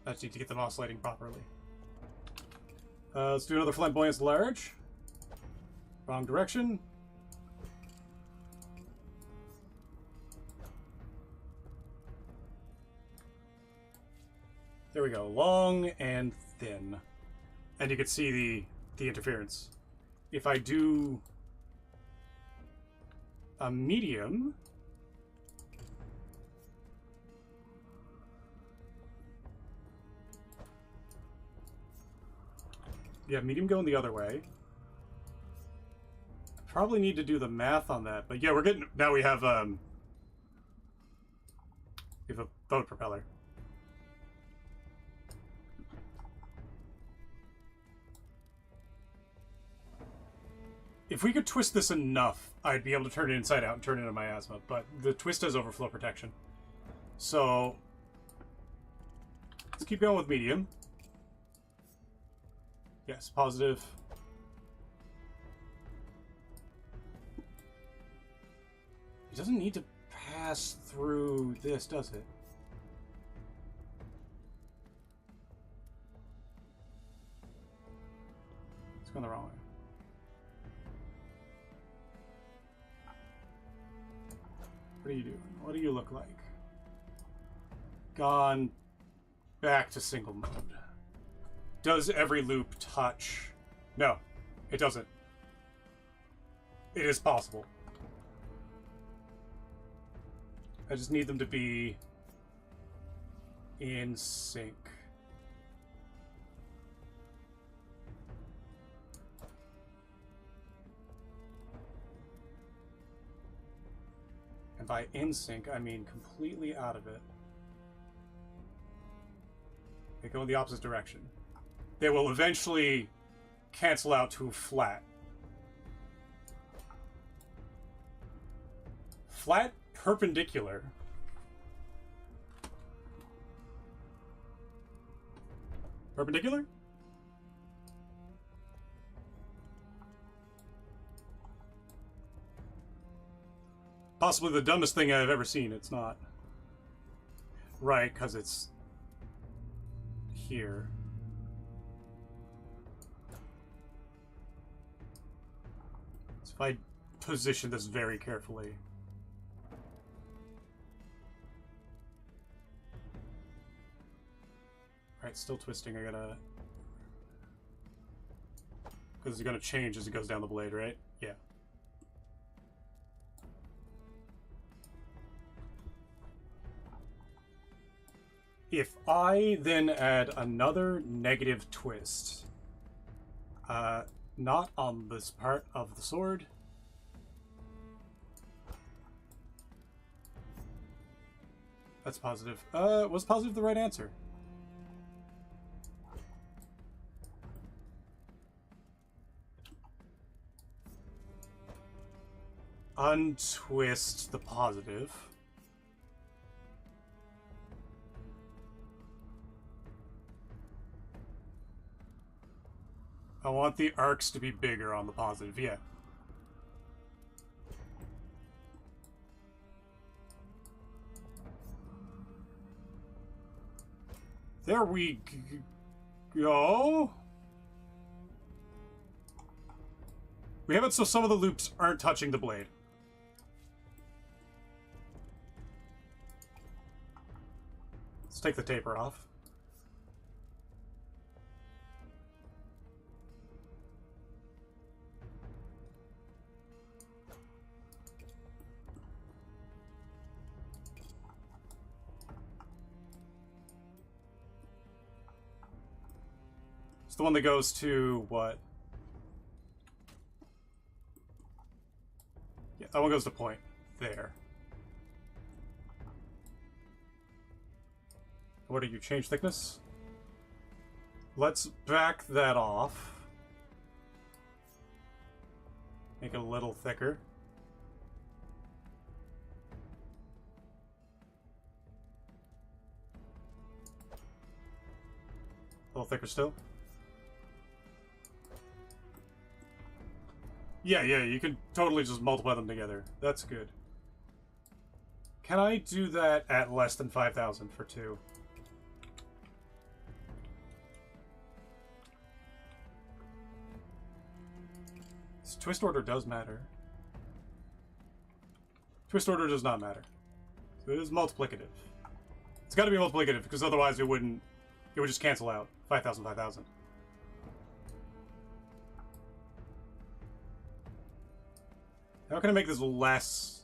I just need to get them oscillating properly. Let's do another flamboyance large. Wrong direction. There we go. Long and thin. And you can see the interference. If I do a medium... Yeah, medium going the other way. Probably need to do the math on that, but yeah, we're getting... Now we have a boat propeller. If we could twist this enough, I'd be able to turn it inside out and turn it into miasma, but the twist has overflow protection. So, let's keep going with medium. Yes, positive. It doesn't need to pass through this, does it? It's going the wrong way. What are you doing? What do you look like? Gone back to single mode. Does every loop touch? No, it doesn't. It is possible. I just need them to be in sync. And by in sync, I mean completely out of it. They go in the opposite direction. They will eventually cancel out to flat. Flat perpendicular. Perpendicular? Possibly the dumbest thing I've ever seen. It's not. Right, because it's here. So if I position this very carefully. Alright, still twisting. I gotta... Because it's gonna change as it goes down the blade, right? Yeah. If I then add another negative twist, not on this part of the sword, that's positive. Was positive the right answer? Untwist the positive. I want the arcs to be bigger on the positive, yeah. There we go. We have it so some of the loops aren't touching the blade. Let's take the taper off. It's the one that goes to what? Yeah, that one goes to point. There. What do you change thickness? Let's back that off. Make it a little thicker. A little thicker still. Yeah, you can totally just multiply them together. That's good. Can I do that at less than 5,000 for 2? This twist order does matter. Twist order does not matter. So it is multiplicative. It's got to be multiplicative, because otherwise it wouldn't... It would just cancel out. 5,000, 5,000. How can I make this less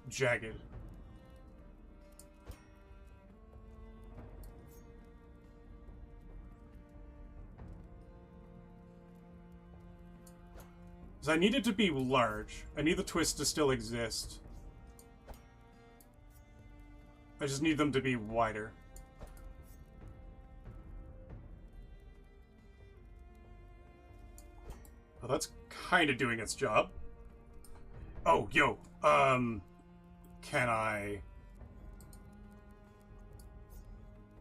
jagged? Because I need it to be large. I need the twist to still exist. I just need them to be wider. Well, that's kind of doing its job. Oh, yo, can I...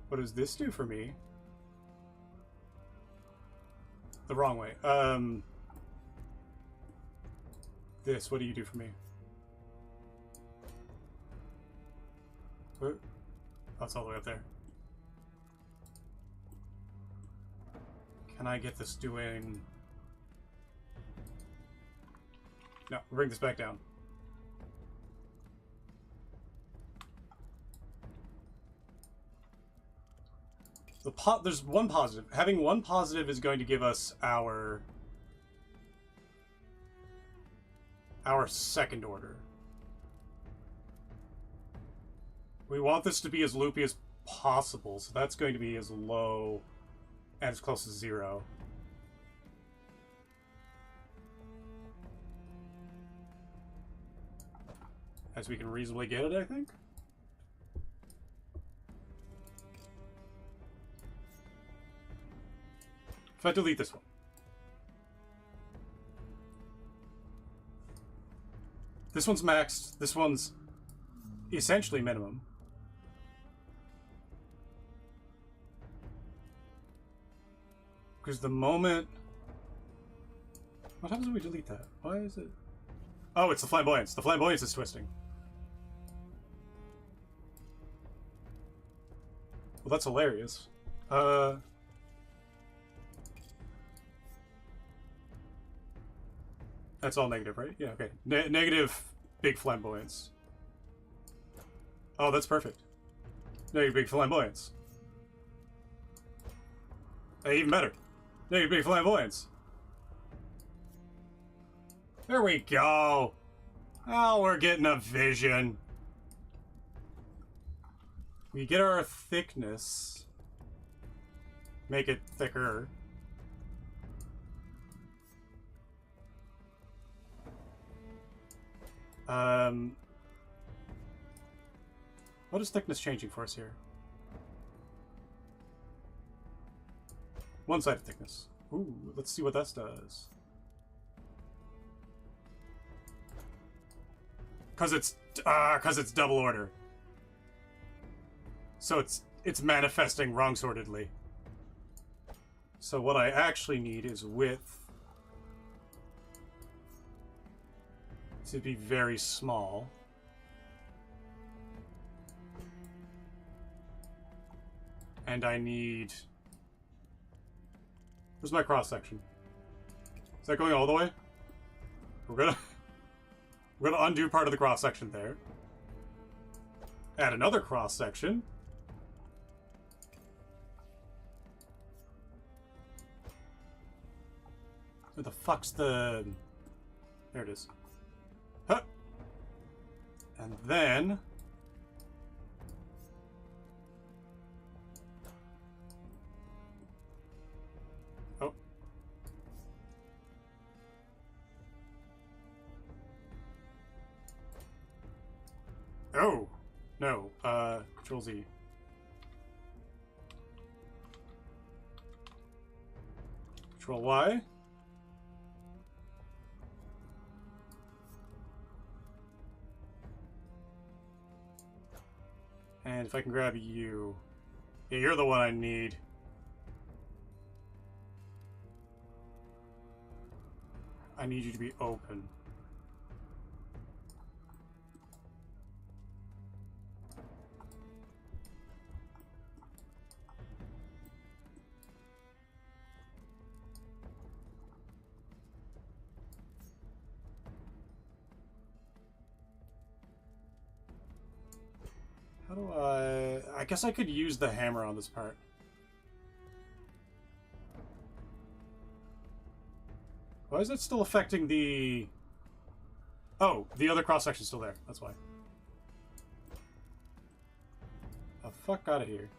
What does this do for me? The wrong way. This, what do you do for me? What? Oh, it's all the way up there. Can I get this doing... No, bring this back down. There's one positive. Having one positive is going to give us our second order. We want this to be as loopy as possible, so that's going to be as low and as close as 0. As we can reasonably get it, I think. If I delete this one. This one's maxed. This one's essentially minimum. Because the moment... What happens when we delete that? Why is it... Oh, it's the flamboyance. The flamboyance is twisting. Well, that's hilarious. That's all negative, right? Yeah, okay. Negative big flamboyance. Oh, that's perfect. Negative big flamboyance. Hey, even better. Negative big flamboyance. There we go. Oh, we're getting a vision. We get our thickness. Make it thicker. What is thickness changing for us here? One-sided thickness. Ooh, let's see what that does. Cause it's double order. So it's manifesting wrong-sortedly. So what I actually need is width to be very small. And I need... Where's my cross-section? Is that going all the way? We're gonna undo part of the cross-section there. Add another cross-section. Where the fuck's the... There it is. Huh. And then... Oh. Oh! No. Control Z. Control Y. And if I can grab you... Yeah, you're the one I need. I need you to be open. How do I guess I could use the hammer on this part. Why is it still affecting the... Oh, the other cross-section's still there. That's why. The fuck out of here.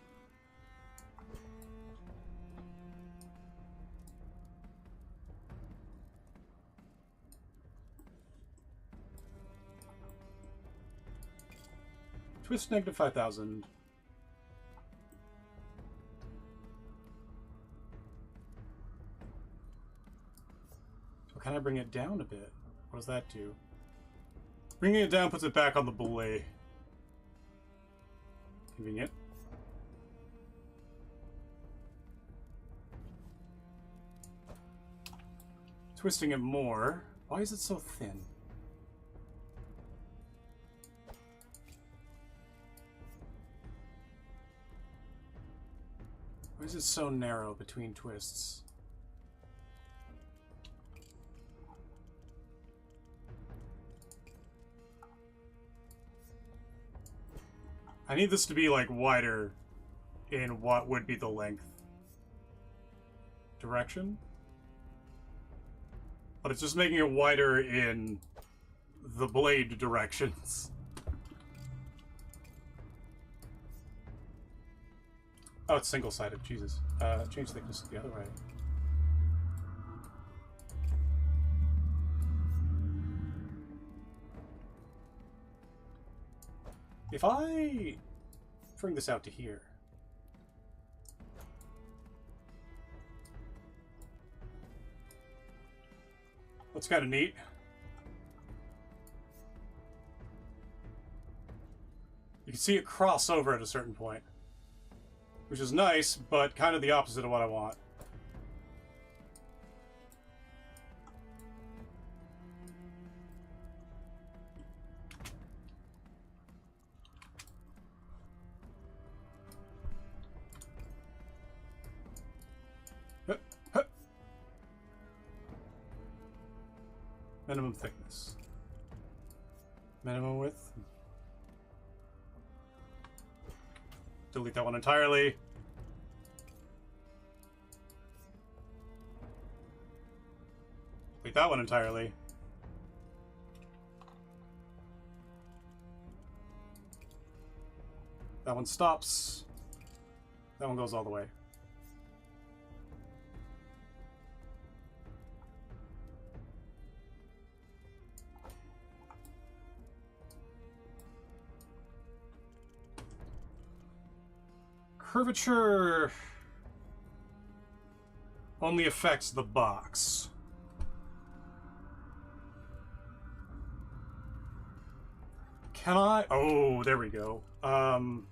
Twist negative 5,000. So can I bring it down a bit? What does that do? Bringing it down puts it back on the belay. Convenient. Twisting it more. Why is it so thin? Why is it so narrow between twists? I need this to be, like, wider in what would be the length. Direction? But it's just making it wider in the blade directions. Oh, it's single-sided. Jesus. Change thickness the other way. If I bring this out to here. That's kind of neat. You can see it cross over at a certain point. Which is nice, but kind of the opposite of what I want. Minimum thickness. Minimum width. Delete that one entirely. Delete that one entirely. That one stops. That one goes all the way. Curvature only affects the box. Can I? Oh, there we go. Can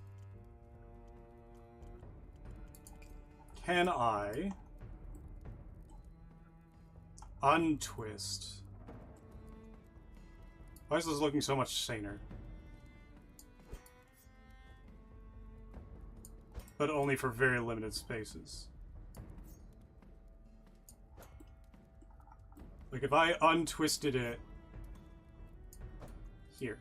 I untwist? Why is this looking so much saner? But only for very limited spaces. Like if I untwisted it here.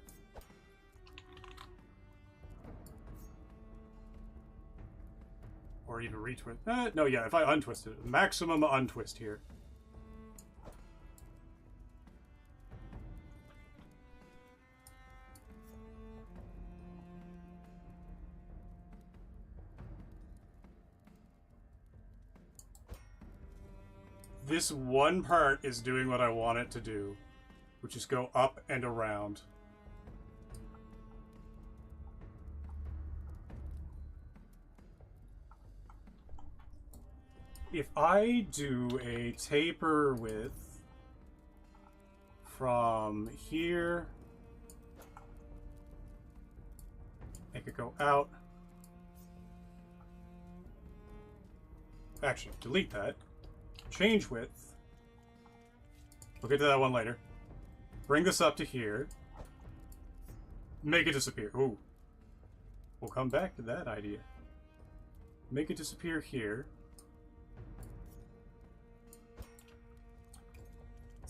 Or even retwist. No, yeah, if I untwisted it. Maximum untwist here. This one part is doing what I want it to do, which is go up and around. If I do a taper width from here, make it go out. Actually, delete that. Change width. We'll get to that one later. Bring this up to here. Make it disappear. Ooh. We'll come back to that idea. Make it disappear here.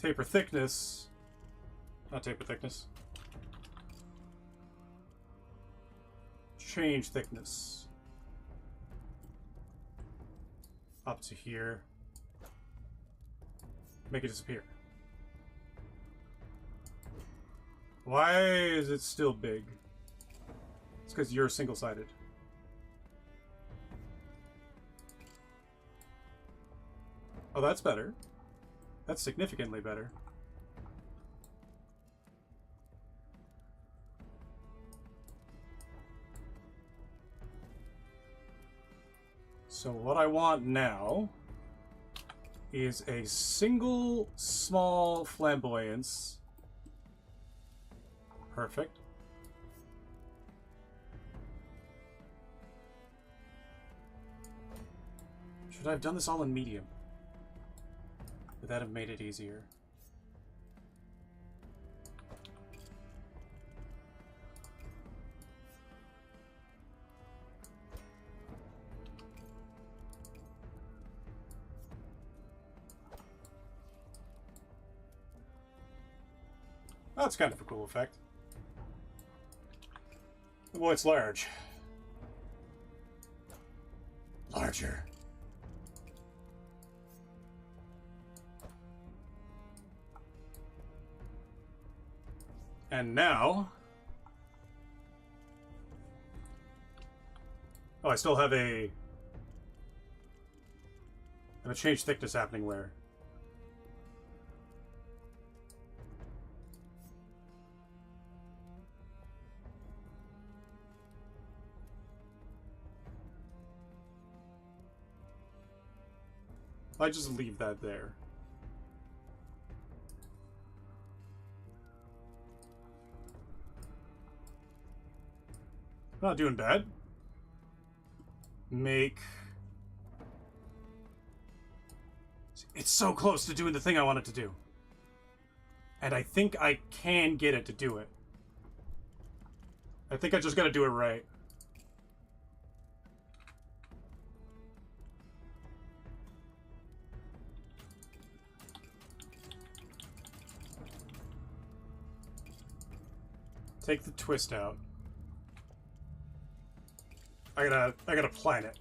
Taper thickness. Not taper thickness. Change thickness. Up to here. Make it disappear. Why is it still big? It's because you're single-sided. Oh, that's better. That's significantly better. So what I want now is a single small flamboyance. Perfect. Should I have done this all in medium? Would that have made it easier? That's kind of a cool effect. Well, it's large. Larger. And now... Oh, I still have a change thickness happening where... I just leave that there. Not doing bad. Make... It's so close to doing the thing I want it to do. And I think I can get it to do it. I think I just gotta do it right. Take the twist out. I gotta plan it.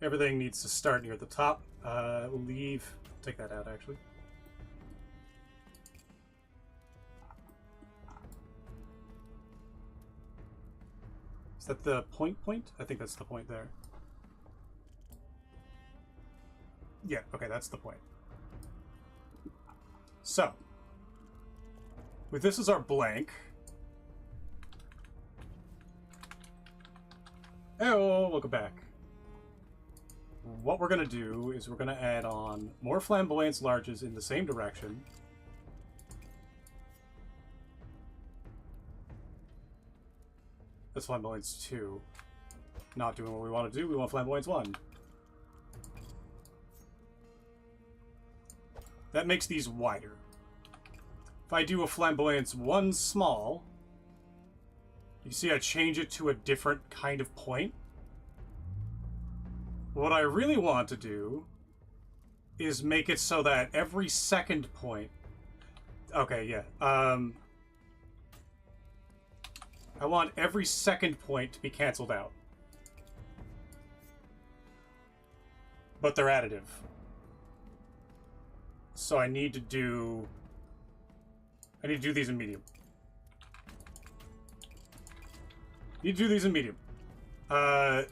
Everything needs to start near the top. We'll leave... Take that out, actually. Is that the point? I think that's the point there. Yeah, okay, that's the point. So, with this as our blank... Oh, welcome back. What we're going to do is we're going to add on more flamboyance larges in the same direction. That's flamboyance 2. Not doing what we want to do, we want flamboyance 1. That makes these wider. If I do a flamboyance 1 small, you see I change it to a different kind of point. What I really want to do is make it so that every second point... Okay, yeah. I want every second point to be canceled out. But they're additive. So I need to do these in medium. Need to do these in medium. Huh?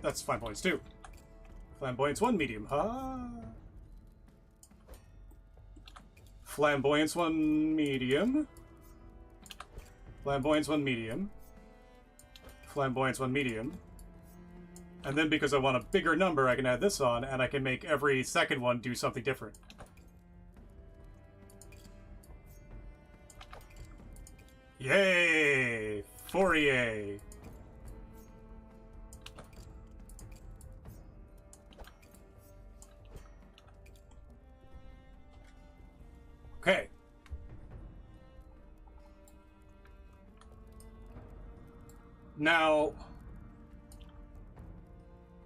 That's flamboyance 2. Flamboyance 1 medium. Huh? Flamboyance 1 medium. Flamboyance 1 medium. Flamboyance 1 medium. And then because I want a bigger number, I can add this on, and I can make every second one do something different. Yay! Fourier! Okay. Now,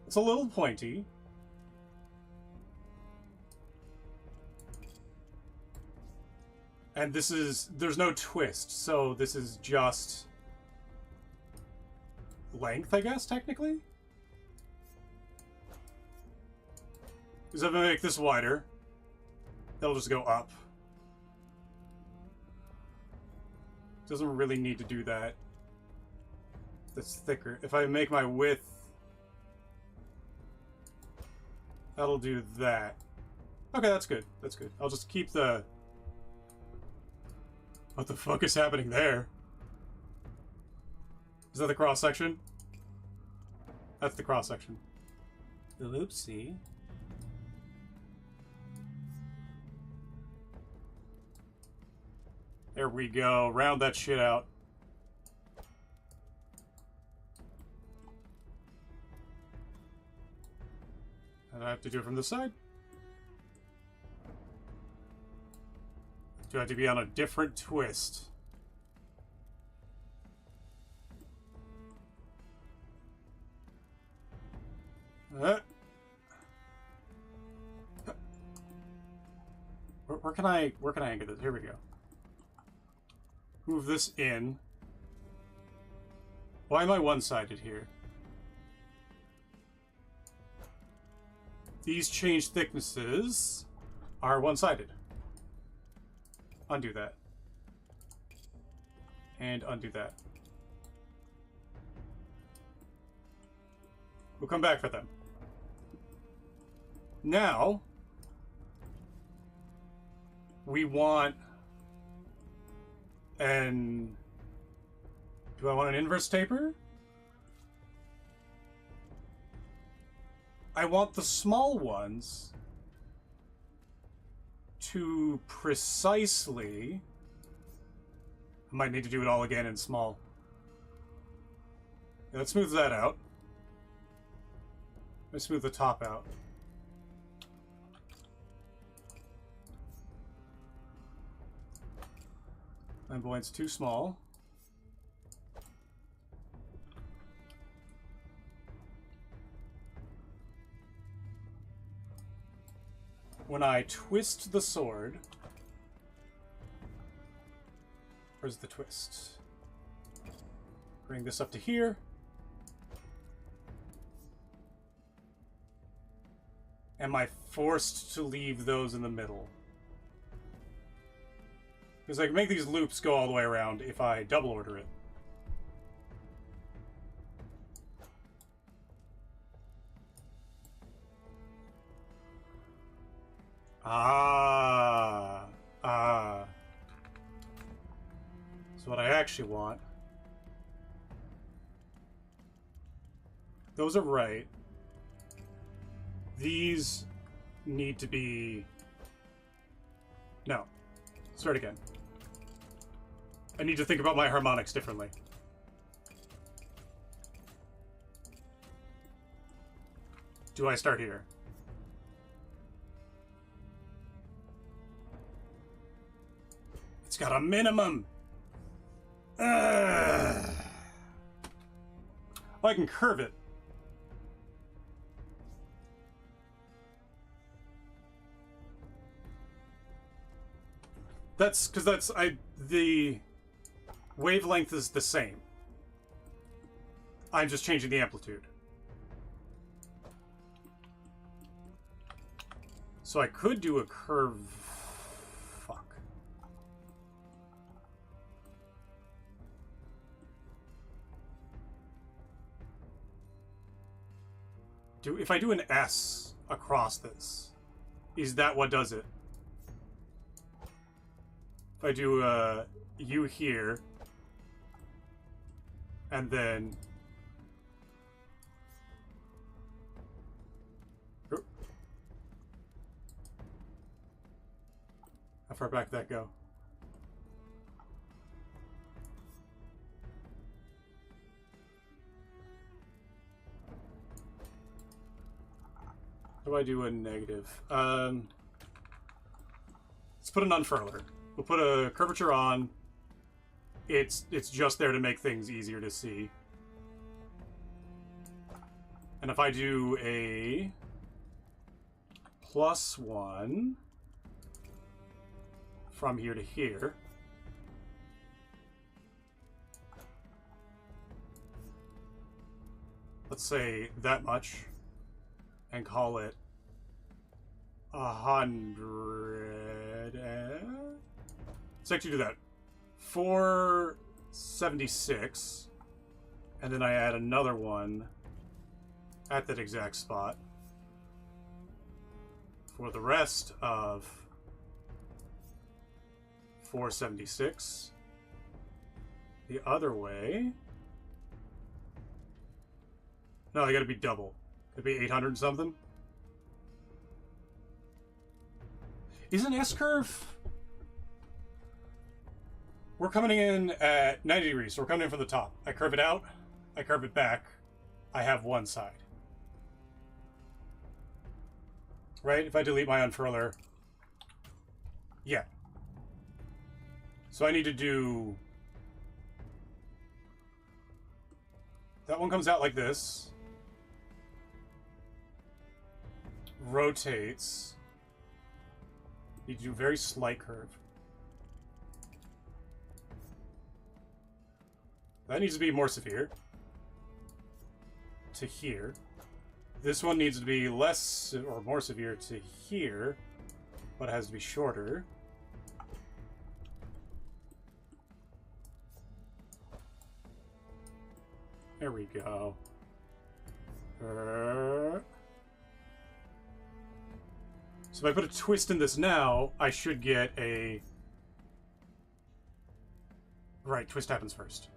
it's a little pointy. And this is, there's no twist, so this is just length, I guess, technically? Because if I make this wider, it'll just go up. Doesn't really need to do that. That's thicker. If I make my width, that'll do that. Okay, that's good. That's good. I'll just keep the... What the fuck is happening there? Is that the cross-section? That's the cross-section. Oopsie. There we go. Round that shit out. And I have to do it from this side? Do I have to be on a different twist? Where can I anchor this? Here we go. Move this in. Why am I one-sided here? These change thicknesses are one-sided. Undo that. And undo that. We'll come back for them. Now, we want an... Do I want an inverse taper? I want the small ones to precisely... I might need to do it all again in small. Yeah, let's smooth that out. Let's smooth the top out. Flamboyant's too small. When I twist the sword... Where's the twist? Bring this up to here. Am I forced to leave those in the middle? Because I can make these loops go all the way around if I double order it. So what I actually want... Those are right. These need to be... No. Start again. I need to think about my harmonics differently. Do I start here? It's got a minimum! I can curve it. That's because the wavelength is the same. I'm just changing the amplitude. So I could do a curve. Fuck. If I do an S across this, is that what does it? If I do a U here, and then... How far back did that go? How do I do a negative? Let's put an unfurler. We'll put a curvature on. It's just there to make things easier to see. And if I do a +1 from here to here, let's say that much, and call it 100. Let's actually do that. 476, and then I add another one at that exact spot for the rest of 476. The other way. No, I gotta be double. It'd be 800 something. Is an S-curve? We're coming in at 90 degrees, so we're coming in from the top. I curve it out, I curve it back, I have one side. Right? If I delete my unfurler, yeah. So I need to do... That one comes out like this. Rotates. Need to do a very slight curve. That needs to be more severe. To here. This one needs to be less or more severe to here, but it has to be shorter. There we go. So if I put a twist in this now, I should get a... Right, twist happens first.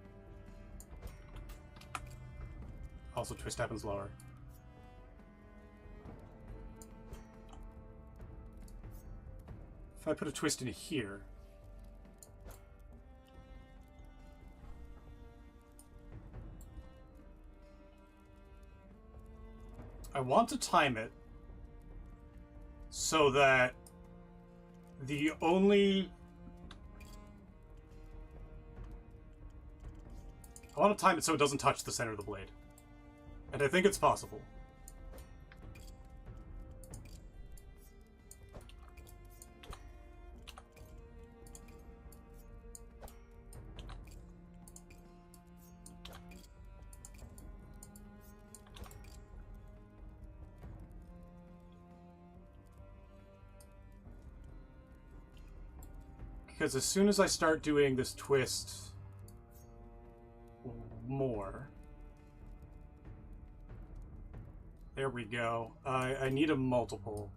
Also, twist happens lower. If I put a twist in here... I want to time it so that the only... I want to time it so it doesn't touch the center of the blade. And I think it's possible. Because as soon as I start doing this twist more... There we go. I need a multiple.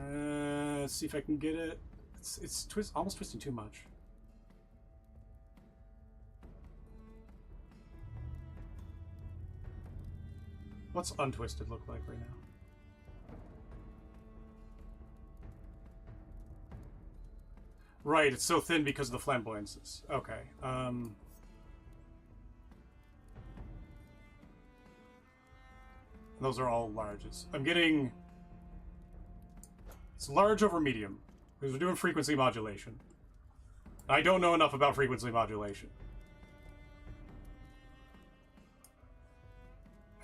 Let's see if I can get it. It's almost twisting too much. What's untwisted look like right now? Right, it's so thin because of the flamboyances. Okay. Those are all larges. I'm getting... It's large over medium, because we're doing frequency modulation. I don't know enough about frequency modulation.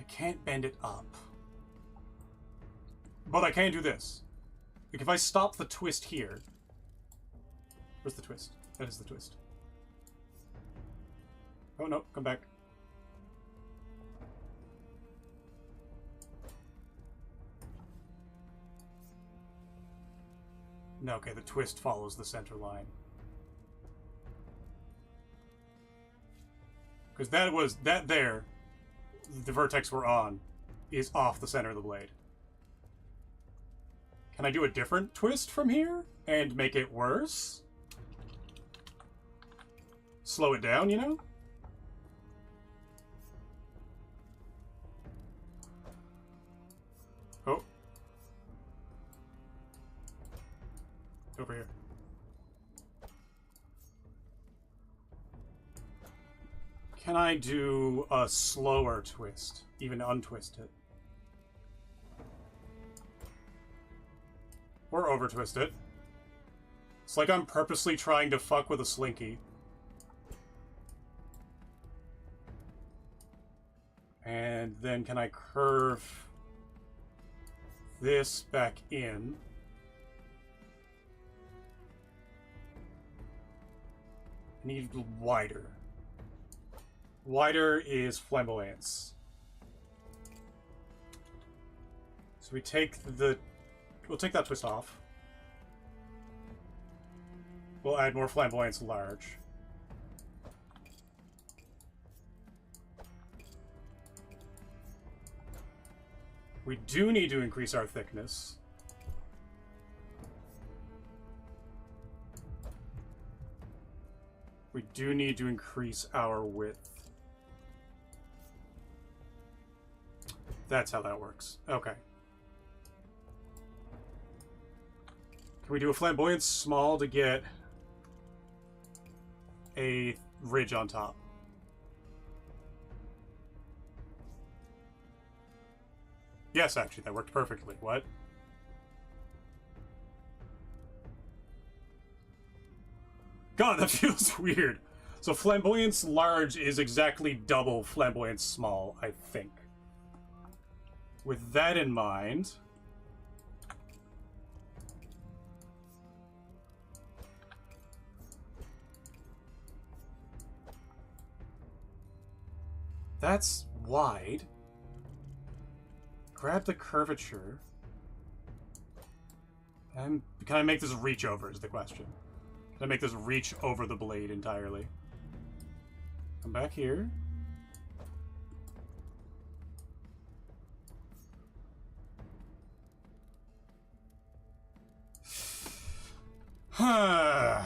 I can't bend it up. But I can do this. Like if I stop the twist here... Where's the twist? That is the twist. Oh no, come back. No, okay, the twist follows the center line. Because that was, that there, the vertex we're on, is off the center of the blade. Can I do a different twist from here and make it worse? Slow it down, you know? Oh. Over here. Can I do a slower twist? Even untwist it? Or over-twist it. It's like I'm purposely trying to fuck with a slinky. And then can I curve this back in? I need wider. Wider is flamboyance. So we take the... We'll take that twist off. We'll add more flamboyance large. We do need to increase our thickness. We do need to increase our width. That's how that works. Okay. Can we do a flamboyance small to get a ridge on top? Yes, actually, that worked perfectly. What? God, that feels weird. So flamboyance large is exactly double flamboyance small, I think. With that in mind... That's wide. Grab the curvature. And can I make this reach over is the question. Can I make this reach over the blade entirely? Come back here. How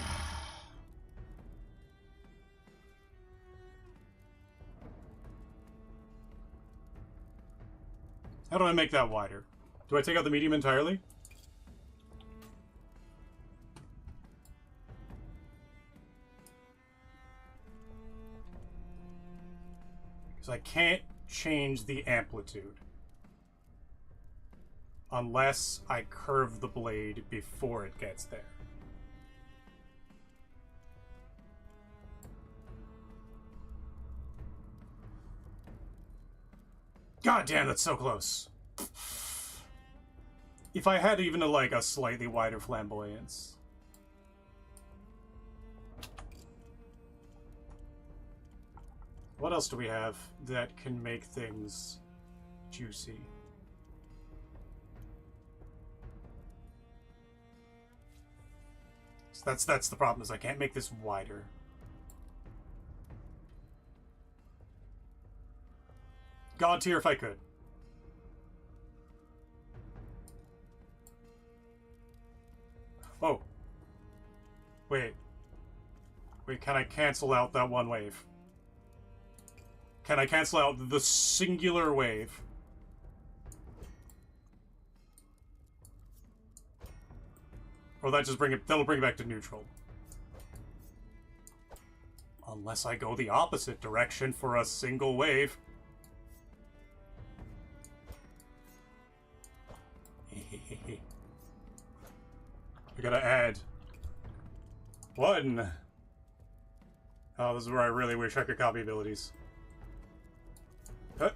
do I make that wider? Do I take out the medium entirely? Because I can't change the amplitude. Unless I curve the blade before it gets there. God damn, that's so close. If I had even a slightly wider flamboyance. What else do we have that can make things juicy? So that's the problem, is I can't make this wider. God tier if I could. Oh. Wait. Wait, can I cancel out that one wave? Can I cancel out the singular wave? Or that just that'll bring it back to neutral. Unless I go the opposite direction for a single wave. I gotta add one. Oh, this is where I really wish I could copy abilities. Cut.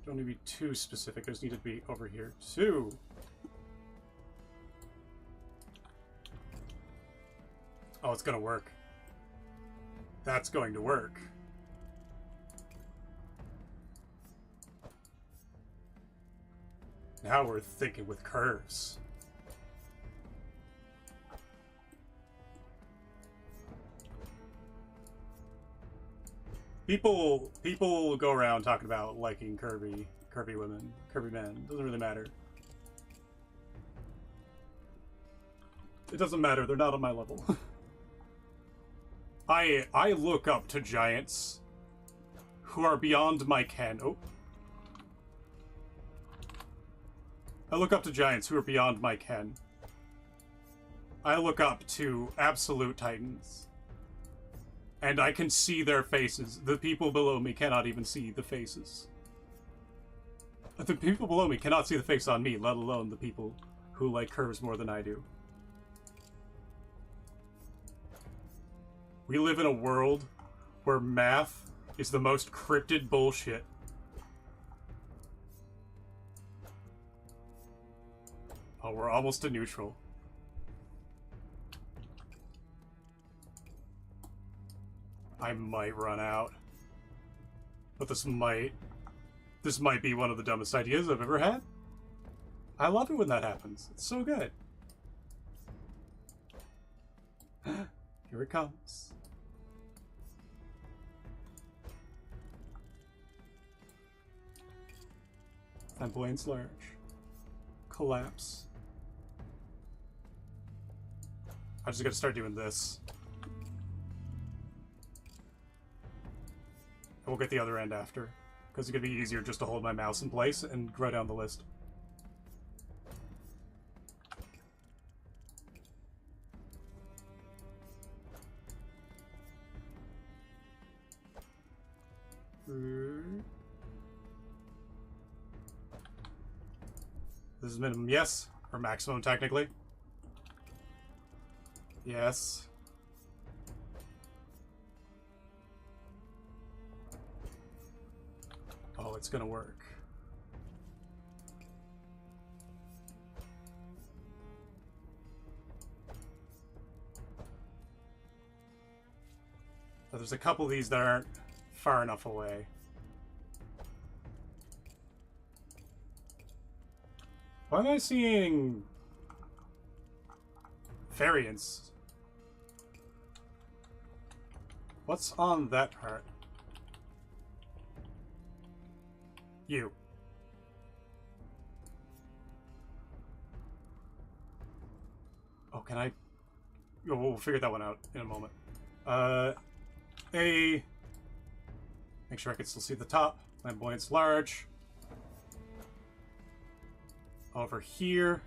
Don't need to be too specific. I just need to be over here. 2. Oh, it's gonna work. That's going to work. Now we're thinking with curves. People go around talking about liking curvy women, curvy men. Doesn't really matter. It doesn't matter. They're not on my level. I look up to giants who are beyond my ken. Oh. I look up to giants who are beyond my ken. I look up to absolute titans. And I can see their faces. The people below me cannot even see the faces. The people below me cannot see the face on me, let alone the people who like curves more than I do. We live in a world where math is the most cryptid bullshit. Oh, we're almost to neutral. I might run out. But this might be one of the dumbest ideas I've ever had. I love it when that happens. It's so good. Here it comes. Flamboyance large. Collapse. I just gotta start doing this. We'll get the other end after, because it's gonna be easier just to hold my mouse in place and write down the list. This is minimum, yes. Or maximum, technically. Yes. Oh, it's gonna work. So there's a couple of these that aren't far enough away. Why am I seeing variants? What's on that part? You. Oh, can I? Oh, we'll figure that one out in a moment. Make sure I can still see the top. Flamboyance large. Over here.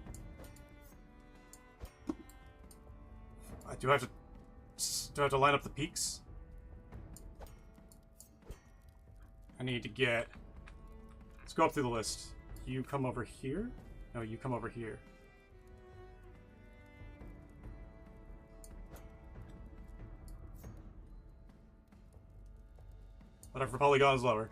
Do I have to line up the peaks? I need to get... Let's go up through the list. You come over here? No, you come over here. Whatever polygon is lower.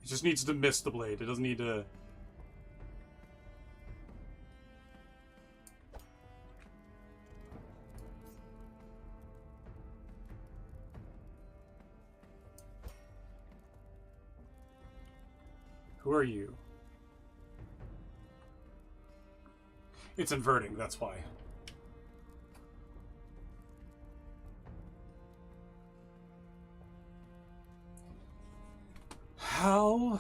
It just needs to miss the blade. It doesn't need to... Who are you? It's inverting, that's why. How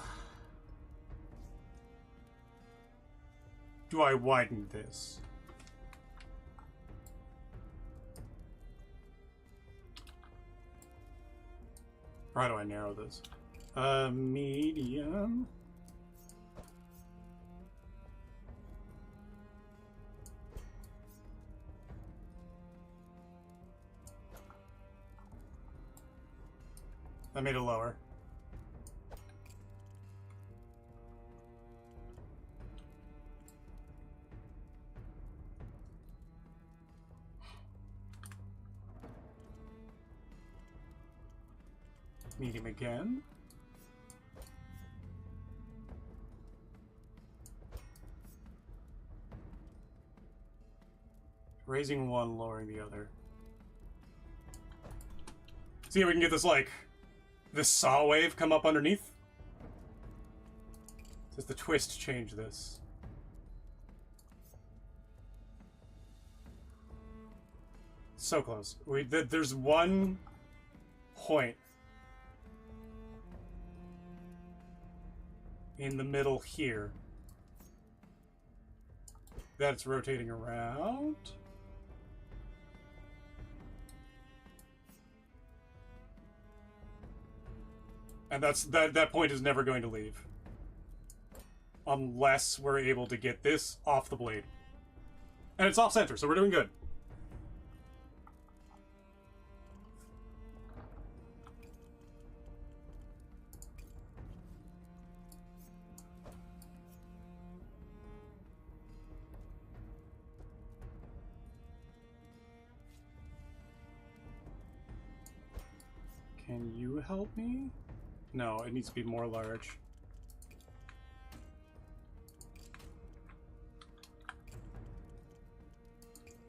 do I widen this? Or how do I narrow this? Medium. I made it lower. Medium again. Raising one, lowering the other. See if we can get this, like, this saw wave come up underneath. Does the twist change this? So close. There's one point in the middle here that it's rotating around. And that point is never going to leave. Unless we're able to get this off the blade. And it's off center, so we're doing good. Can you help me? No, it needs to be more large.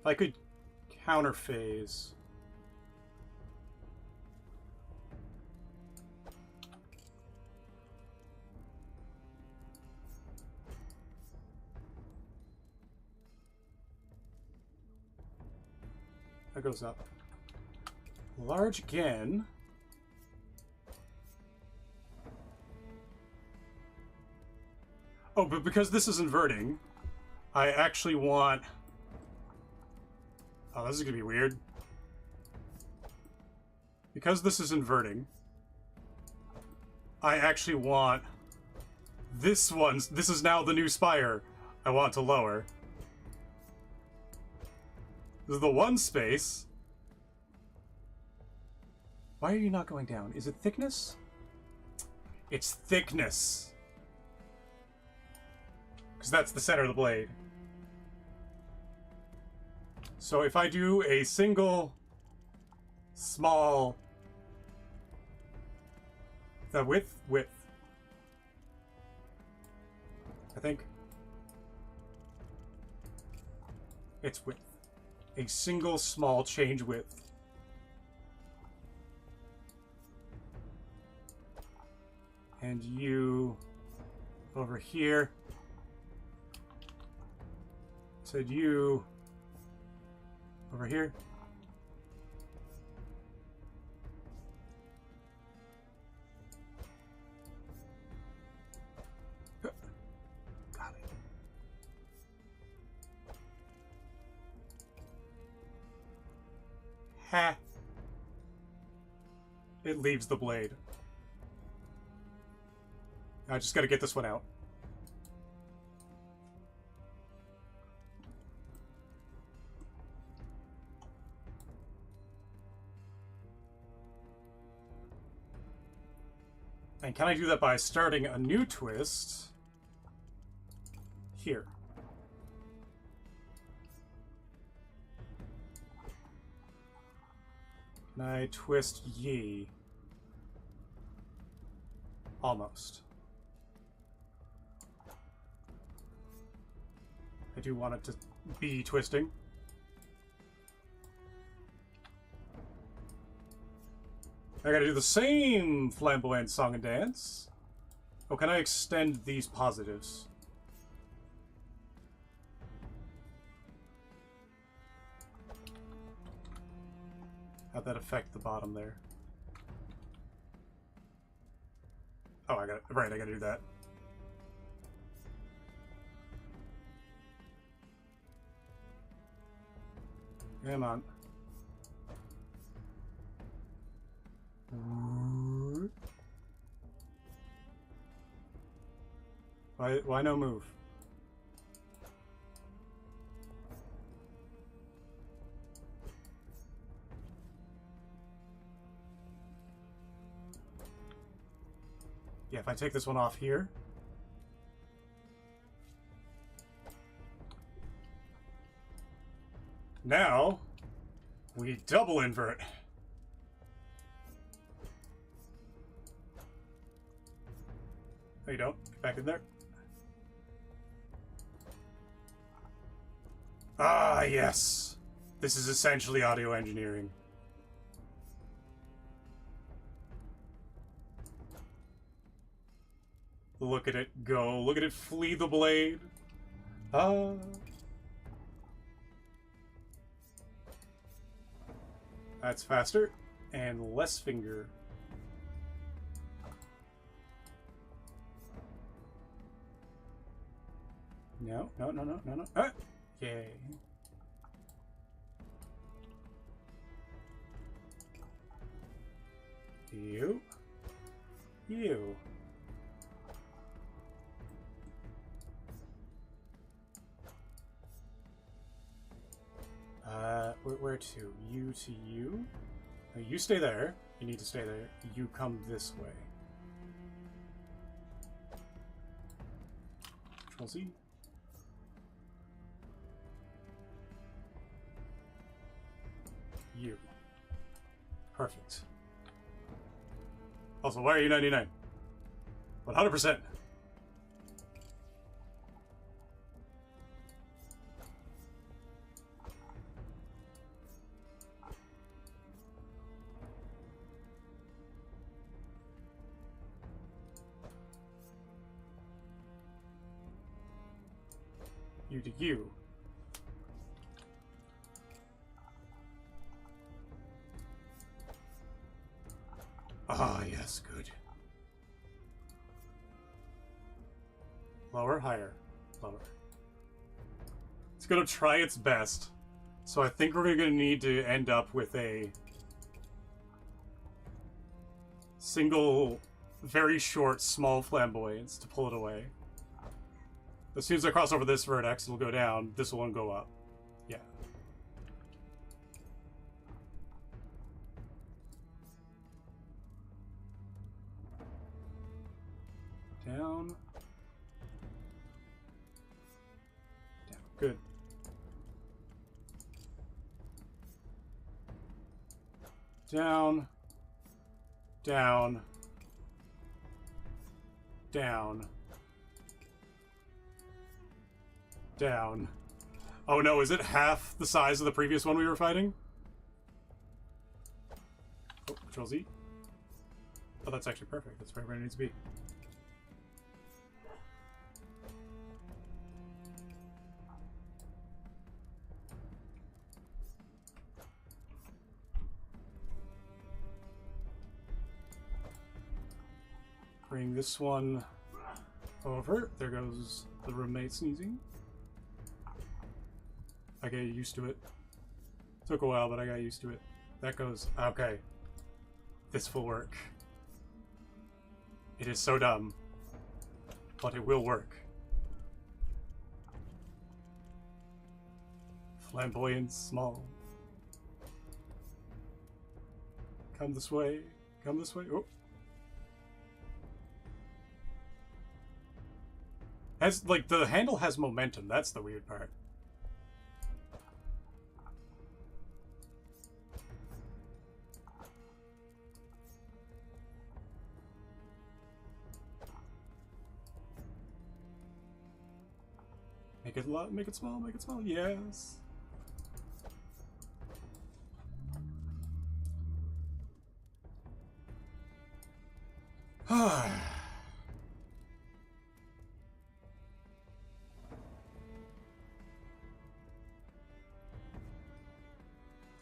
If I could counter phase. That goes up. Large again. Oh, but because this is inverting, I actually want... Oh, this is gonna be weird. Because this is inverting, I actually want this one. This is now the new spire I want to lower. This is the one space. Why are you not going down? Is it thickness? It's thickness. Because that's the center of the blade. So if I do a single small... The width? I think. It's width. A single small change width. And you over here. Said you over here. Got it. Ha. It leaves the blade. I just gotta get this one out. And can I do that by starting a new twist? Here. Can I twist ye? Almost. I do want it to be twisting. I gotta do the same flamboyant song and dance. Oh, can I extend these positives? How'd that affect the bottom there? Oh, I got it. Right, I gotta do that. Come on. Why no move? Yeah, if I take this one off here. Now, we double invert. No, you don't. Get back in there. Ah, yes. This is essentially audio engineering. Look at it go. Look at it flee the blade. Ah. That's faster and less finger. No. Ah! Yay. You. Where to? You to you? No, you stay there. You need to stay there. You come this way. Control Z. You. Perfect. Also, why are you 99? 100%. You to you. Ah, yes, good. Lower, higher, lower. It's gonna try its best. So I think we're gonna need to end up with a single, very short, small flamboyance to pull it away. As soon as I cross over this vertex, it'll go down. This one will go up. Yeah. Down. Down. Good. Down. Down. Down. Down. Oh no, is it half the size of the previous one we were fighting? Oh, Control Z. Oh, that's actually perfect. That's right where it needs to be. Bring this one over. There goes the roommate sneezing. I got used to it. Took a while, but I got used to it. That goes... Okay. This will work. It is so dumb. But it will work. Flamboyant small. Come this way. Come this way. Oh. As, like, the handle has momentum. That's the weird part. Make it make it small, make it small. Yes.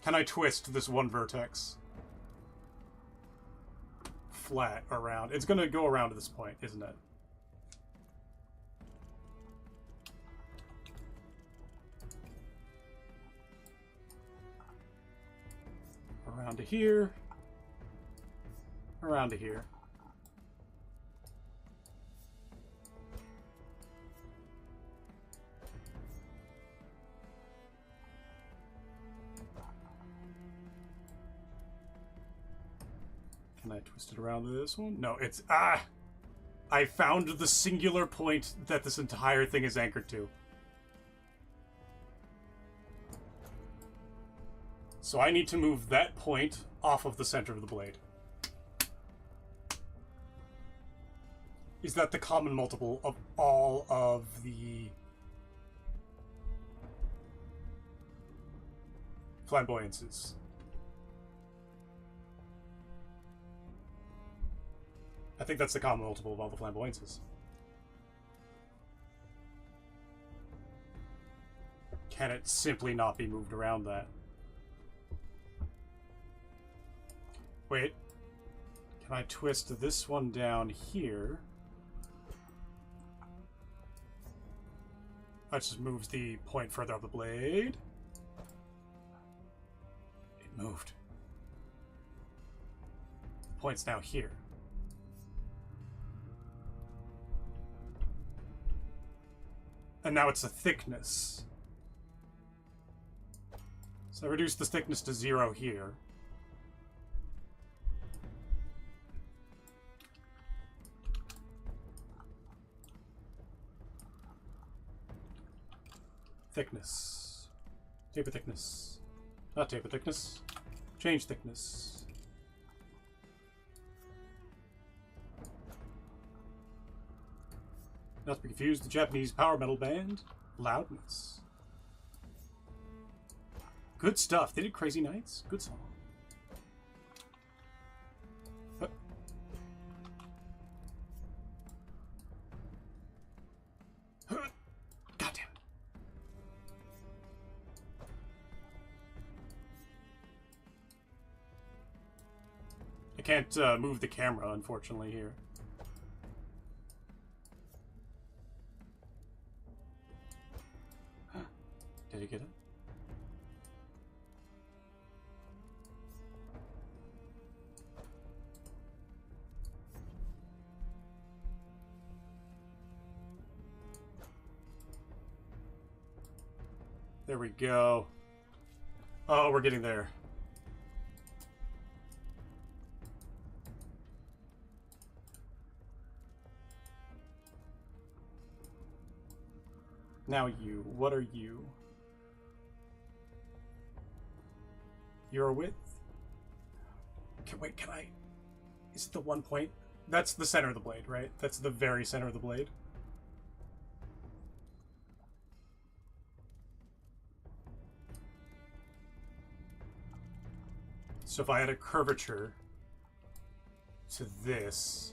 Can I twist this one vertex? Flat around. It's gonna go around to this point, isn't it? Around to here. Around to here. Can I twist it around to this one? No, it's... Ah! I found the singular point that this entire thing is anchored to. So I need to move that point off of the center of the blade. Is that the common multiple of all of the flamboyances? I think that's the common multiple of all the flamboyances. Can it simply not be moved around that? Wait. Can I twist this one down here? That just moves the point further up the blade. It moved. The point's now here. And now it's a thickness. So I reduced the thickness to 0 here. Thickness. Taper thickness. Not taper thickness. Change thickness. Not to be confused, the Japanese power metal band. Loudness. Good stuff. They did Crazy Nights. Good song. Goddamn. I can't move the camera, unfortunately, here. Did you get it? There we go. Oh, we're getting there. Now you. What are you? Your width? Wait, can I... Is it the 1 point? That's the center of the blade, right? That's the very center of the blade. So if I had a curvature to this...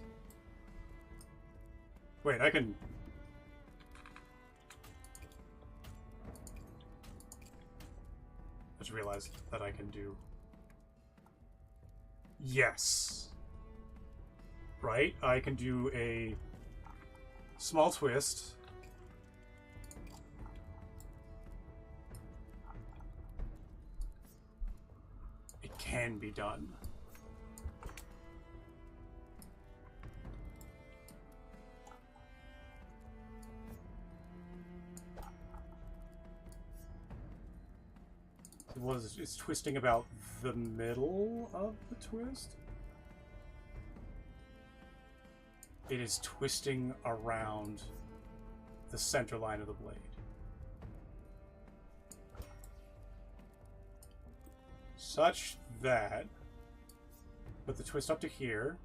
Wait, I can... I just realized that I can do... Yes. Right? I can do a small twist. It can be done. It's twisting about the middle of the twist? It is twisting around the center line of the blade. Such that, with the twist up to here,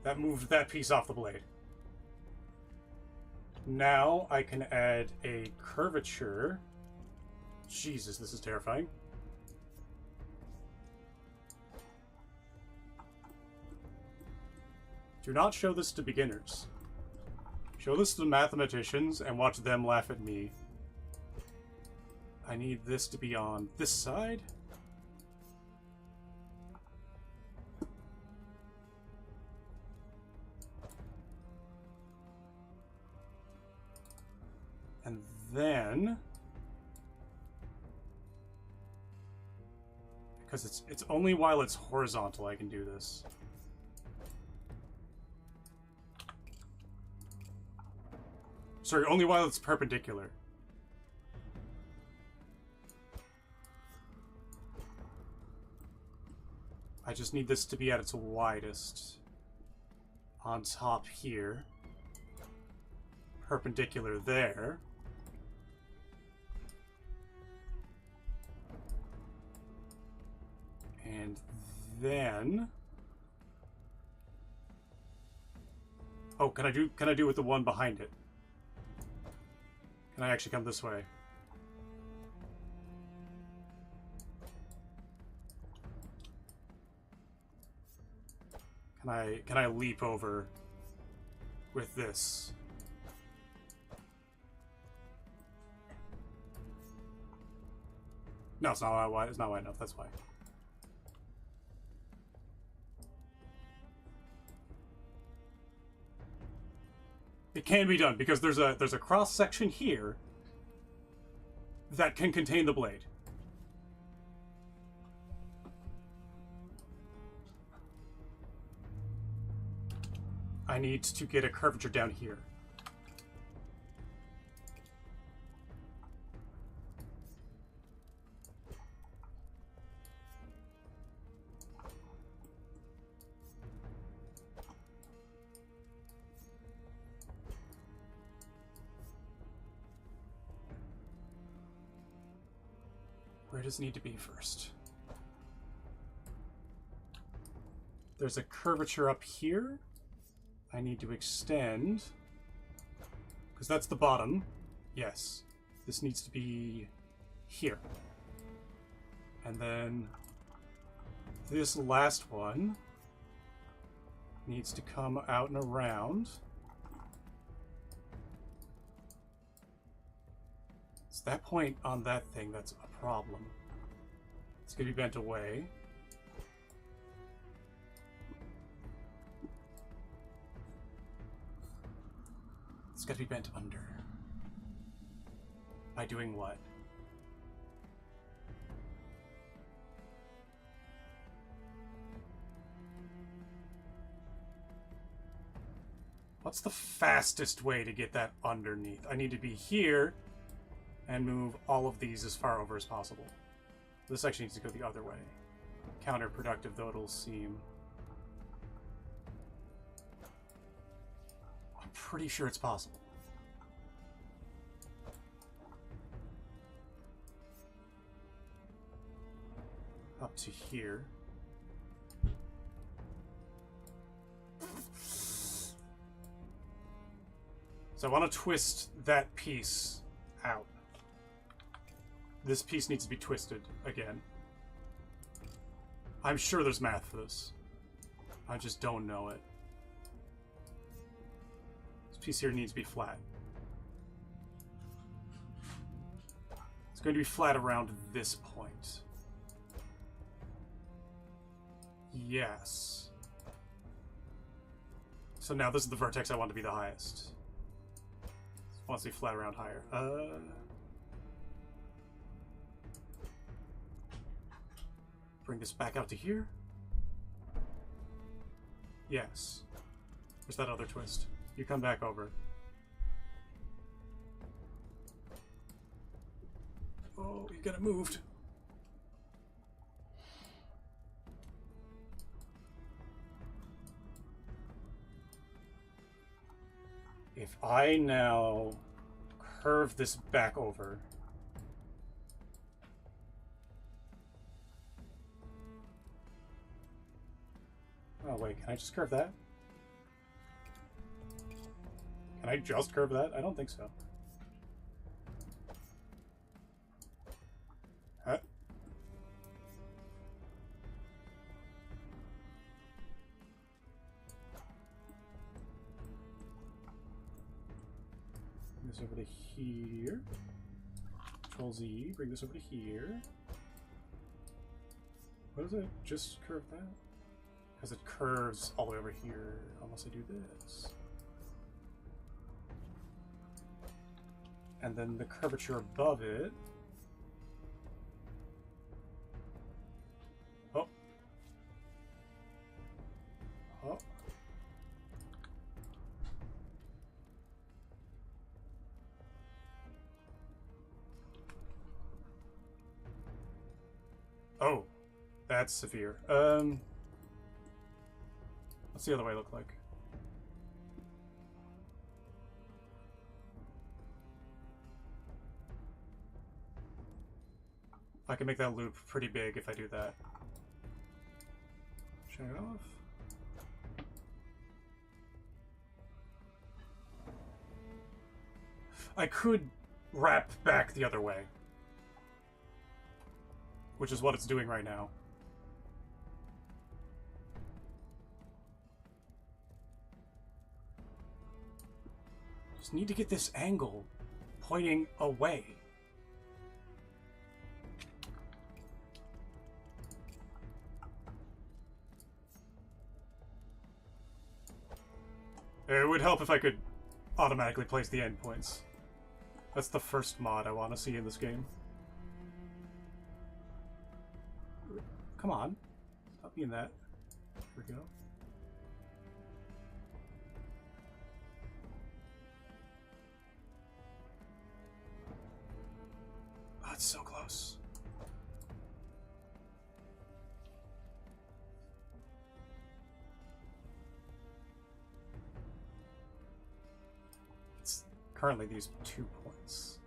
that moved that piece off the blade. Now I can add a curvature. Jesus, this is terrifying. Do not show this to beginners. Show this to mathematicians and watch them laugh at me. I need this to be on this side. And then... Because it's only while it's horizontal I can do this. Sorry, only while it's perpendicular. I just need this to be at its widest. On top here. Perpendicular there. And then... Oh, can I do it with the one behind it? Can I actually come this way? Can I leap over with this? No, it's not wide. It's not wide enough. That's why. It can be done because there's a cross section here that can contain the blade. I need to get a curvature down here. Where does it need to be first? There's a curvature up here. I need to extend. Because that's the bottom. Yes. This needs to be here. And then this last one needs to come out and around. It's that point on that thing that's a problem. It's going to be bent away. It's got to be bent under. By doing what? What's the fastest way to get that underneath? I need to be here and move all of these as far over as possible. This actually needs to go the other way. Counterproductive, though it'll seem. I'm pretty sure it's possible. to here. So I want to twist that piece out. This piece needs to be twisted again. I'm sure there's math for this. I just don't know it. This piece here needs to be flat. It's going to be flat around this point. Yes. So now this is the vertex I want to be the highest. It wants to be flat around higher. Bring this back out to here. Yes. Where's that other twist? You come back over. Oh, you got it moved. If I now curve this back over. Oh wait, can I just curve that? Can I just curve that? I don't think so. Huh? Bring this over to here. Control Z, bring this over to here. What is it? Just curve that? Because it curves all the way over here, unless I do this. And then the curvature above it. Oh. Oh. Oh. That's severe. What's the other way look like? I can make that loop pretty big if I do that. Shut it off. I could wrap back the other way, which is what it's doing right now. Just need to get this angle pointing away. It would help if I could automatically place the endpoints. That's the first mod I want to see in this game. Come on. Stop being that. Here we go. Oh, it's so close. It's currently these 2 points.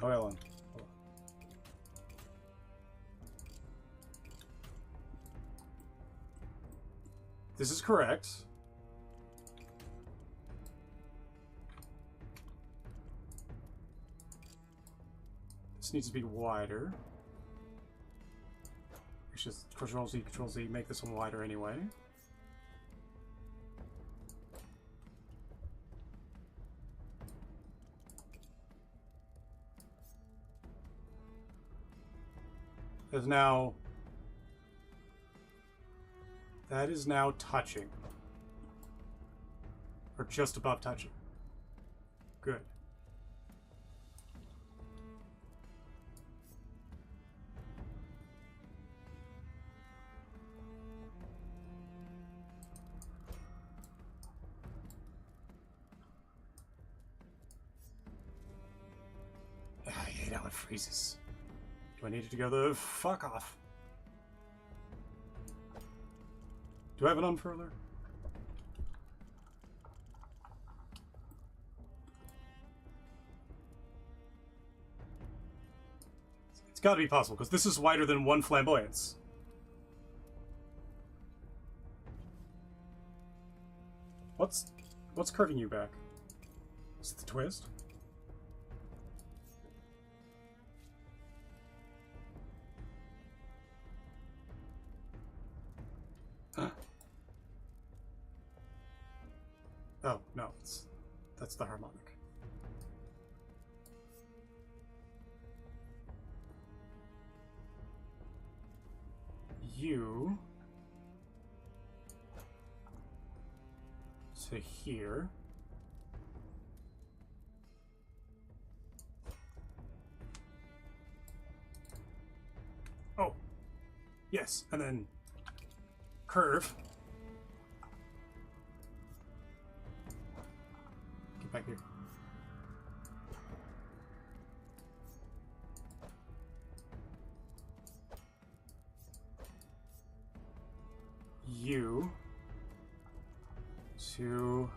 Hold on. This is correct. This needs to be wider. It's just Control Z, make this one wider anyway. Is now, that is now touching, or just above touching. Good. it freezes. Do I need it to go the fuck off? Do I have an unfurler? It's gotta be possible, because this is wider than one flamboyance. What's curving you back? Is it the twist? Huh. Oh, no, that's the harmonic. You to here. Oh, yes, and then curve. Get back here. You to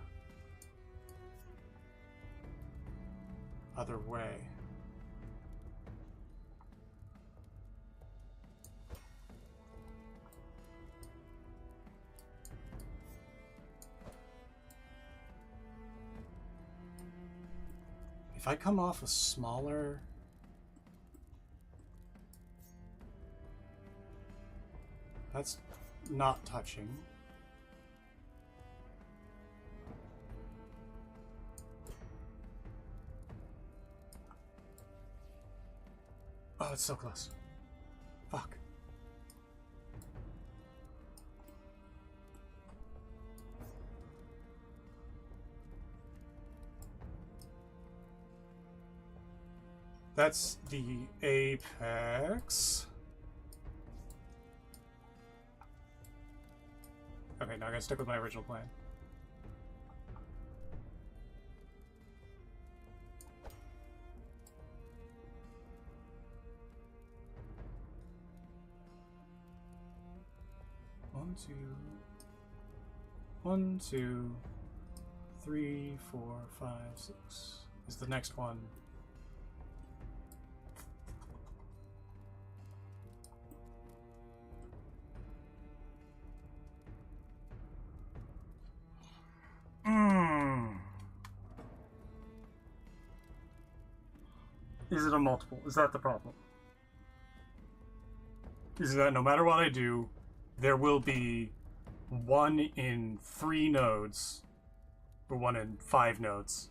other way. If I come off a smaller... That's not touching. Oh, it's so close. Fuck. That's the apex. Okay, now I gotta stick with my original plan. One, two, 3, 4, 5, 6 is the next one. Is it a multiple? Is that the problem? Is that no matter what I do, there will be 1 in 3 nodes, or 1 in 5 nodes,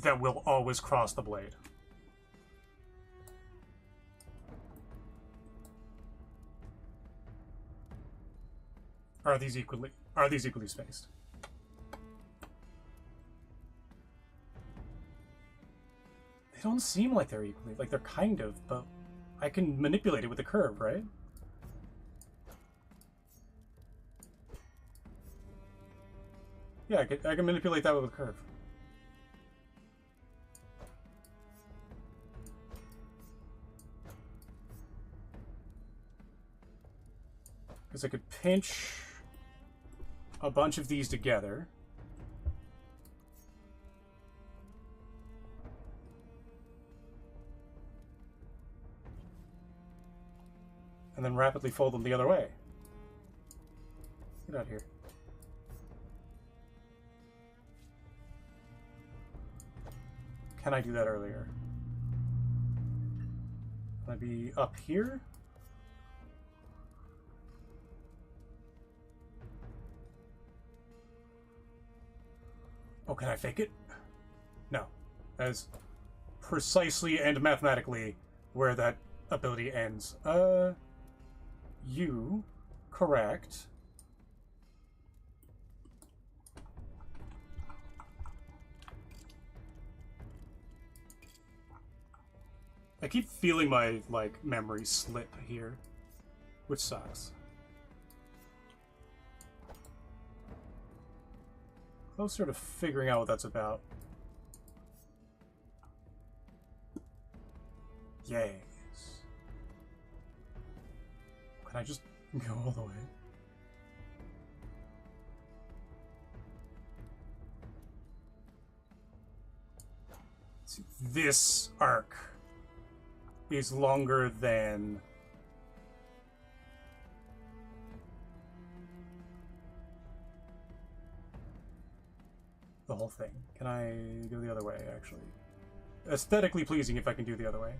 that will always cross the blade. Are these equally spaced? They don't seem like they're equally, like they're kind of, but I can manipulate it with the curve, right? Yeah, I can manipulate that with a curve. Because I could pinch a bunch of these together. And then rapidly fold them the other way. Get out of here. Can I do that earlier? Can I be up here? Oh, can I fake it? No. That is precisely and mathematically where that ability ends. You, correct. I keep feeling my, like, memory slip here, which sucks. Closer to figuring out what that's about. Yes. Can I just go all the way? See, this arc is longer than the whole thing. Can I go the other way, actually? Aesthetically pleasing if I can do the other way.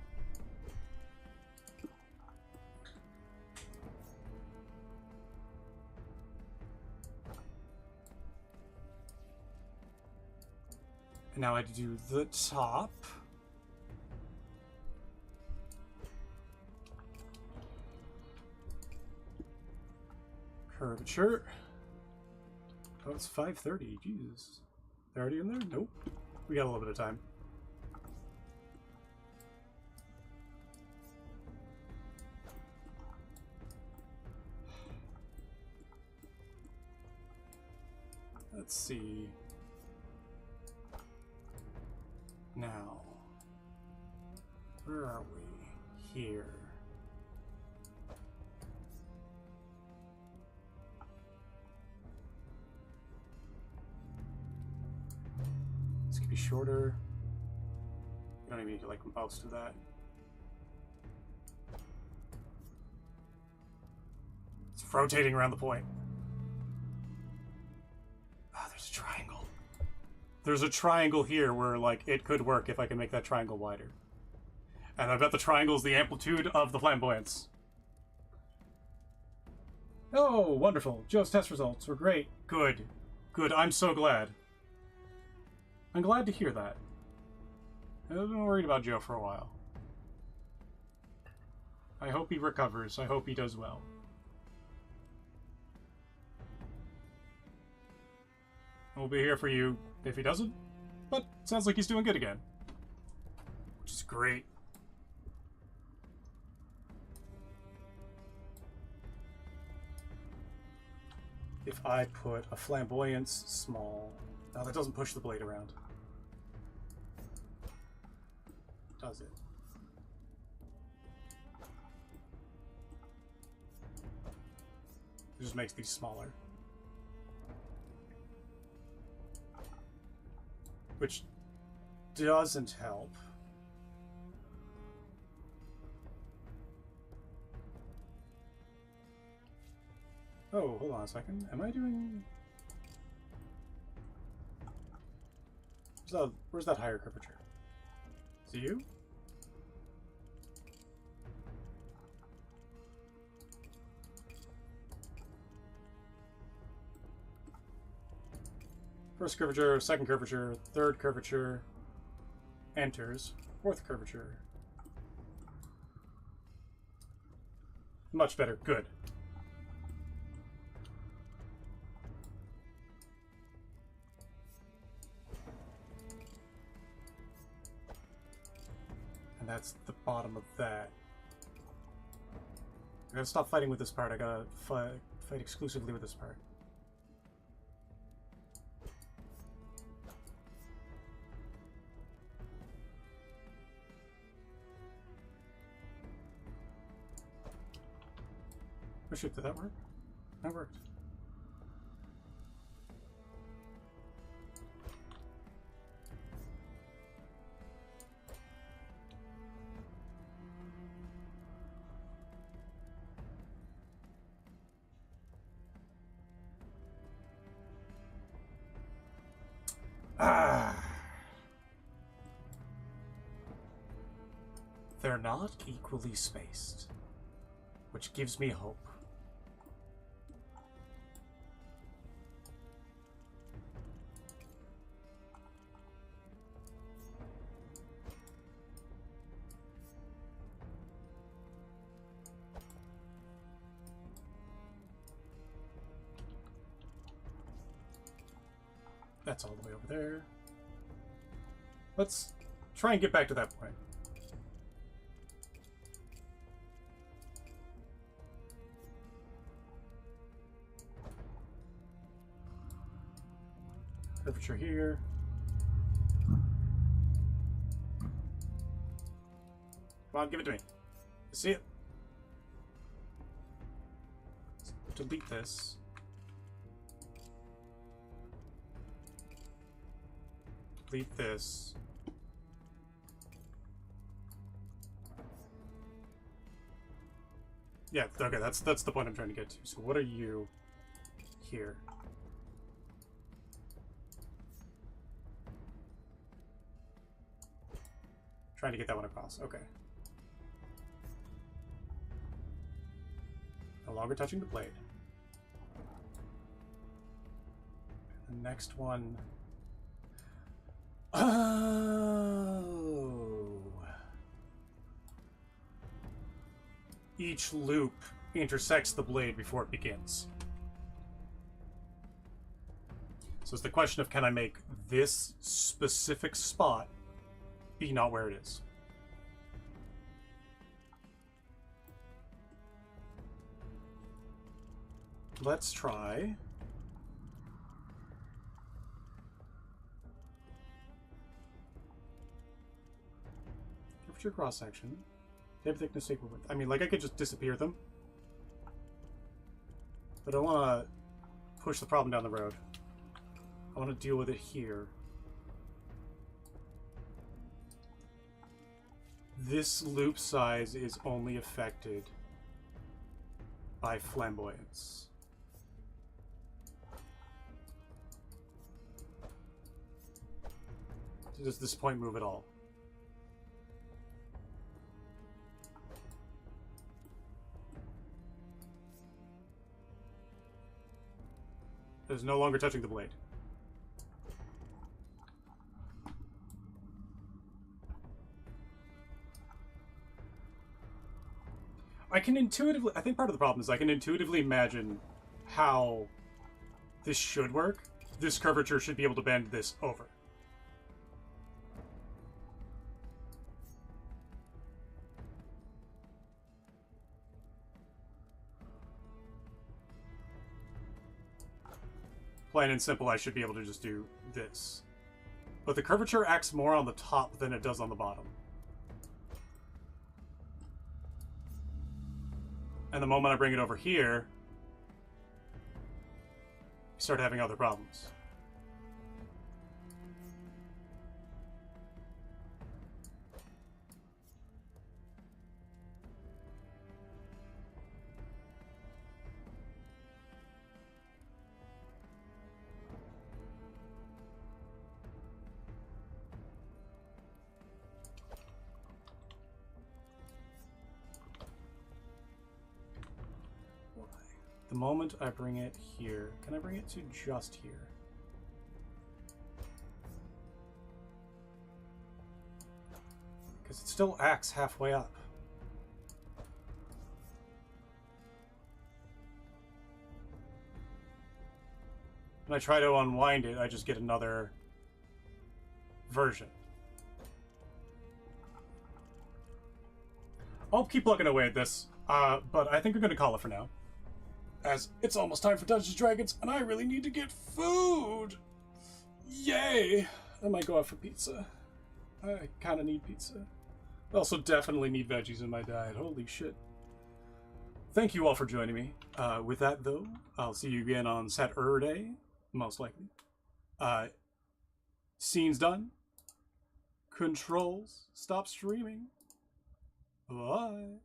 And now I do the top. Curvature. Oh, it's 5:30. Jesus. They're already in there? Nope. We got a little bit of time. Let's see. Now, where are we? Here. This could be shorter. You don't even need to like most of that. It's rotating around the point. Ah, there's a triangle. There's a triangle here where, like, it could work if I can make that triangle wider. And I bet the triangle is the amplitude of the flamboyance. Oh, wonderful. Joe's test results were great. Good. Good. I'm so glad. I'm glad to hear that. I've been worried about Joe for a while. I hope he recovers. I hope he does well. We'll be here for you if he doesn't, but it sounds like he's doing good again, which is great. If I put a flamboyance small... No, that doesn't push the blade around. Does it? It just makes these smaller. Which doesn't help. Oh, hold on a second. Am I doing... Where's that higher curvature? Is it you? First curvature, second curvature, third curvature, enters, fourth curvature. Much better, good. And that's the bottom of that. I gotta stop fighting with this part, I gotta fight exclusively with this part. Oh shit, did that work? That worked. Ah. They're not equally spaced, which gives me hope. That's all the way over there. Let's try and get back to that point. Curvature here. Come on, give it to me. See it? Delete this. Delete this. Yeah, okay, that's the point I'm trying to get to. So what are you here? Trying to get that one across. Okay. No longer touching the blade. The next one. Oh. Each loop intersects the blade before it begins. So it's the question of, can I make this specific spot be not where it is? Let's try. Curvature cross section. Tape thickness equal width. I mean, like, I could just disappear them. But I want to push the problem down the road. I want to deal with it here. This loop size is only affected by flamboyance. Does this point move at all? It is no longer touching the blade. I can intuitively... I think part of the problem is I can intuitively imagine how this should work. This curvature should be able to bend this over. Plain and simple, I should be able to just do this. But the curvature acts more on the top than it does on the bottom. And the moment I bring it over here, I start having other problems. The moment I bring it here, can I bring it to just here? Because it still acts halfway up. When I try to unwind it, I just get another version. I'll keep plugging away at this, but I think we're going to call it for now. As it's almost time for Dungeons & Dragons, and I really need to get food! Yay! I might go out for pizza. I kind of need pizza. I also definitely need veggies in my diet. Holy shit. Thank you all for joining me. With that, though, I'll see you again on Saturday, most likely. Scenes done. Controls. Stop streaming. Bye.